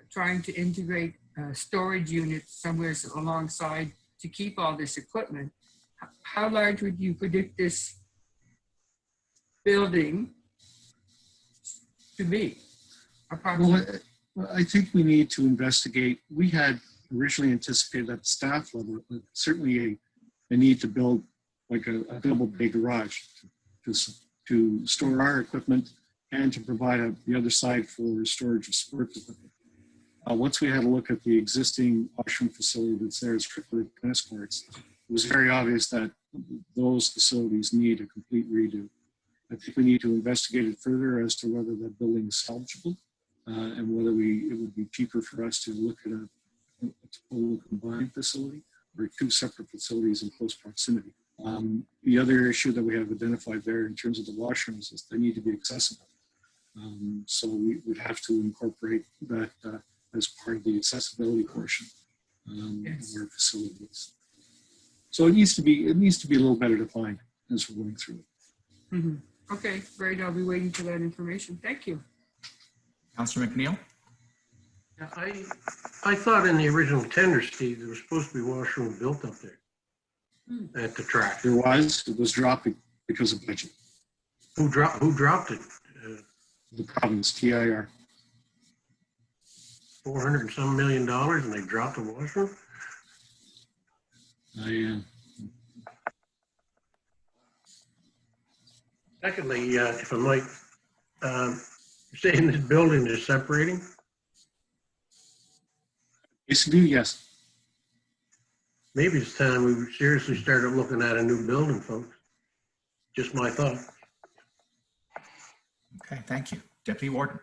trying to integrate storage units somewhere alongside to keep all this equipment. How large would you predict this building to be? Well, I think we need to investigate. We had originally anticipated at the staff level, certainly a need to build like a double bay garage to store our equipment and to provide the other side for storage of sports equipment. Once we had a look at the existing washroom facility that's there, strictly tennis courts, it was very obvious that those facilities need a complete redo. I think we need to investigate it further as to whether that building is salvageable and whether it would be cheaper for us to look at a total combined facility or 2 separate facilities in close proximity. The other issue that we have identified there in terms of the washrooms is they need to be accessible. So we would have to incorporate that as part of the accessibility portion of our facilities. So it needs to be a little better defined as we're going through it. Mm-hmm. Okay, great. I'll be waiting for that information. Thank you. Councillor McNeil. Yeah, I thought in the original tender, Steve, there was supposed to be a washroom built up there at the track. There was. It was dropped because of budget. Who dropped it? The province, TIR. $400 and some million, and they dropped a washroom? Secondly, if I might, you're saying this building is separating? Basically, yes. Maybe it's time we seriously started looking at a new building, folks. Just my thought. Okay, thank you. Deputy Warden.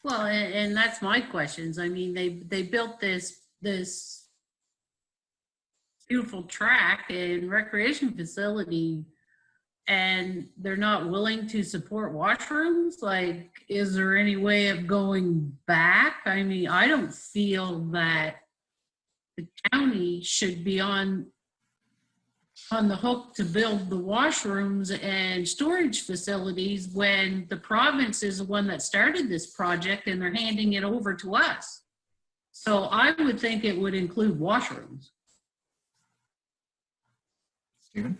Well, and that's my questions. I mean, they built this beautiful track and recreation facility, and they're not willing to support washrooms. Like, is there any way of going back? I mean, I don't feel that the county should be on the hook to build the washrooms and storage facilities when the province is the one that started this project and they're handing it over to us. So I would think it would include washrooms. Stephen?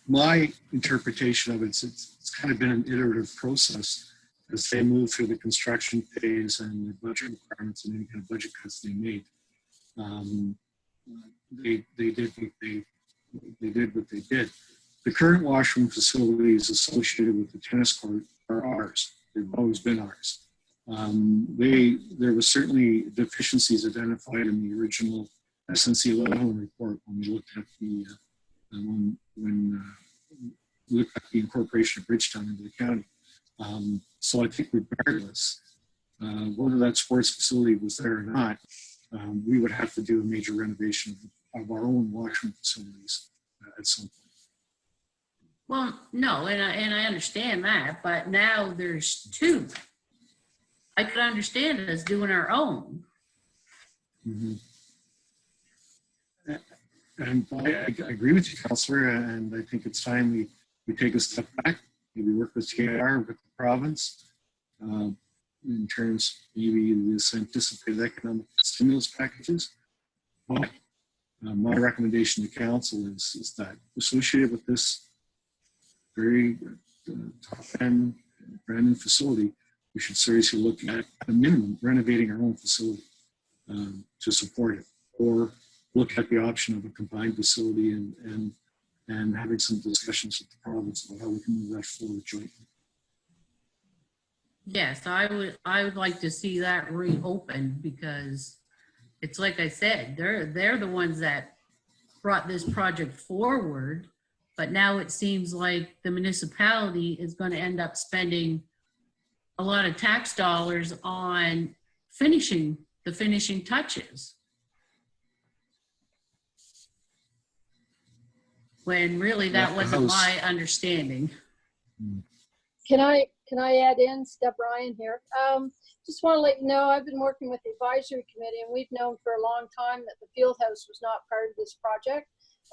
My interpretation of it, it's kind of been an iterative process as they move through the construction phase and the budget requirements and any kind of budget cuts they made. They did what they did. The current washroom facilities associated with the tennis court are ours. They've always been ours. There was certainly deficiencies identified in the original SNC 11 report when we looked at when we looked at the incorporation of Bridgetown into the county. So I think regardless, whether that sports facility was there or not, we would have to do a major renovation of our own washroom facilities at some point. Well, no, and I understand that, but now there's 2. I could understand us doing our own. Mm-hmm. And I agree with you, Councillor, and I think it's time we take a step back, maybe work with TIR, with the province, in terms maybe this anticipated economic stimulus packages. But my recommendation to council is that associated with this very top-end brand new facility, we should seriously look at a minimum renovating our own facility to support it, or look at the option of a combined facility and having some discussions with the province about how we can move that forward jointly. Yes, I would like to see that reopened, because it's like I said, they're the ones that brought this project forward, but now it seems like the municipality is going to end up spending a lot of tax dollars on finishing touches. When really that wasn't my understanding. Can I add in? Step Ryan here. Just want to let you know, I've been working with the advisory committee, and we've known for a long time that the field house was not part of this project,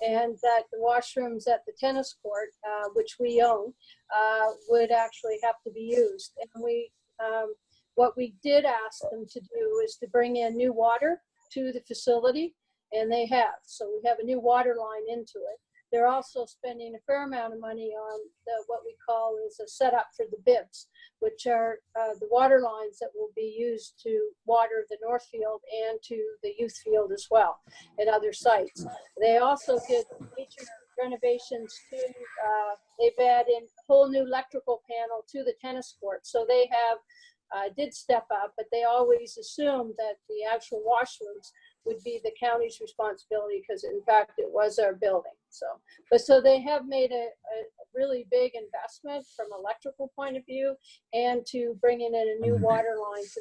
and that the washrooms at the tennis court, which we own, would actually have to be used. And what we did ask them to do is to bring in new water to the facility, and they have. So we have a new water line into it. They're also spending a fair amount of money on what we call is a setup for the bibs, which are the water lines that will be used to water the North Field and to the youth field as well at other sites. They also did major renovations to, they've added a whole new electrical panel to the tennis court. So they have, did step up, but they always assumed that the actual washrooms would be the county's responsibility because in fact it was our building. So they have made a really big investment from electrical point of view and to bringing in a new water line to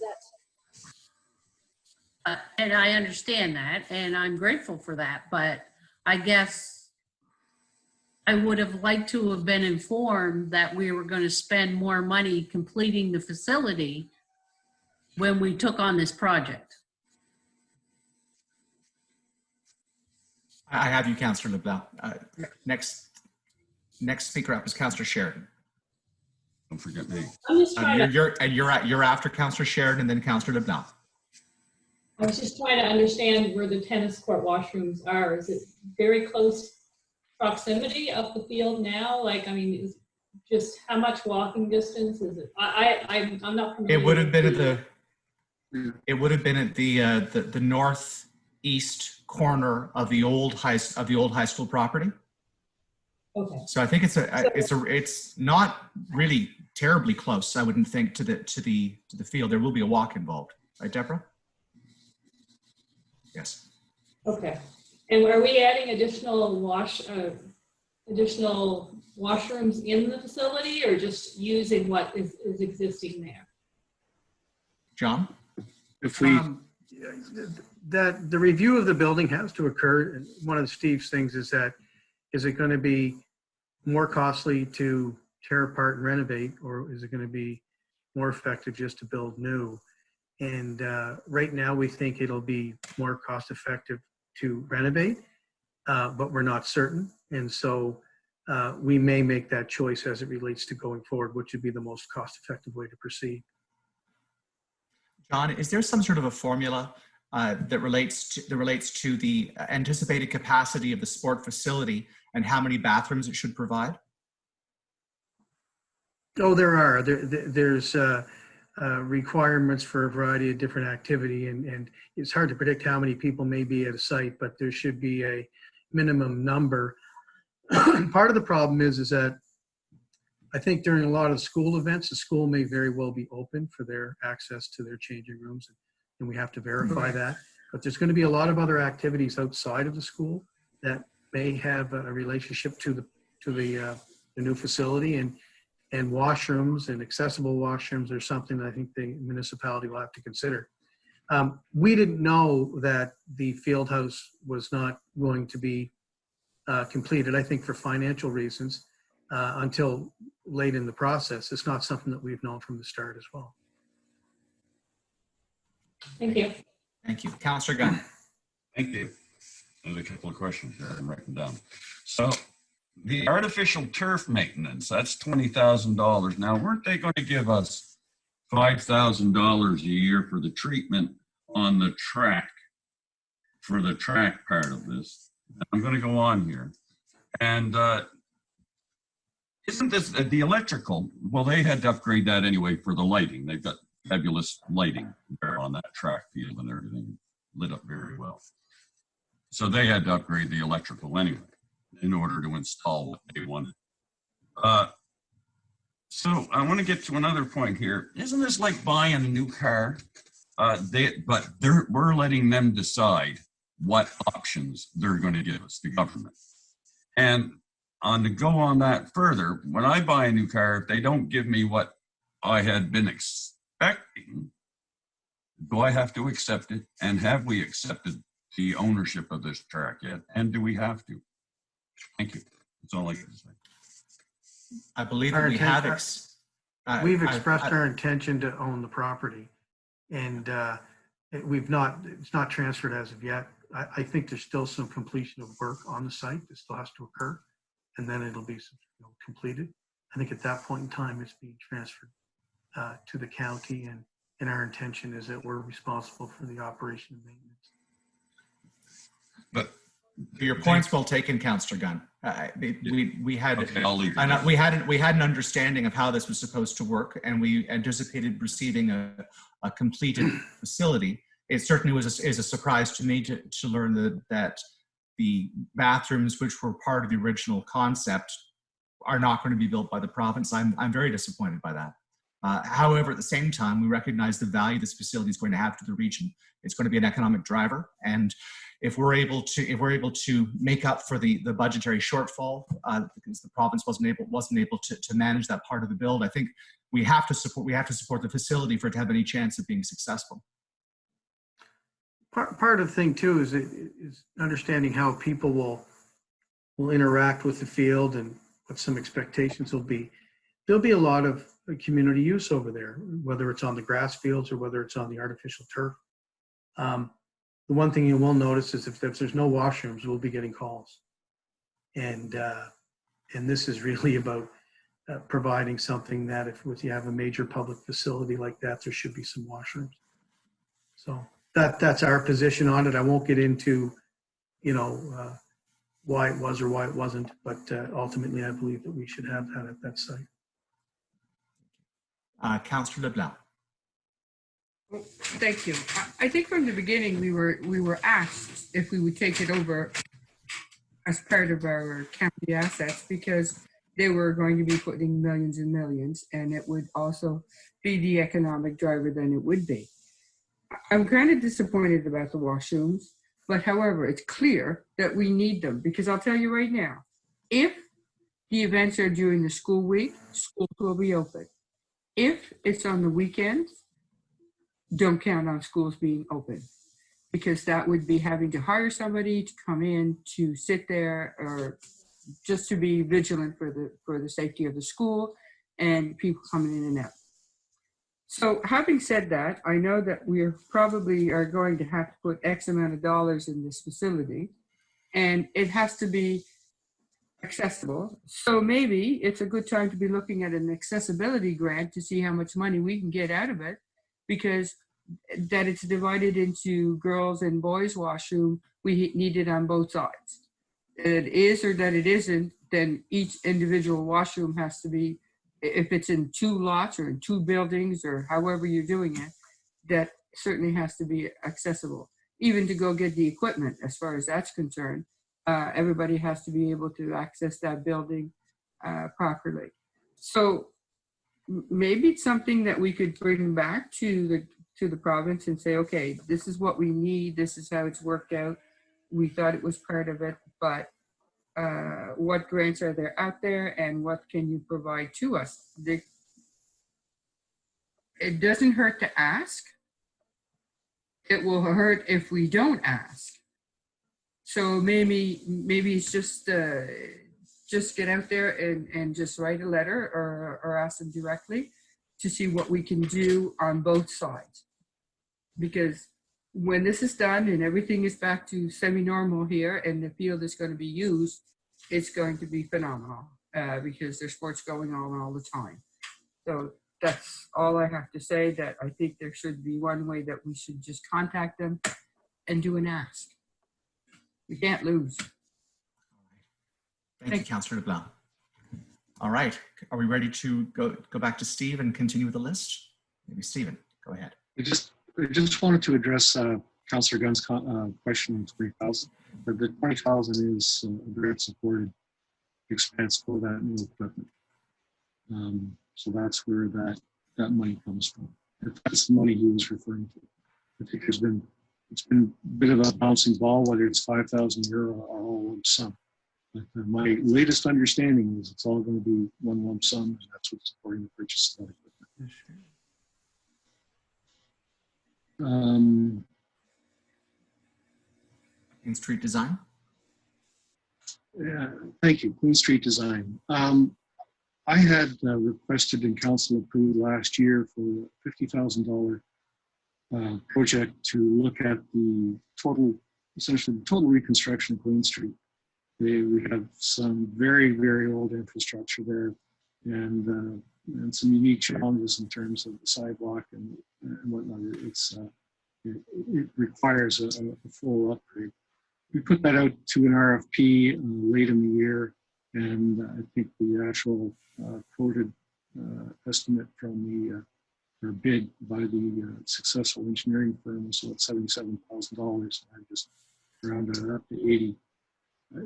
that. And I understand that, and I'm grateful for that, but I guess I would have liked to have been informed that we were going to spend more money completing the facility when we took on this project. I have you, Councillor LeBlanc. Next speaker up is Councillor Sheridan. Don't forget me. I'm just trying you're after Councillor Sheridan and then Councillor LeBlanc. I was just trying to understand where the tennis court washrooms are. Is it very close proximity of the field now? Like, I mean, is just how much walking distance is it? I'm not familiar. It would have been at the northeast corner of the old high school property. Okay. So I think it's not really terribly close. I wouldn't think to the field. There will be a walk involved, right, Deborah? Yes. Okay. And are we adding additional washrooms in the facility, or just using what is existing there? John? If we that the review of the building has to occur, and one of Steve's things is that, is it going to be more costly to tear apart and renovate, or is it going to be more effective just to build new? And right now we think it'll be more cost effective to renovate, but we're not certain. And so we may make that choice as it relates to going forward, which would be the most cost effective way to proceed. John, is there some sort of a formula that relates to the anticipated capacity of the sport facility and how many bathrooms it should provide? Oh, there are. There's requirements for a variety of different activity, and it's hard to predict how many people may be at a site, but there should be a minimum number. Part of the problem is that I think during a lot of school events, the school may very well be open for their access to their changing rooms, and we have to verify that. But there's going to be a lot of other activities outside of the school that may have a relationship to the new facility, and washrooms and accessible washrooms are something that I think the municipality will have to consider. We didn't know that the field house was not going to be completed, I think for financial reasons, until late in the process. It's not something that we've known from the start as well. Thank you. Thank you. Councillor Gunn. Thank you. There's a couple of questions there. I'm writing down. So the artificial turf maintenance, that's $20,000. Now, weren't they going to give us $5,000 a year for the treatment on the track, for the track part of this? I'm going to go on here. And isn't this the electrical? Well, they had to upgrade that anyway for the lighting. They've got fabulous lighting there on that track field, and everything lit up very well. So they had to upgrade the electrical anyway in order to install what they wanted. So I want to get to another point here. Isn't this like buying a new car? We're letting them decide what options they're going to give us, the government. And to go on that further, when I buy a new car, if they don't give me what I had been expecting. Do I have to accept it? And have we accepted the ownership of this track yet? And do we have to? Thank you. That's all I can say. I believe that we have. We've expressed our intention to own the property, and it's not transferred as of yet. I think there's still some completion of work on the site that still has to occur, and then it'll be completed. I think at that point in time, it's being transferred to the county, and our intention is that we're responsible for the operation and maintenance. But your point's well taken, Councillor Gunn. We had okay, I'll leave it we had an understanding of how this was supposed to work, and we anticipated receiving a completed facility. It certainly is a surprise to me to learn that the bathrooms, which were part of the original concept, are not going to be built by the province. I'm very disappointed by that. However, at the same time, we recognize the value this facility is going to have to the region. It's going to be an economic driver, and if we're able to make up for the budgetary shortfall because the province wasn't able to manage that part of the build, I think we have to support the facility for it to have any chance of being successful. Part of the thing too is understanding how people will interact with the field and what some expectations will be. There'll be a lot of community use over there, whether it's on the grass fields or whether it's on the artificial turf. The one thing you will notice is if there's no washrooms, we'll be getting calls. And this is really about providing something that if you have a major public facility like that, there should be some washrooms. So that's our position on it. I won't get into, why it was or why it wasn't, but ultimately I believe that we should have that at that site. Councillor LeBlanc. Thank you. I think from the beginning we were asked if we would take it over as part of our county assets because they were going to be putting millions and millions, and it would also be the economic driver then it would be. I'm kind of disappointed about the washrooms, but however, it's clear that we need them because I'll tell you right now, if the events are during the school week, schools will be open. If it's on the weekends, don't count on schools being open because that would be having to hire somebody to come in to sit there or just to be vigilant for the safety of the school and people coming in and out. So having said that, I know that we probably are going to have to put X amount of dollars in this facility and it has to be accessible. So maybe it's a good time to be looking at an accessibility grant to see how much money we can get out of it because that it's divided into girls and boys washroom, we need it on both sides. It is or that it isn't, then each individual washroom has to be, if it's in 2 lots or in 2 buildings or however you're doing it, that certainly has to be accessible. Even to go get the equipment, as far as that's concerned, everybody has to be able to access that building properly. So maybe it's something that we could bring back to the province and say, okay, this is what we need. This is how it's worked out. We thought it was part of it, but what grants are there out there and what can you provide to us? It doesn't hurt to ask. It will hurt if we don't ask. So maybe it's just get out there and just write a letter or ask them directly to see what we can do on both sides. Because when this is done and everything is back to semi-normal here and the field is going to be used, it's going to be phenomenal because there's sports going on all the time. So that's all I have to say, that I think there should be one way that we should just contact them and do an ask. We can't lose. Thank you, Councillor LeBlanc. All right, are we ready to go back to Steve and continue with the list? Maybe Stephen, go ahead. I just wanted to address Councillor Gunn's question on 20,000. The 20,000 is a very supported expense for that new equipment. So that's where that money comes from. If that's the money he was referring to. I think it's been a bit of a bouncing ball, whether it's 5,000 euro or all lump sum. But my latest understanding is it's all going to be one lump sum, and that's what's supporting the purchase of that equipment. In street design? Yeah, thank you. Queen Street Design. I had requested and council approved last year for a $50,000 project to look at the total, essentially the total reconstruction of Queen Street. We have some very, very old infrastructure there and some unique challenges in terms of the sidewalk and whatnot. It requires a full upgrade. We put that out to an RFP late in the year, and I think the actual quoted estimate from the or bid by the successful engineering firm was about $77,000. I just rounded it up to 80.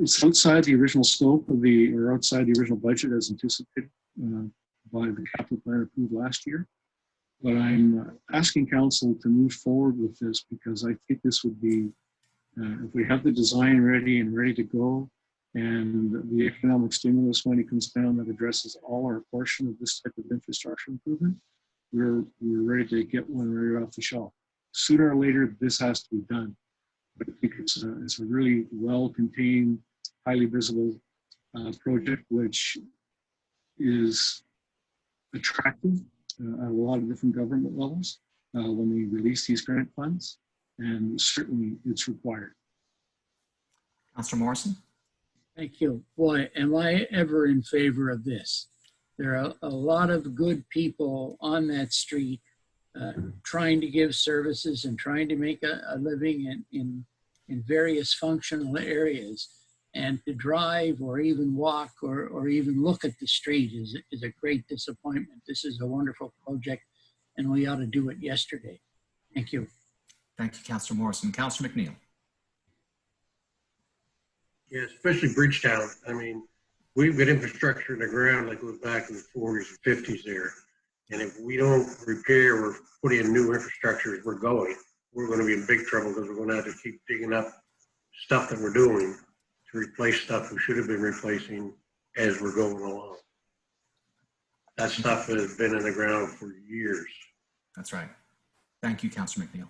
It's outside the original scope of or outside the original budget as anticipated by the capital plan approved last year. But I'm asking council to move forward with this because I think this would be, if we have the design ready and ready to go, and the economic stimulus money comes down that addresses all our portion of this type of infrastructure improvement, we're ready to get one right off the shelf. Sooner or later, this has to be done. But I think it's a really well-contained, highly visible project, which is attractive at a lot of different government levels when we release these grant funds, and certainly it's required. Councillor Morrison? Thank you. Boy, am I ever in favor of this. There are a lot of good people on that street trying to give services and trying to make a living in various functional areas. And to drive or even walk or even look at the street is a great disappointment. This is a wonderful project and we ought to do it yesterday. Thank you. Thank you, Councillor Morrison. Councillor McNeil. Yeah, especially Bridgetown. I mean, we've got infrastructure in the ground like it was back in the 40s and 50s there. And if we don't repair or put in new infrastructure as we're going to be in big trouble because we're going to have to keep digging up stuff that we're doing to replace stuff we should have been replacing as we're going along. That stuff has been in the ground for years. That's right. Thank you, Councillor McNeil.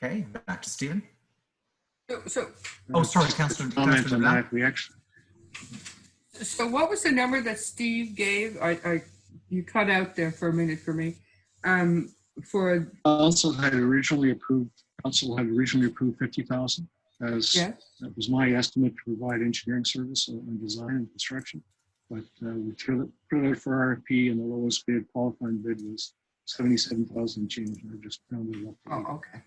Okay, back to Stephen. Oh, sorry, Councillor. Comment on that. We actually. So what was the number that Steve gave? You cut out there for a minute for me. Council had originally approved 50,000 as yes. That was my estimate to provide engineering service and design and construction. But we put it out for RFP, and the lowest bid, qualifying bid, was 77,000 change. And I just rounded it up. Oh, okay.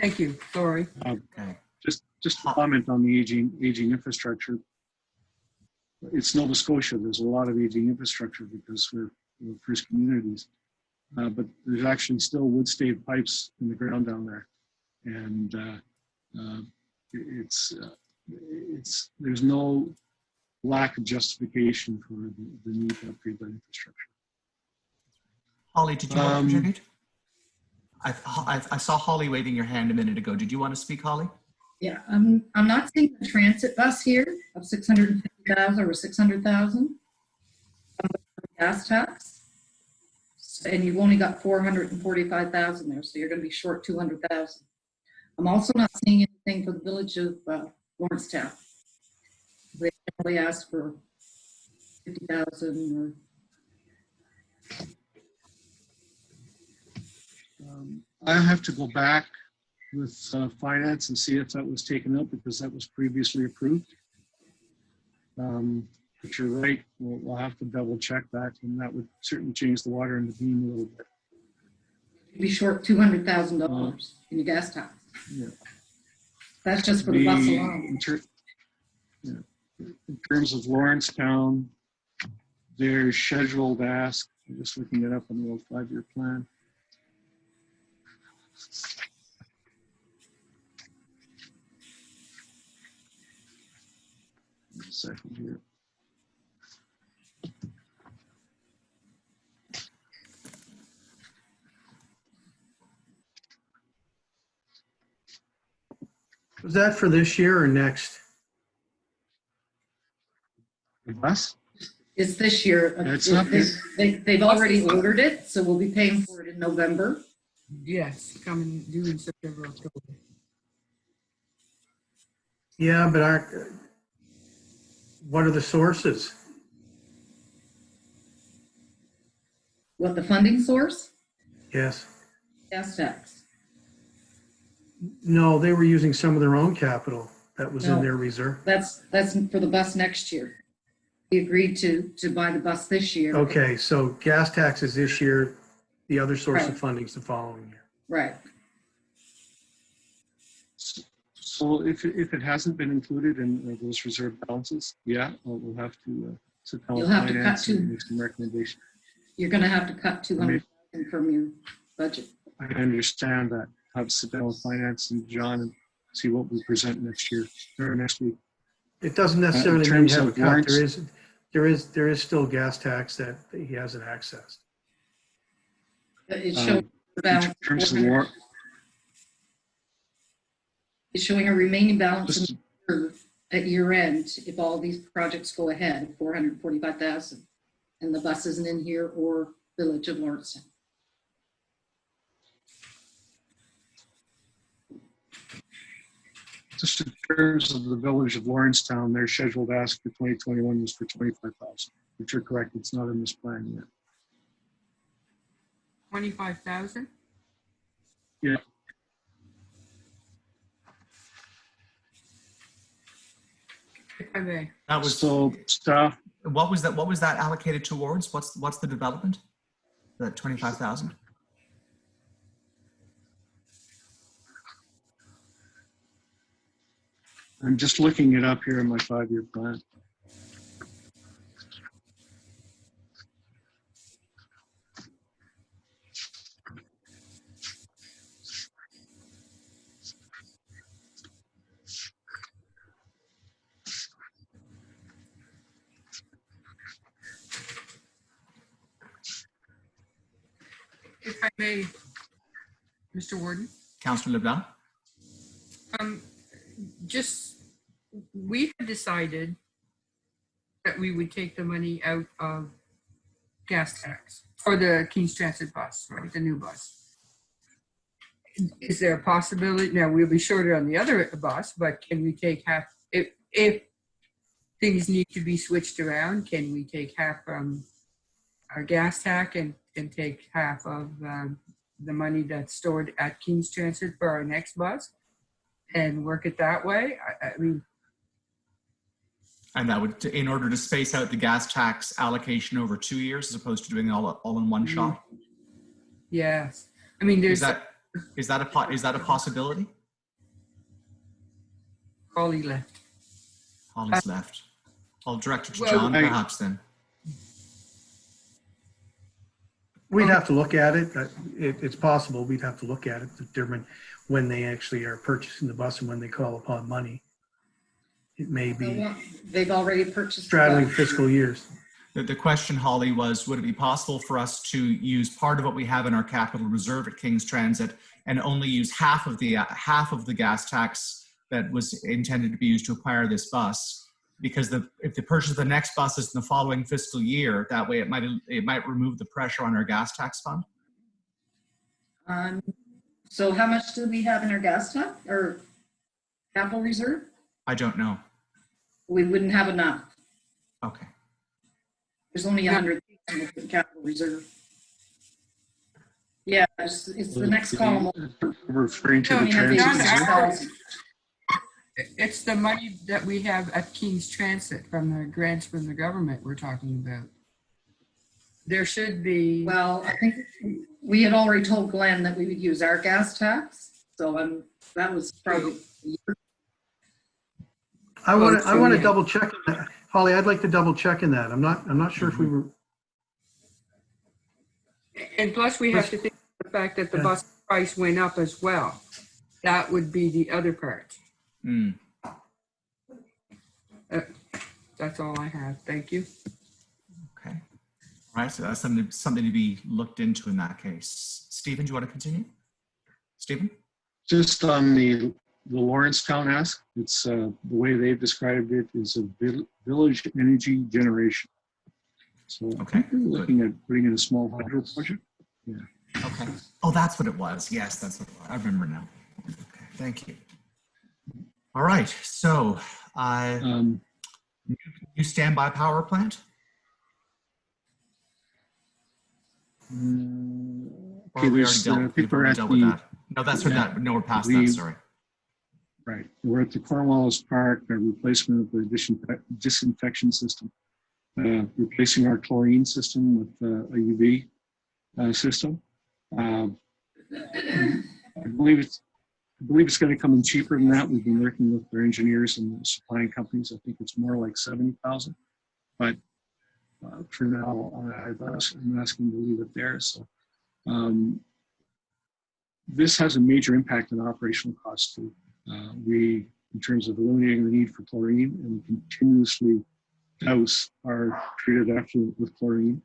Thank you. Sorry. Okay. Just to comment on the aging infrastructure. It's Nova Scotia. There's a lot of aging infrastructure because we're first communities. But there's actually still wood stave pipes in the ground down there, and there's no lack of justification for the need to upgrade that infrastructure. Holly, did you want to contribute? I saw Holly waving your hand a minute ago. Did you want to speak, Holly? Yeah, I'm not seeing the transit bus here of 650,000 or 600,000 gas tax, and you've only got 445,000 there, so you're going to be short 200,000. I'm also not seeing anything for the village of Lawrencetown. They only asked for 50,000 or. I have to go back with finance and see if that was taken out because that was previously approved. But you're right, we'll have to double check that, and that would certainly change the water in the beam a little bit. You'd be short $200,000 in your gas tax. Yeah. That's just for the bus alone. In terms of Lawrencetown, their scheduled ask, I'm just looking it up on the old 5-year plan. A second here. Was that for this year or next? Bus? It's this year. It's not this. They've already ordered it, so we'll be paying for it in November. Yes, coming due in September, October. Yeah, but what are the sources? What, the funding source? Yes. Gas tax. No, they were using some of their own capital that was in No. their reserve. That's for the bus next year. We agreed to buy the bus this year. Okay, so gas taxes this year, the other source of Right. funding is the following year. Right. So if it hasn't been included in those reserve balances, yeah, we'll have to sit down with You'll have to cut finance to- and make some recommendations. You're going to have to cut 200,000 from your budget. I understand that. Have to sit down with finance and John and see what we present next year or next week. It doesn't necessarily in mean you terms have a of cut. warrants- There is still gas tax that he hasn't accessed. It's Um, showing in terms of war, It's showing a remaining balance in the reserve at year end if all these projects go ahead, 445,000. And the bus isn't in here or Village of Lawrencetown. just in terms of the village of Lawrencetown, their scheduled ask for 2021 was for 25,000. But you're correct, it's not in this plan yet. 25,000? Yeah. If I may. That was so staff. What was that? What was that allocated towards? What's the development? That 25,000. I'm just looking it up here in my 5-year plan. If I may, Mr. Warden. Councillor LeBlanc. Just, we had decided that we would take the money out of gas tax for the King's Transit bus, right, the new bus. Is there a possibility, now we'll be shorter on the other bus, but can we take half, if things need to be switched around, can we take half from our gas tax and take half of the money that's stored at King's Transit for our next bus and work it that way? I mean, And that would, in order to space out the gas tax allocation over 2 years, as opposed to doing it all in one shot. yes. I mean, there's is that a possibility? Holly left. Holly's left. I'll direct it to Well, John, perhaps then. We'd have to look at it. It's possible. We'd have to look at it to determine when they actually are purchasing the bus and when they call upon money. It may be They've already purchased. straddling fiscal years. The question, Holly, was would it be possible for us to use part of what we have in our capital reserve at King's Transit and only use half of the gas tax that was intended to be used to acquire this bus? Because if the purchase of the next bus is in the following fiscal year, that way it might remove the pressure on our gas tax fund. So how much do we have in our gas tax or capital reserve? I don't know. We wouldn't have enough. Okay. There's only 100,000 in capital reserve. Yeah, it's the next column. Referring to the We only have transit. 86,000. It's the money that we have at King's Transit from the grants from the government we're talking about. There should be. Well, I think we had already told Glenn that we would use our gas tax. So that was probably a year. I want to double check on that. Holly, I'd like to double check in that. I'm not sure if we were. And plus we have to think of the fact that the bus price went up as well. That would be the other part. Mm. That's all I have. Thank you. Okay. All right. So that's something to be looked into in that case. Stephen, do you want to continue? Stephen? Just on the Lawrencetown ask, it's the way they've described it is a village energy generation. So Okay, I think we're looking at putting in a small hydro project. Yeah. Okay. Oh, that's what it was. Yes, that's what it was. I remember now. Okay, thank you. All right. So, new standby power plant? Or Okay, we there's, I think we've we're already at dealt with the, that. No, that's for yeah, that. No, we're past that. Sorry. Right. We're at the Cornwallis Park, a replacement of the disinfection system. Replacing our chlorine system with a UV system. I believe it's going to come in cheaper than that. We've been working with their engineers and supplying companies. I think it's more like 70,000. But for now, I'm asking to leave it there. So this has a major impact on operational costs too. In terms of eliminating the need for chlorine, and we continuously douse our treated effluent with chlorine.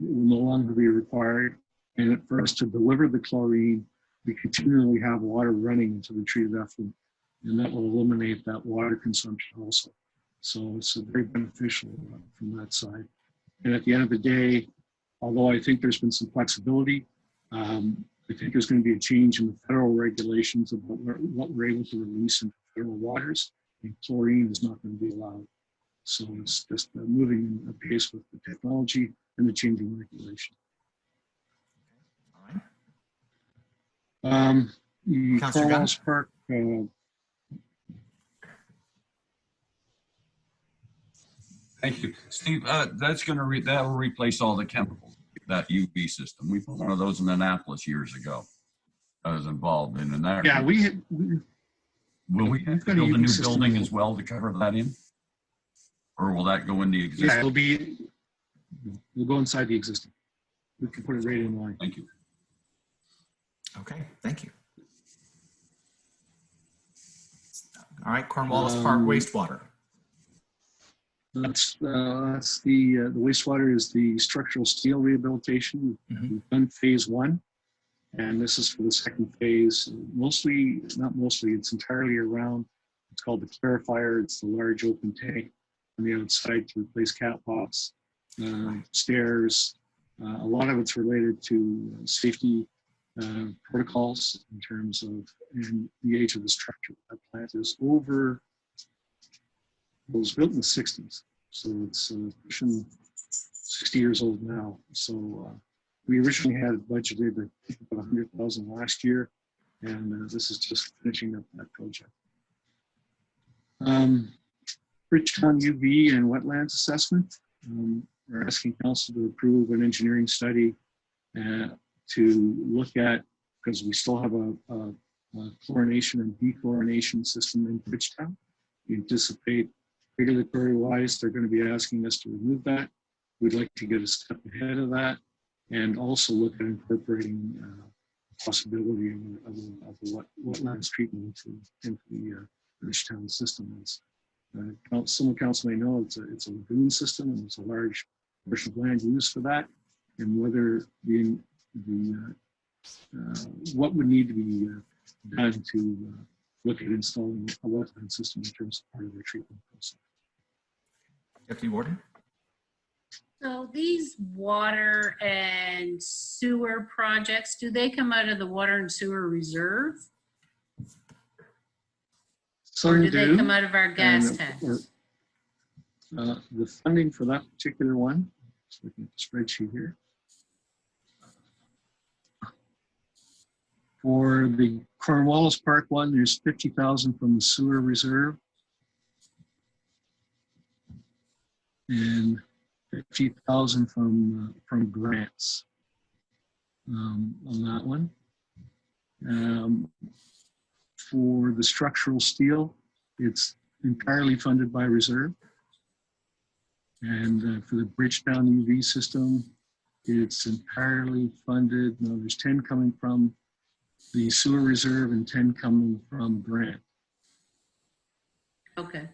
It will no longer be required. And for us to deliver the chlorine, we continually have water running into the treated effluent, and that will eliminate that water consumption also. So it's very beneficial from that side. And at the end of the day, although I think there's been some flexibility, I think there's going to be a change in the federal regulations about what we're able to release into federal waters, and chlorine is not going to be allowed. So it's just moving at pace with the technology and the changing regulation. The Cornwallis Park. Thank you, Steve. That's going to that will replace all the chemicals. That UV system. We put one of those in Annapolis years ago. I was involved in that. Yeah, will we have to build a new building as well to cover that in, or will that go in the existing? Yeah, we'll go inside the existing. We can put it right in line. Thank you. Okay, thank you. All right, Cornwallis Park wastewater. That's the wastewater is the structural steel rehabilitation. We've done phase 1, and this is for the second phase. Mostly, not mostly, it's entirely around. It's called the clarifier. It's the large open tank on the outside to replace catwalks, stairs. A lot of it's related to safety protocols in terms of the age of the structure. That plant is over. It was built in the 60s, so it's pushing 60 years old now. So we originally had budgeted I think about 100,000 last year, and this is just finishing up that project. Bridgetown UV and wetlands assessment. We're asking council to approve an engineering study to look at, because we still have a chlorination and dechlorination system in Bridgetown. We anticipate regulatory-wise, they're going to be asking us to remove that. We'd like to get a step ahead of that, and also look at incorporating possibility of the wetlands treatment into the Bridgetown system. Some council may know it's a lagoon system, and there's a large portion of land used for that, and whether what would need to be done to look at installing a wetland system in terms of part of their treatment process. Deputy Warden? So these water and sewer projects, do they come out of the water and sewer reserve? Or do they come out of our gas tax? The funding for that particular one, just looking at the spreadsheet here. For the Cornwallis Park one, there's 50,000 from the sewer reserve and 50,000 from grants on that one. For the structural steel, it's entirely funded by reserve. And for the Bridgetown UV system, it's entirely funded. No, there's 10 coming from the sewer reserve and 10 coming from grant. Okay.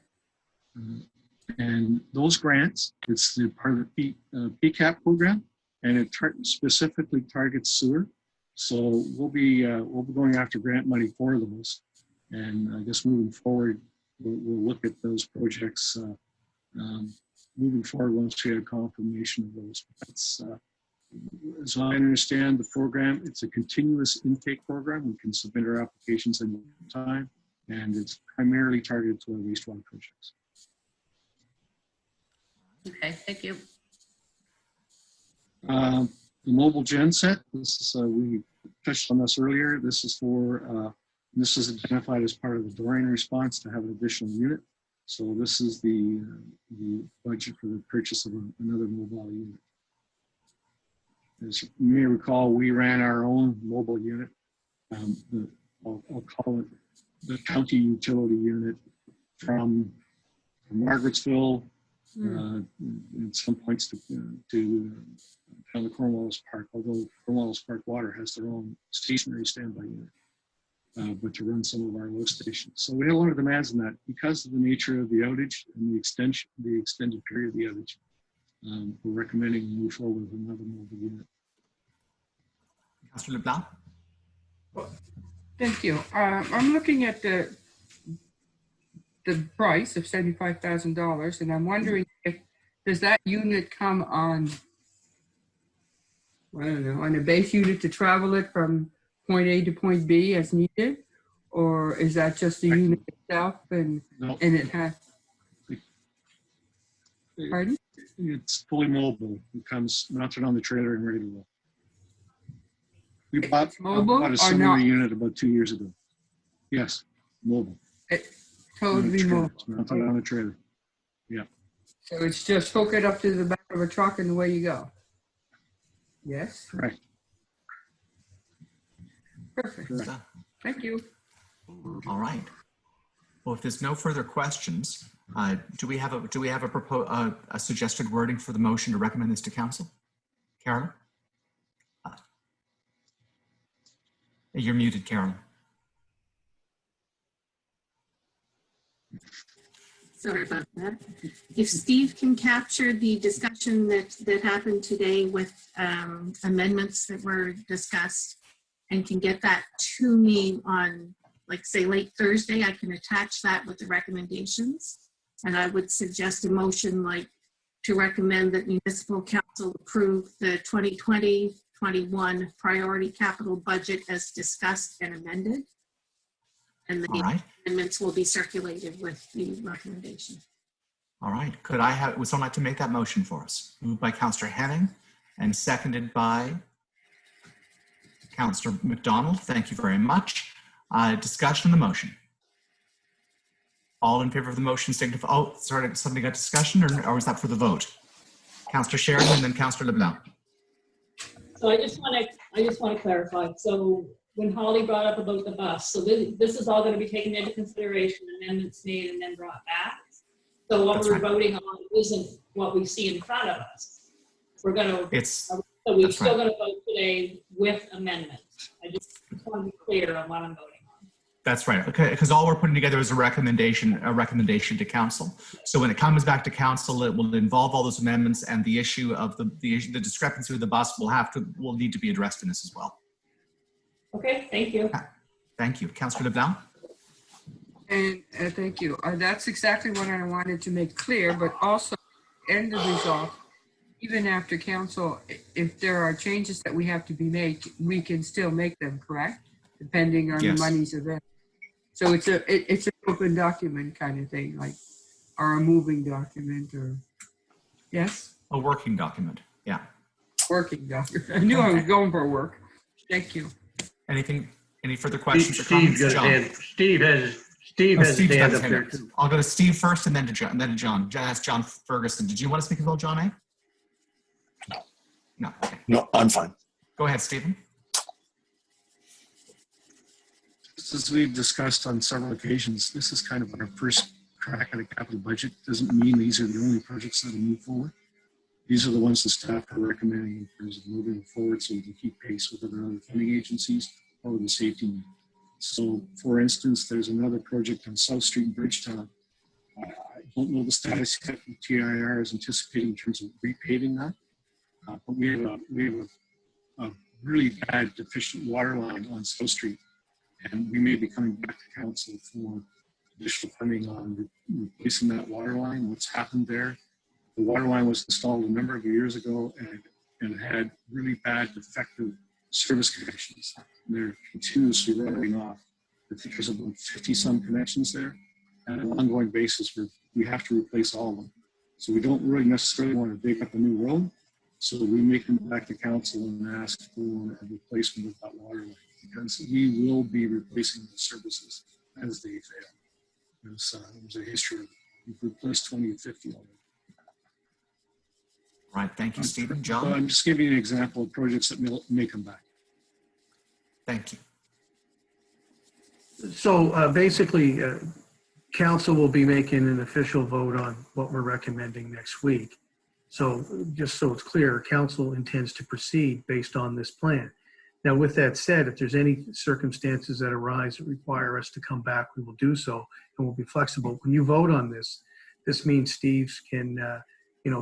And those grants, it's the part of the PCAP program, and it specifically targets sewer. So we'll be going after grant money for those. And I guess moving forward, we'll look at those projects moving forward once we have confirmation of those. That's, as I understand the program, it's a continuous intake program. We can submit our applications in time, and it's primarily targeted to our wastewater projects. Okay, thank you. The mobile genset, this is, we touched on this earlier. This is for, this is identified as part of the Dorian response to have an additional unit. So this is the budget for the purchase of another mobile unit. As you may recall, we ran our own mobile unit. I'll call it the county utility unit from Margarettsville, at some points to down the Cornwallis Park, although Cornwallis Park Water has their own stationary standby unit, but to run some of our lift stations. So we had a lot of demands on that because of the nature of the outage and the extended period of the outage. We're recommending we move forward with another mobile unit. Councillor LeBlanc? Thank you. I'm looking at the price of $75,000, and I'm wondering if does that unit come on, I don't know, on a base unit to travel it from point A to point B as needed, or is that just the unit itself and it has? Pardon? It's fully mobile. It comes mounted on the trailer and ready to roll. We bought a similar unit about 2 years ago. Yes, mobile. Totally mobile. It's mounted on a trailer. Yeah. So it's just hook it up to the back of a truck and away you go. Yes? Right. Perfect. Correct. Thank you. All right. Well, if there's no further questions, do we have a suggested wording for the motion to recommend this to council? Carolyn? You're muted, Carolyn. Sorry about that. If Steve can capture the discussion that happened today with amendments that were discussed and can get that to me on, like, say, late Thursday, I can attach that with the recommendations. And I would suggest a motion like to recommend that municipal council approve the 2020-21 priority capital budget as discussed and amended. And the amendments will be circulated with the recommendation. All right. Would someone like to make that motion for us? Moved by Councillor Henning and seconded by Councillor McDonald. Thank you very much. Discussion on the motion. All in favor of the motion signify. Oh, sorry, somebody got discussion, or was that for the vote? Councillor Sheridan and then Councillor LeBlanc. So I just want to clarify. So when Holly brought up about the bus, so this is all going to be taken into consideration, amendments made and then brought back. So what we're voting on isn't what we see in front of us. We're going to. So we're still going to vote today with amendments. I just want to be clear on what I'm voting. That's right. Okay, because all we're putting together is a recommendation to council. So when it comes back to council, it will involve all those amendments, and the issue of the discrepancy with the bus will need to be addressed in this as well. Okay, thank you. Thank you, Councillor LeBlanc. And thank you. That's exactly what I wanted to make clear, but also end the result. Even after council, if there are changes that we have to be made, we can still make them, correct? Depending on the monies available. So it's an open document kind of thing, like, or a moving document, or yes? A working document, yeah. Working document. I knew I was going for work. Thank you. Any further questions or comments? Steve has his hand up there too. I'll go to Steve first and then to John. Ask John Ferguson. Did you want to speak as well, John A? No. Okay. No, I'm fine. Go ahead, Stephen. As we've discussed on several occasions, this is kind of our first crack at a capital budget. Doesn't mean these are the only projects that will move forward. These are the ones the staff are recommending in terms of moving forward so we can keep pace with other funding agencies or with the safety need. So, for instance, there's another project on South Street in Bridgetown. I don't know the status yet. The TIR is anticipating in terms of repaving that. But we have a really bad deficient water line on South Street. And we may be coming back to council for additional funding on replacing that water line, what's happened there. The water line was installed a number of years ago and had really bad defective service connections. They're continuously running off. I think there's about 50 some connections there. And on an ongoing basis, we have to replace all of them. So we don't really necessarily want to dig up a new road. So we may come back to council and ask for a replacement of that water line, because we will be replacing the services as they fail. There's a history of it. We've replaced 20 and 50 already. Right, thank you, Stephen. John? So I'm just giving you an example of projects that may come back. Thank you. So basically, council will be making an official vote on what we're recommending next week. So just so it's clear, council intends to proceed based on this plan. Now, with that said, if there's any circumstances that arise that require us to come back, we will do so, and we'll be flexible. When you vote on this, this means Steve can,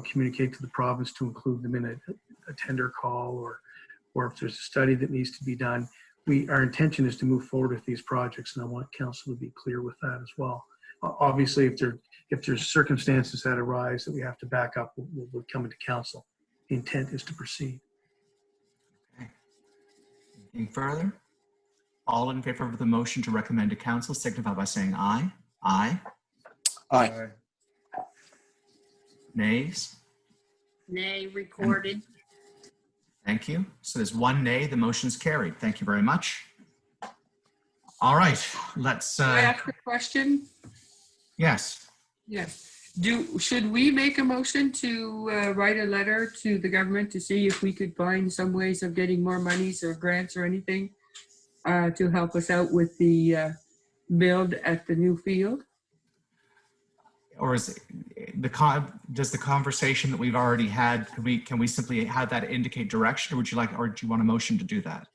communicate to the province to include them in a tender call, or if there's a study that needs to be done. Our intention is to move forward with these projects, and I want council to be clear with that as well. Obviously, if there's circumstances that arise that we have to back up, we'll come into council. The intent is to proceed. Anything further? All in favor of the motion to recommend to council signify by saying aye. Aye. Aye. Nays? Nay recorded. Thank you. So there's one nay. The motion's carried. Thank you very much. All right, let's. Can I ask a question? Yes. Yes. Should we make a motion to write a letter to the government to see if we could find some ways of getting more monies or grants or anything to help us out with the build at the new field? Or is does the conversation that we've already had, can we simply have that indicate direction, or would you like, or do you want a motion to do that?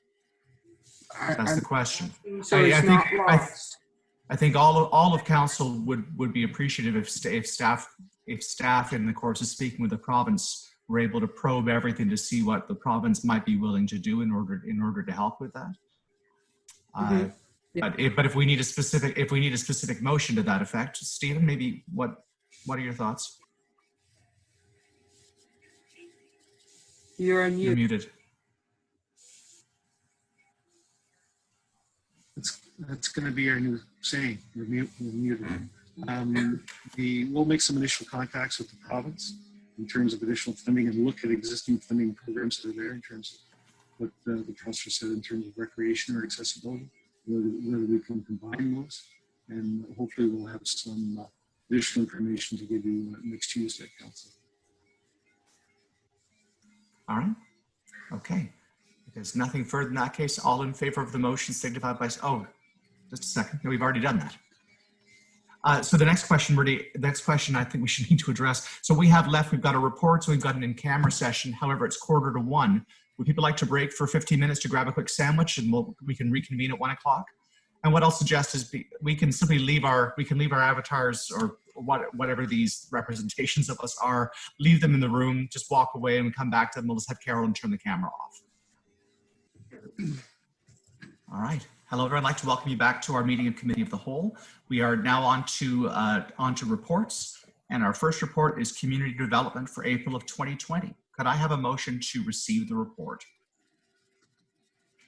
That's the question. So it's not lost. I think all of council would be appreciative if staff in the course of speaking with the province were able to probe everything to see what the province might be willing to do in order to help with that. Mm-hmm. But if we need a specific motion to that effect, Stephen, maybe what are your thoughts? You're You're muted. That's going to be our new saying. We're muted. We'll make some initial contacts with the province in terms of additional funding and look at existing funding programs that are there in terms of what the councillor said in terms of recreation or accessibility, whether we can combine those. And hopefully we'll have some additional information to give you next Tuesday at council. All right. Okay. If there's nothing further in that case, all in favor of the motion signify by, oh, just a second. No, we've already done that. So the next question I think we should need to address. So we've got a report, so we've got an in-camera session. However, it's 12:45. Would people like to break for 15 minutes to grab a quick sandwich, and we can reconvene at 1 o'clock? And what I'll suggest is we can simply leave our avatars or whatever these representations of us are, leave them in the room, just walk away and come back to them. We'll just have Carolyn turn the camera off. All right. Hello, everyone. I'd like to welcome you back to our meeting of Committee of the Whole. We are now on to reports, and our first report is Community Development for April of 2020. Could I have a motion to receive the report?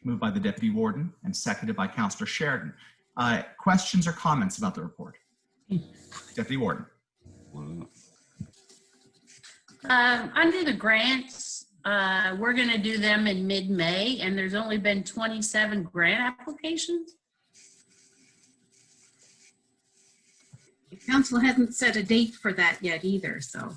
Moved by the Deputy Warden and seconded by Councillor Sheridan. Questions or comments about the report? Deputy Warden. Under the grants, we're going to do them in mid-May, and there's only been 27 grant applications. The council hasn't set a date for that yet either, so.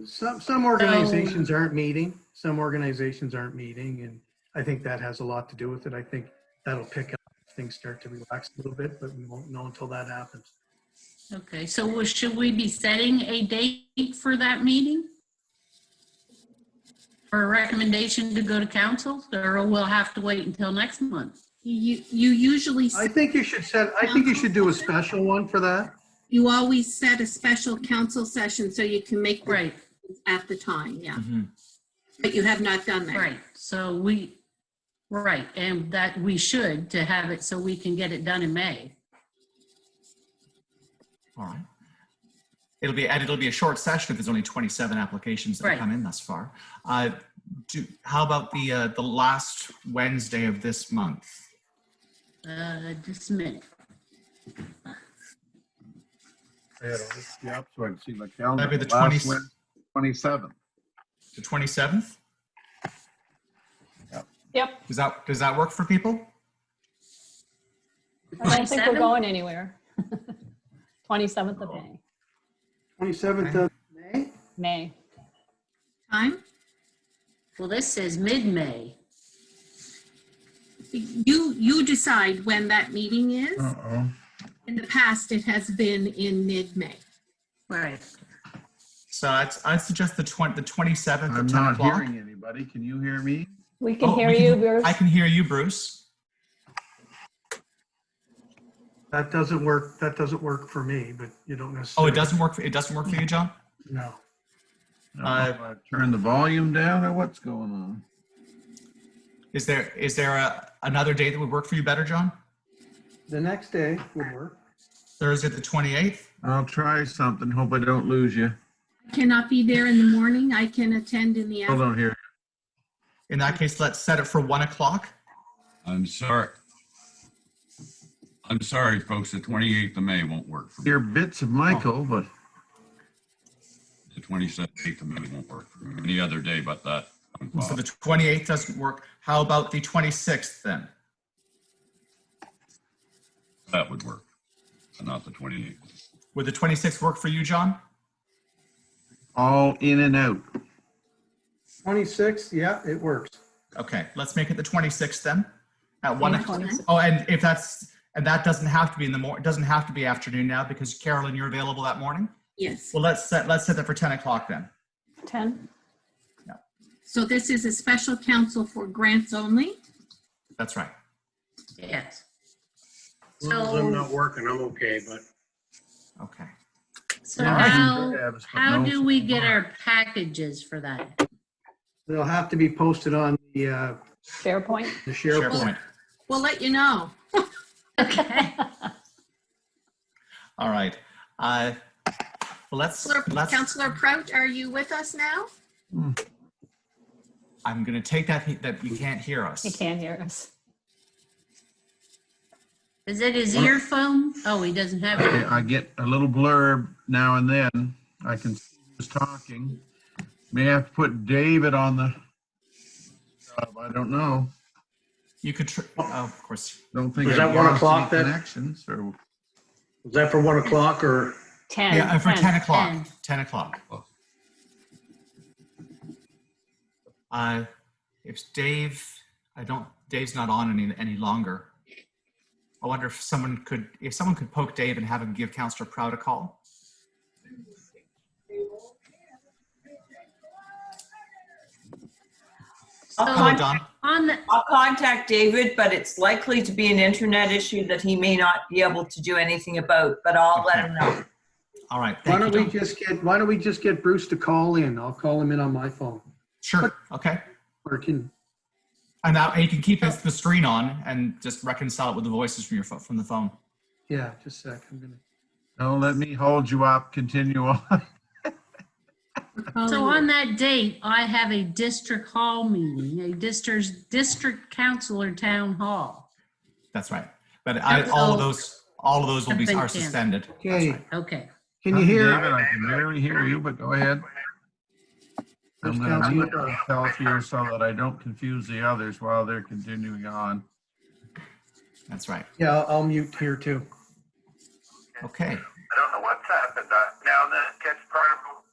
Some organizations aren't meeting. Some organizations aren't meeting, and I think that has a lot to do with it. I think that'll pick up if things start to relax a little bit, but we won't know until that happens. Okay, so should we be setting a date for that meeting? For a recommendation to go to council, or we'll have to wait until next month? You usually. I think you should do a special one for that. You always set a special council session so you can make right at the time, yeah. Mm-hmm. But you have not done that. Right. So and that we should to have it so we can get it done in May. All right. it'll be a short session if there's only 27 applications that have come in thus far. How about the last Wednesday of this month? Just a minute. Yeah, so I can see my calendar. That'd be the Last 20 27th. The 27th? Yep. Does that work for people? I don't think we're going anywhere. 27th of May. 27th of May. Time? Well, this says mid-May. You decide when that meeting is. Uh-oh. In the past, it has been in mid-May. Right. So I'd suggest the 27th I'm at 10 not o'clock. hearing anybody. Can you hear me? We can hear you, Bruce. I can hear you, Bruce. That doesn't work. That doesn't work for me, but you don't Oh, necessarily. it doesn't work. It doesn't work for you, John? No. Turn the volume down or what's going on? Is there another day that would work for you better, John? The next day would work. Thursday the 28th? I'll try something. Hope I don't lose you. I cannot be there in the morning. I can attend in the Hold afternoon. on here. In that case, let's set it for 1 o'clock. I'm sorry. I'm sorry, folks. The 28th of May won't work for me. Hear bits of Michael, but The 27th of May won't work for me. Any other day but that. So the 28th doesn't work. How about the 26th then? That would work, but not the 28th. Would the 26th work for you, John? all in and out. 26th, yeah, it works. Okay, let's make it the 26th then at 1 Yeah, o'clock. 26th. Oh, and that doesn't have to be in the morning. Doesn't have to be afternoon now because Carolyn, you're available that morning. Yes. Well, let's set that for 10 o'clock then. 10? So this is a special council for grants only? That's right. Yes. As long as I'm not working, I'm okay, but. Okay. So Yeah, I can how, do that, but how no do we get our packages for that? They'll have to be posted on the SharePoint. The SharePoint. We'll let you know. Okay. All right. Well, let's. Councillor Prout, are you with us now? I'm going to take that you can't hear us. He can't hear us. Is it his earphone? Oh, he doesn't have it. I get a little blurb now and then. I can see who's talking. May have to put David on the. I don't know. You could. Oh, of course. Don't think Was I that 1 lost o'clock any then? connections or. Was that for 1 o'clock or? 10. Yeah, for 10 o'clock. 10 o'clock. If Dave, Dave's not on any longer. I wonder if someone could poke Dave and have him give Councillor Prout a call. I'll contact David, but it's likely to be an internet issue that he may not be able to do anything about, but I'll let him know. All right. Why don't we just get Bruce to call in? I'll call him in on my phone. Sure. Okay. Or can. And now you can keep the screen on and just reconcile it with the voices from the phone. Yeah, just a sec. I'm gonna. Don't let me hold you up. Continue on. So on that date, I have a district hall meeting, a district councilor town hall. That's right. But all of those will are suspended. Okay. Right. Okay. Can you hear? David, I can barely hear you, but go ahead. I'm going to mute myself here so that I don't confuse the others while they're continuing on. That's right. Yeah, I'll mute here too. Okay. I don't know what's happened. Now that gets part of.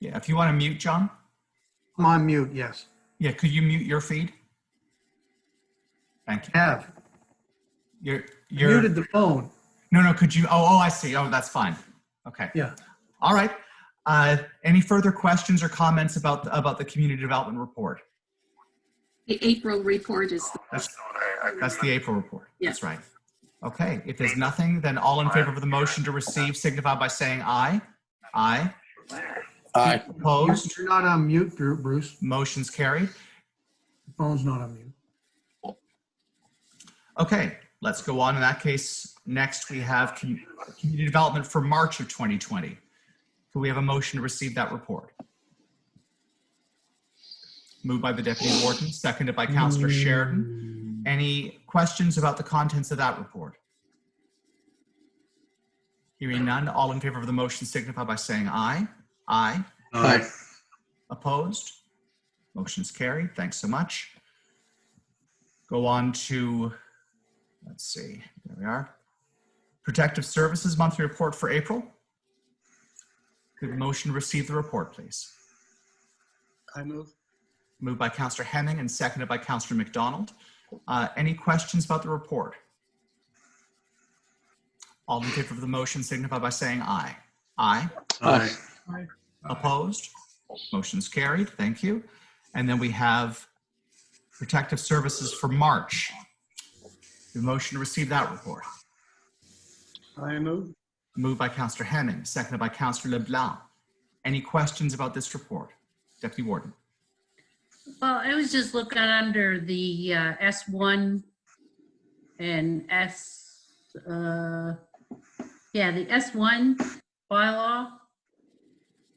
Yeah, if you want to mute, John. I'm on mute, yes. Yeah, could you mute your feed? Thank you. Have. You're muted the phone. No, could you? Oh, I see. Oh, that's fine. Okay. Yeah. All right. Any further questions or comments about the community development report? The April report is. That's the April report. Yeah. That's right. Okay. If there's nothing, then all in favor of the motion to receive signify by saying aye. Aye. Aye. Opposed? You're not on mute, Bruce. Motion's carried. The phone's not on mute. Okay, let's go on. In that case, next we have community development for March of 2020. Do we have a motion to receive that report? Moved by the Deputy Warden, seconded by Councillor Sheridan. Any questions about the contents of that report? Hearing none, all in favor of the motion signify by saying aye. Aye. Aye. Opposed? Motion's carried. Thanks so much. Go on to, let's see, there we are. Protective Services Monthly Report for April. Could the motion receive the report, please? I move. Moved by Councillor Hemming and seconded by Councillor McDonald. Any questions about the report? All in favor of the motion signify by saying aye. Aye. Aye. Opposed? Motion's carried. Thank you. And then we have Protective Services for March. The motion to receive that report. I move. Moved by Councillor Hemming, seconded by Councillor LeBlanc. Any questions about this report? Deputy Warden. Well, I was just looking under the S1 and the S1 bylaw.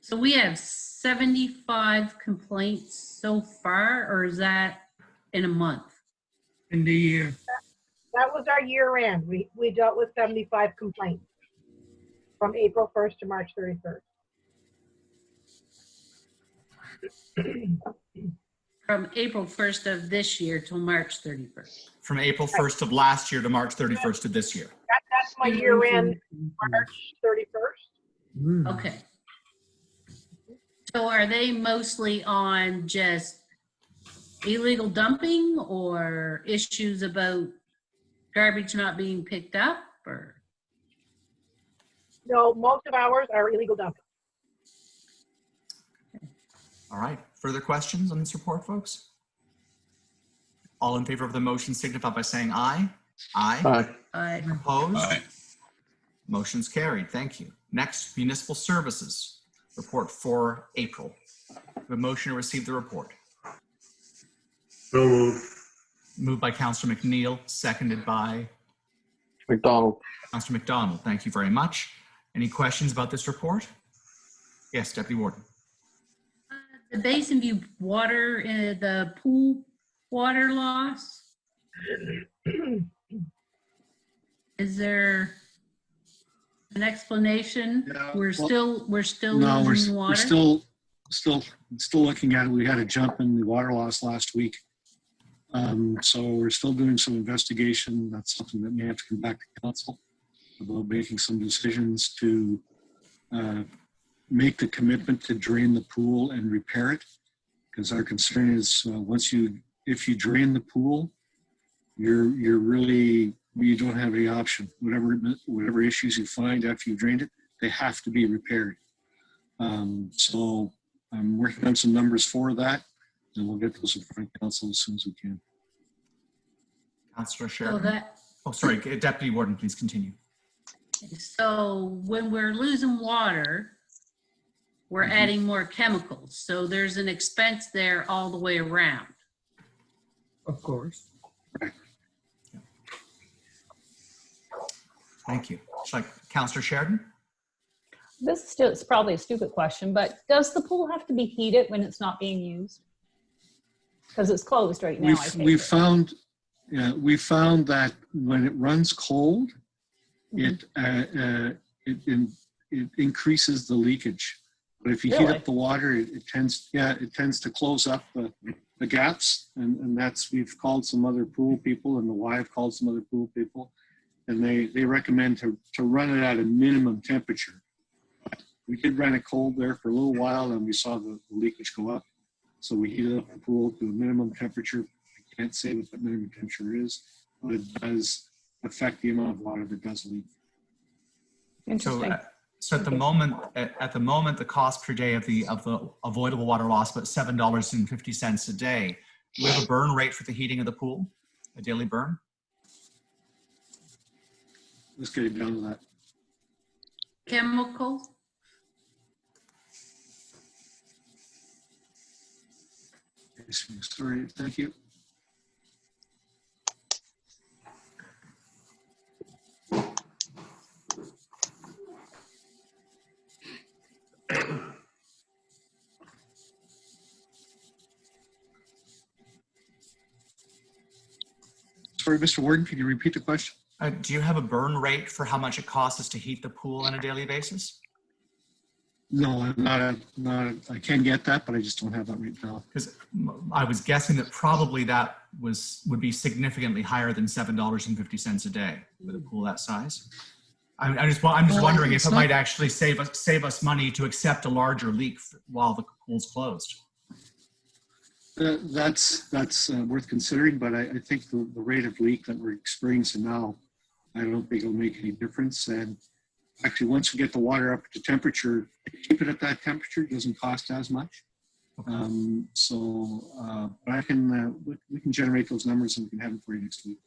So we have 75 complaints so far, or is that in a month? In the year. That was our year end. We dealt with 75 complaints from April 1st to March 31st. From April 1st of this year till March 31st. From April 1st of last year to March 31st of this year. That's my year end, March 31st. Okay. So are they mostly on just illegal dumping or issues about garbage not being picked up, or? No, most of ours are illegal dumping. All right. Further questions on this report, folks? All in favor of the motion signify by saying aye. Aye. Aye. Aye. Opposed? Aye. Motion's carried. Thank you. Next, Municipal Services report for April. The motion to receive the report. So moved. Moved by Councillor McNeil, seconded by McDonald. Councillor McDonald. Thank you very much. Any questions about this report? Yes, Deputy Warden. The Basin View water, the pool water loss. Is there an explanation? Yeah, We're still No, losing water. we're still looking at it. We had a jump in the water loss last week. So we're still doing some investigation. That's something that may have to come back to council about making some decisions to make the commitment to drain the pool and repair it. Because our concern is if you drain the pool, you don't have any option. Whatever issues you find after you drained it, they have to be repaired. So I'm working on some numbers for that, and we'll get those in front of council as soon as we can. Councillor Sheridan. Oh, sorry, Deputy Warden, please continue. So when we're losing water, we're adding more chemicals. So there's an expense there all the way around. Of course. Thank you. Councillor Sheridan? This is probably a stupid question, but does the pool have to be heated when it's not being used? Because it's closed right now. We found that when it runs cold, it increases the leakage. But if you heat up the water, it tends to close up the gaps, and we've called some other pool people, and the Y have called some other pool people, and they recommend to run it at a minimum temperature. We did run it cold there for a little while, and we saw the leakage go up. So we heated up the pool to a minimum temperature. I can't say what that minimum temperature is, but it does affect the amount of water that does leak. So at the moment, the cost per day of the avoidable water loss about $7.50 a day. Do we have a burn rate for the heating of the pool? A daily burn? Let's get it down to that. Chemical? Sorry, thank you. sorry, Mr. Warden, can you repeat the question? Do you have a burn rate for how much it costs us to heat the pool on a daily basis? No, I'm not. I can get that, but I just don't have that right now. Because I was guessing that probably that would be significantly higher than $7.50 a day with a pool that size. I'm just wondering if it might actually save us money to accept a larger leak while the pool's closed. That's worth considering, but I think the rate of leak that we're experiencing now, I don't think it'll make any difference. And actually, once we get the water up to temperature, keep it at that temperature, it doesn't cost as much. Okay. But I can we can generate those numbers and we can have them for you next week.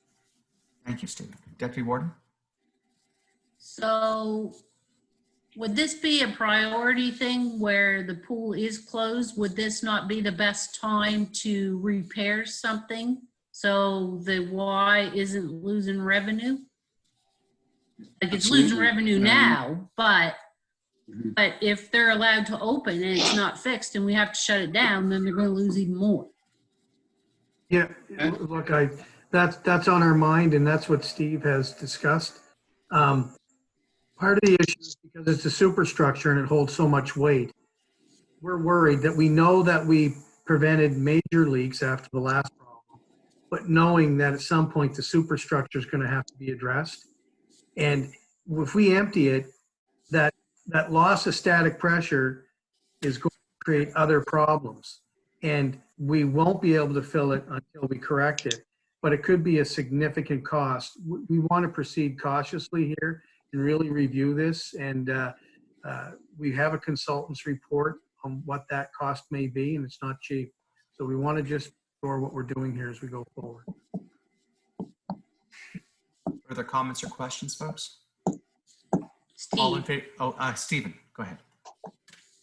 Thank you, Steve. Deputy Warden. So would this be a priority thing where the pool is closed? Would this not be the best time to repair something so the Y isn't losing revenue? Like it's losing revenue now, but if they're allowed to open and it's not fixed and we have to shut it down, then they're going to lose even more. Yeah, look, that's on our mind, and that's what Steve has discussed. Part of the issue is because it's a superstructure and it holds so much weight. We're worried that we know that we prevented major leaks after the last problem, but knowing that at some point the superstructure is going to have to be addressed. And if we empty it, that loss of static pressure is going to create other problems. And we won't be able to fill it until we correct it. But it could be a significant cost. We want to proceed cautiously here and really review this. And we have a consultant's report on what that cost may be, and it's not cheap. So we want to just explore what we're doing here as we go forward. Further comments or questions, folks? Steve. All in favor? Oh, Stephen, go ahead.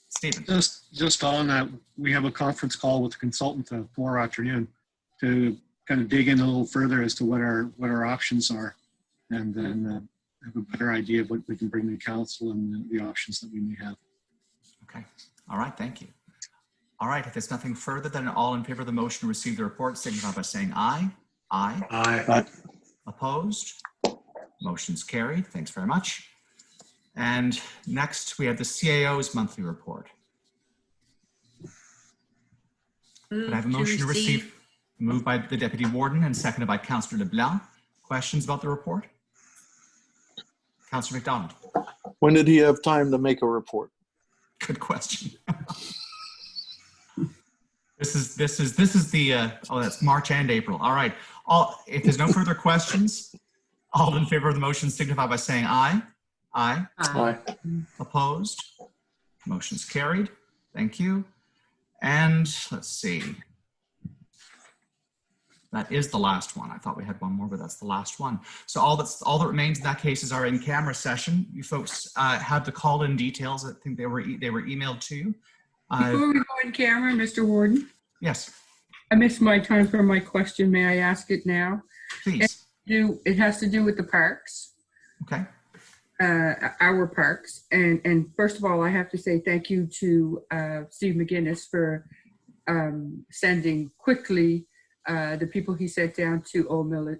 Stephen. Just on that, we have a conference call with the consultant tomorrow afternoon to kind of dig in a little further as to what our options are, and then have a better idea of what we can bring to council and the options that we may have. Okay. All right. Thank you. All right. If there's nothing further, then all in favor of the motion to receive the report, signify by saying aye. Aye. Aye. Opposed? Motion's carried. Thanks very much. And next, we have the CAO's monthly report. Could I have a motion to receive? Moved by the Deputy Warden and seconded by Councillor LeBlanc. Questions about the report? Councillor McDonald. When did he have time to make a report? Good question. This is the that's March and April. All right. If there's no further questions, all in favor of the motion signify by saying aye. Aye. Aye. Opposed? Motion's carried. Thank you. And let's see. That is the last one. I thought we had one more, but that's the last one. So all that remains in that case is our in-camera session. You folks have the call-in details. I think they were emailed to you. Before we go in camera, Mr. Warden. Yes. I missed my time for my question. May I ask it now? Please. It has to do with the parks. Okay. Our parks. And first of all, I have to say thank you to Steve McGinnis for sending quickly the people he sent down to Old Mill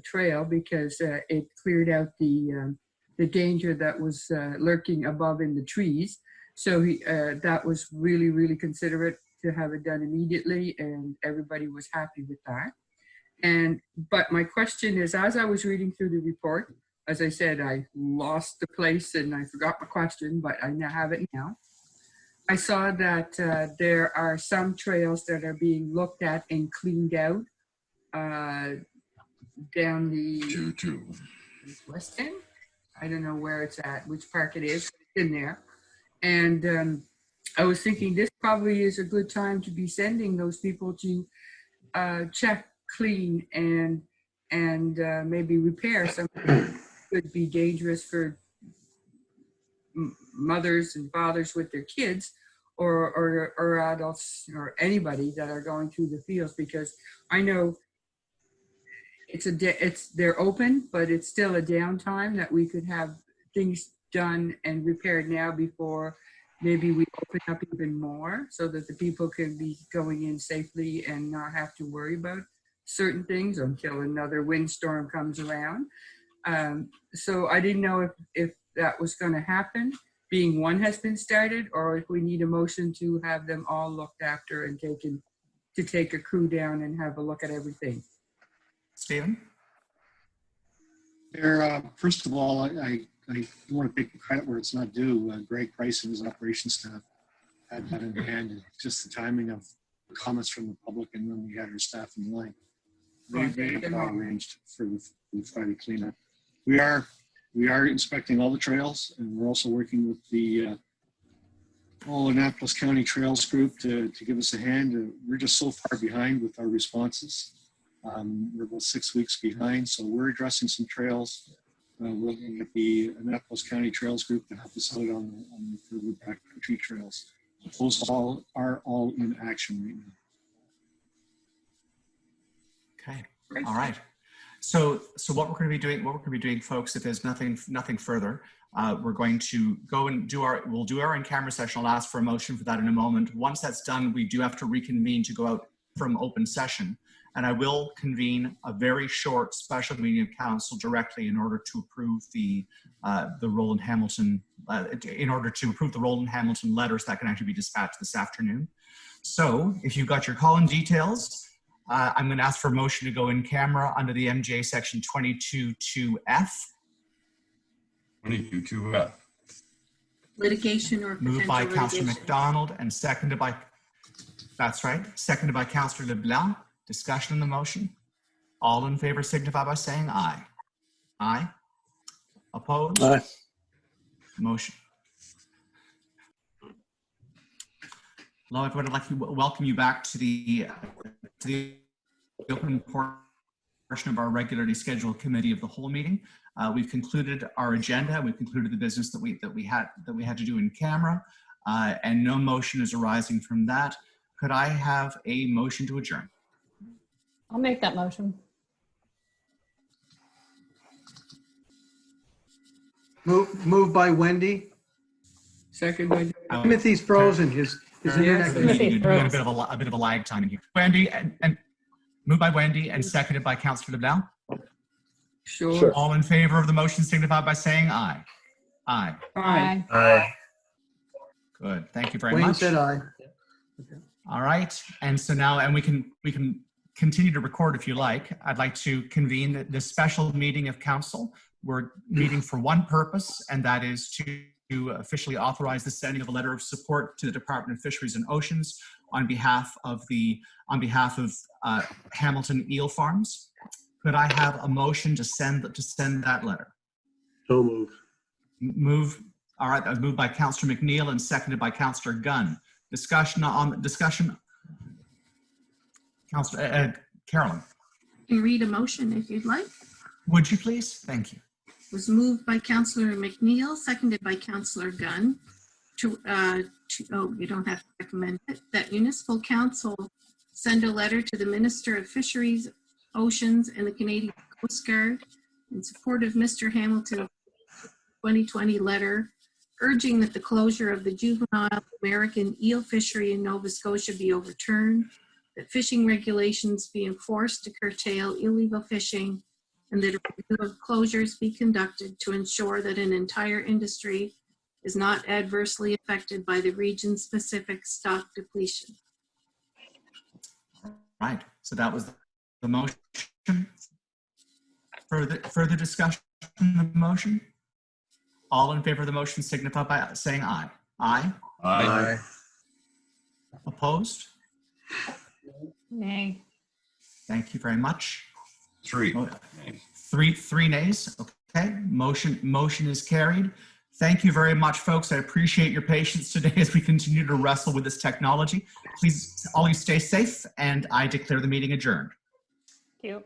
Trail, because it cleared out the danger that was lurking above in the trees. So that was really, really considerate to have it done immediately, and everybody was happy with that. But my question is, as I was reading through the report, as I said, I lost the place and I forgot my question, but I now have it now. I saw that there are some trails that are being looked at and cleaned out down the west end. I don't know where it's at, which park it is, but it's in there. And I was thinking this probably is a good time to be sending those people to check, clean, and maybe repair something that could be dangerous for mothers and fathers with their kids, or adults, or anybody that are going through the fields, because I know they're open, but it's still a downtime that we could have things done and repaired now before maybe we open up even more, so that the people can be going in safely and not have to worry about certain things until another windstorm comes around. So I didn't know if that was going to happen, being one has been started, or if we need a motion to have them all looked after and taken to take a crew down and have a look at everything. Stephen? There, first of all, I don't want to take credit where it's not due. Greg Price and his operations staff had that in hand. It's just the timing of comments from the public and when we had our staff in line. They got all arranged for the Friday cleanup. We are inspecting all the trails, and we're also working with the Annapolis County Trails Group to give us a hand. We're just so far behind with our responses. We're about 6 weeks behind, so we're addressing some trails. We're looking at the Annapolis County Trails Group to help us out on the further backcountry trails. Those are all in action right now. Okay. All right. So what we're going to be doing, folks, if there's nothing further, we're going to go and we'll do our in-camera session. I'll ask for a motion for that in a moment. Once that's done, we do have to reconvene to go out from open session. And I will convene a very short special meeting of council directly in order to approve the Roland Hamilton, letters that can actually be dispatched this afternoon. So if you've got your call-in details, I'm going to ask for a motion to go in camera under the MJ section 22.2F. 22.2F. Litigation or potential Moved by Councillor litigation. McDonald and seconded by, that's right, seconded by Councillor LeBlanc. Discussion on the motion. All in favor signify by saying aye. Aye. Opposed? Aye. Motion. Hello, everyone. I'd like to welcome you back to the open portion of our regularly scheduled committee of the whole meeting. We've concluded our agenda. We've concluded the business that we had to do in camera, and no motion is arising from that. Could I have a motion to adjourn? I'll make that motion. Moved by Wendy. Second by Timothy's frozen. His internet. Doing a bit of a lag time in here. Wendy and moved by Wendy and seconded by Councillor LeBlanc. Sure. All in favor of the motion signify by saying aye. Aye. Aye. Aye. Good. Thank you very Wayne much. said aye. All right. And so now, and we can continue to record if you like. I'd like to convene this special meeting of council. We're meeting for one purpose, and that is to officially authorize the sending of a letter of support to the Department of Fisheries and Oceans on behalf of Hamilton Eel Farms. Could I have a motion to send that letter? So moved. All right, moved by Councillor McNeil and seconded by Councillor Gunn. Discussion. Councillor Carolyn. You can read a motion if you'd like. Would you please? Thank you. It was moved by Councillor McNeil, seconded by Councillor Gunn. You don't have to recommend it. That municipal council send a letter to the Minister of Fisheries, Oceans, and the Canadian Coast Guard in support of Mr. Hamilton's 2020 letter, urging that the closure of the juvenile American eel fishery in Nova Scotia be overturned, that fishing regulations be enforced to curtail illegal fishing, and that a review of closures be conducted to ensure that an entire industry is not adversely affected by the region-specific stock depletion. Right. So that was the motion. Further discussion of the motion? All in favor of the motion signify by saying aye. Aye. Aye. Opposed? Nay. Thank you very much. Three. Three nays. Okay. Motion is carried. Thank you very much, folks. I appreciate your patience today as we continue to wrestle with this technology. Please, all you stay safe, and I declare the meeting adjourned. Thank you.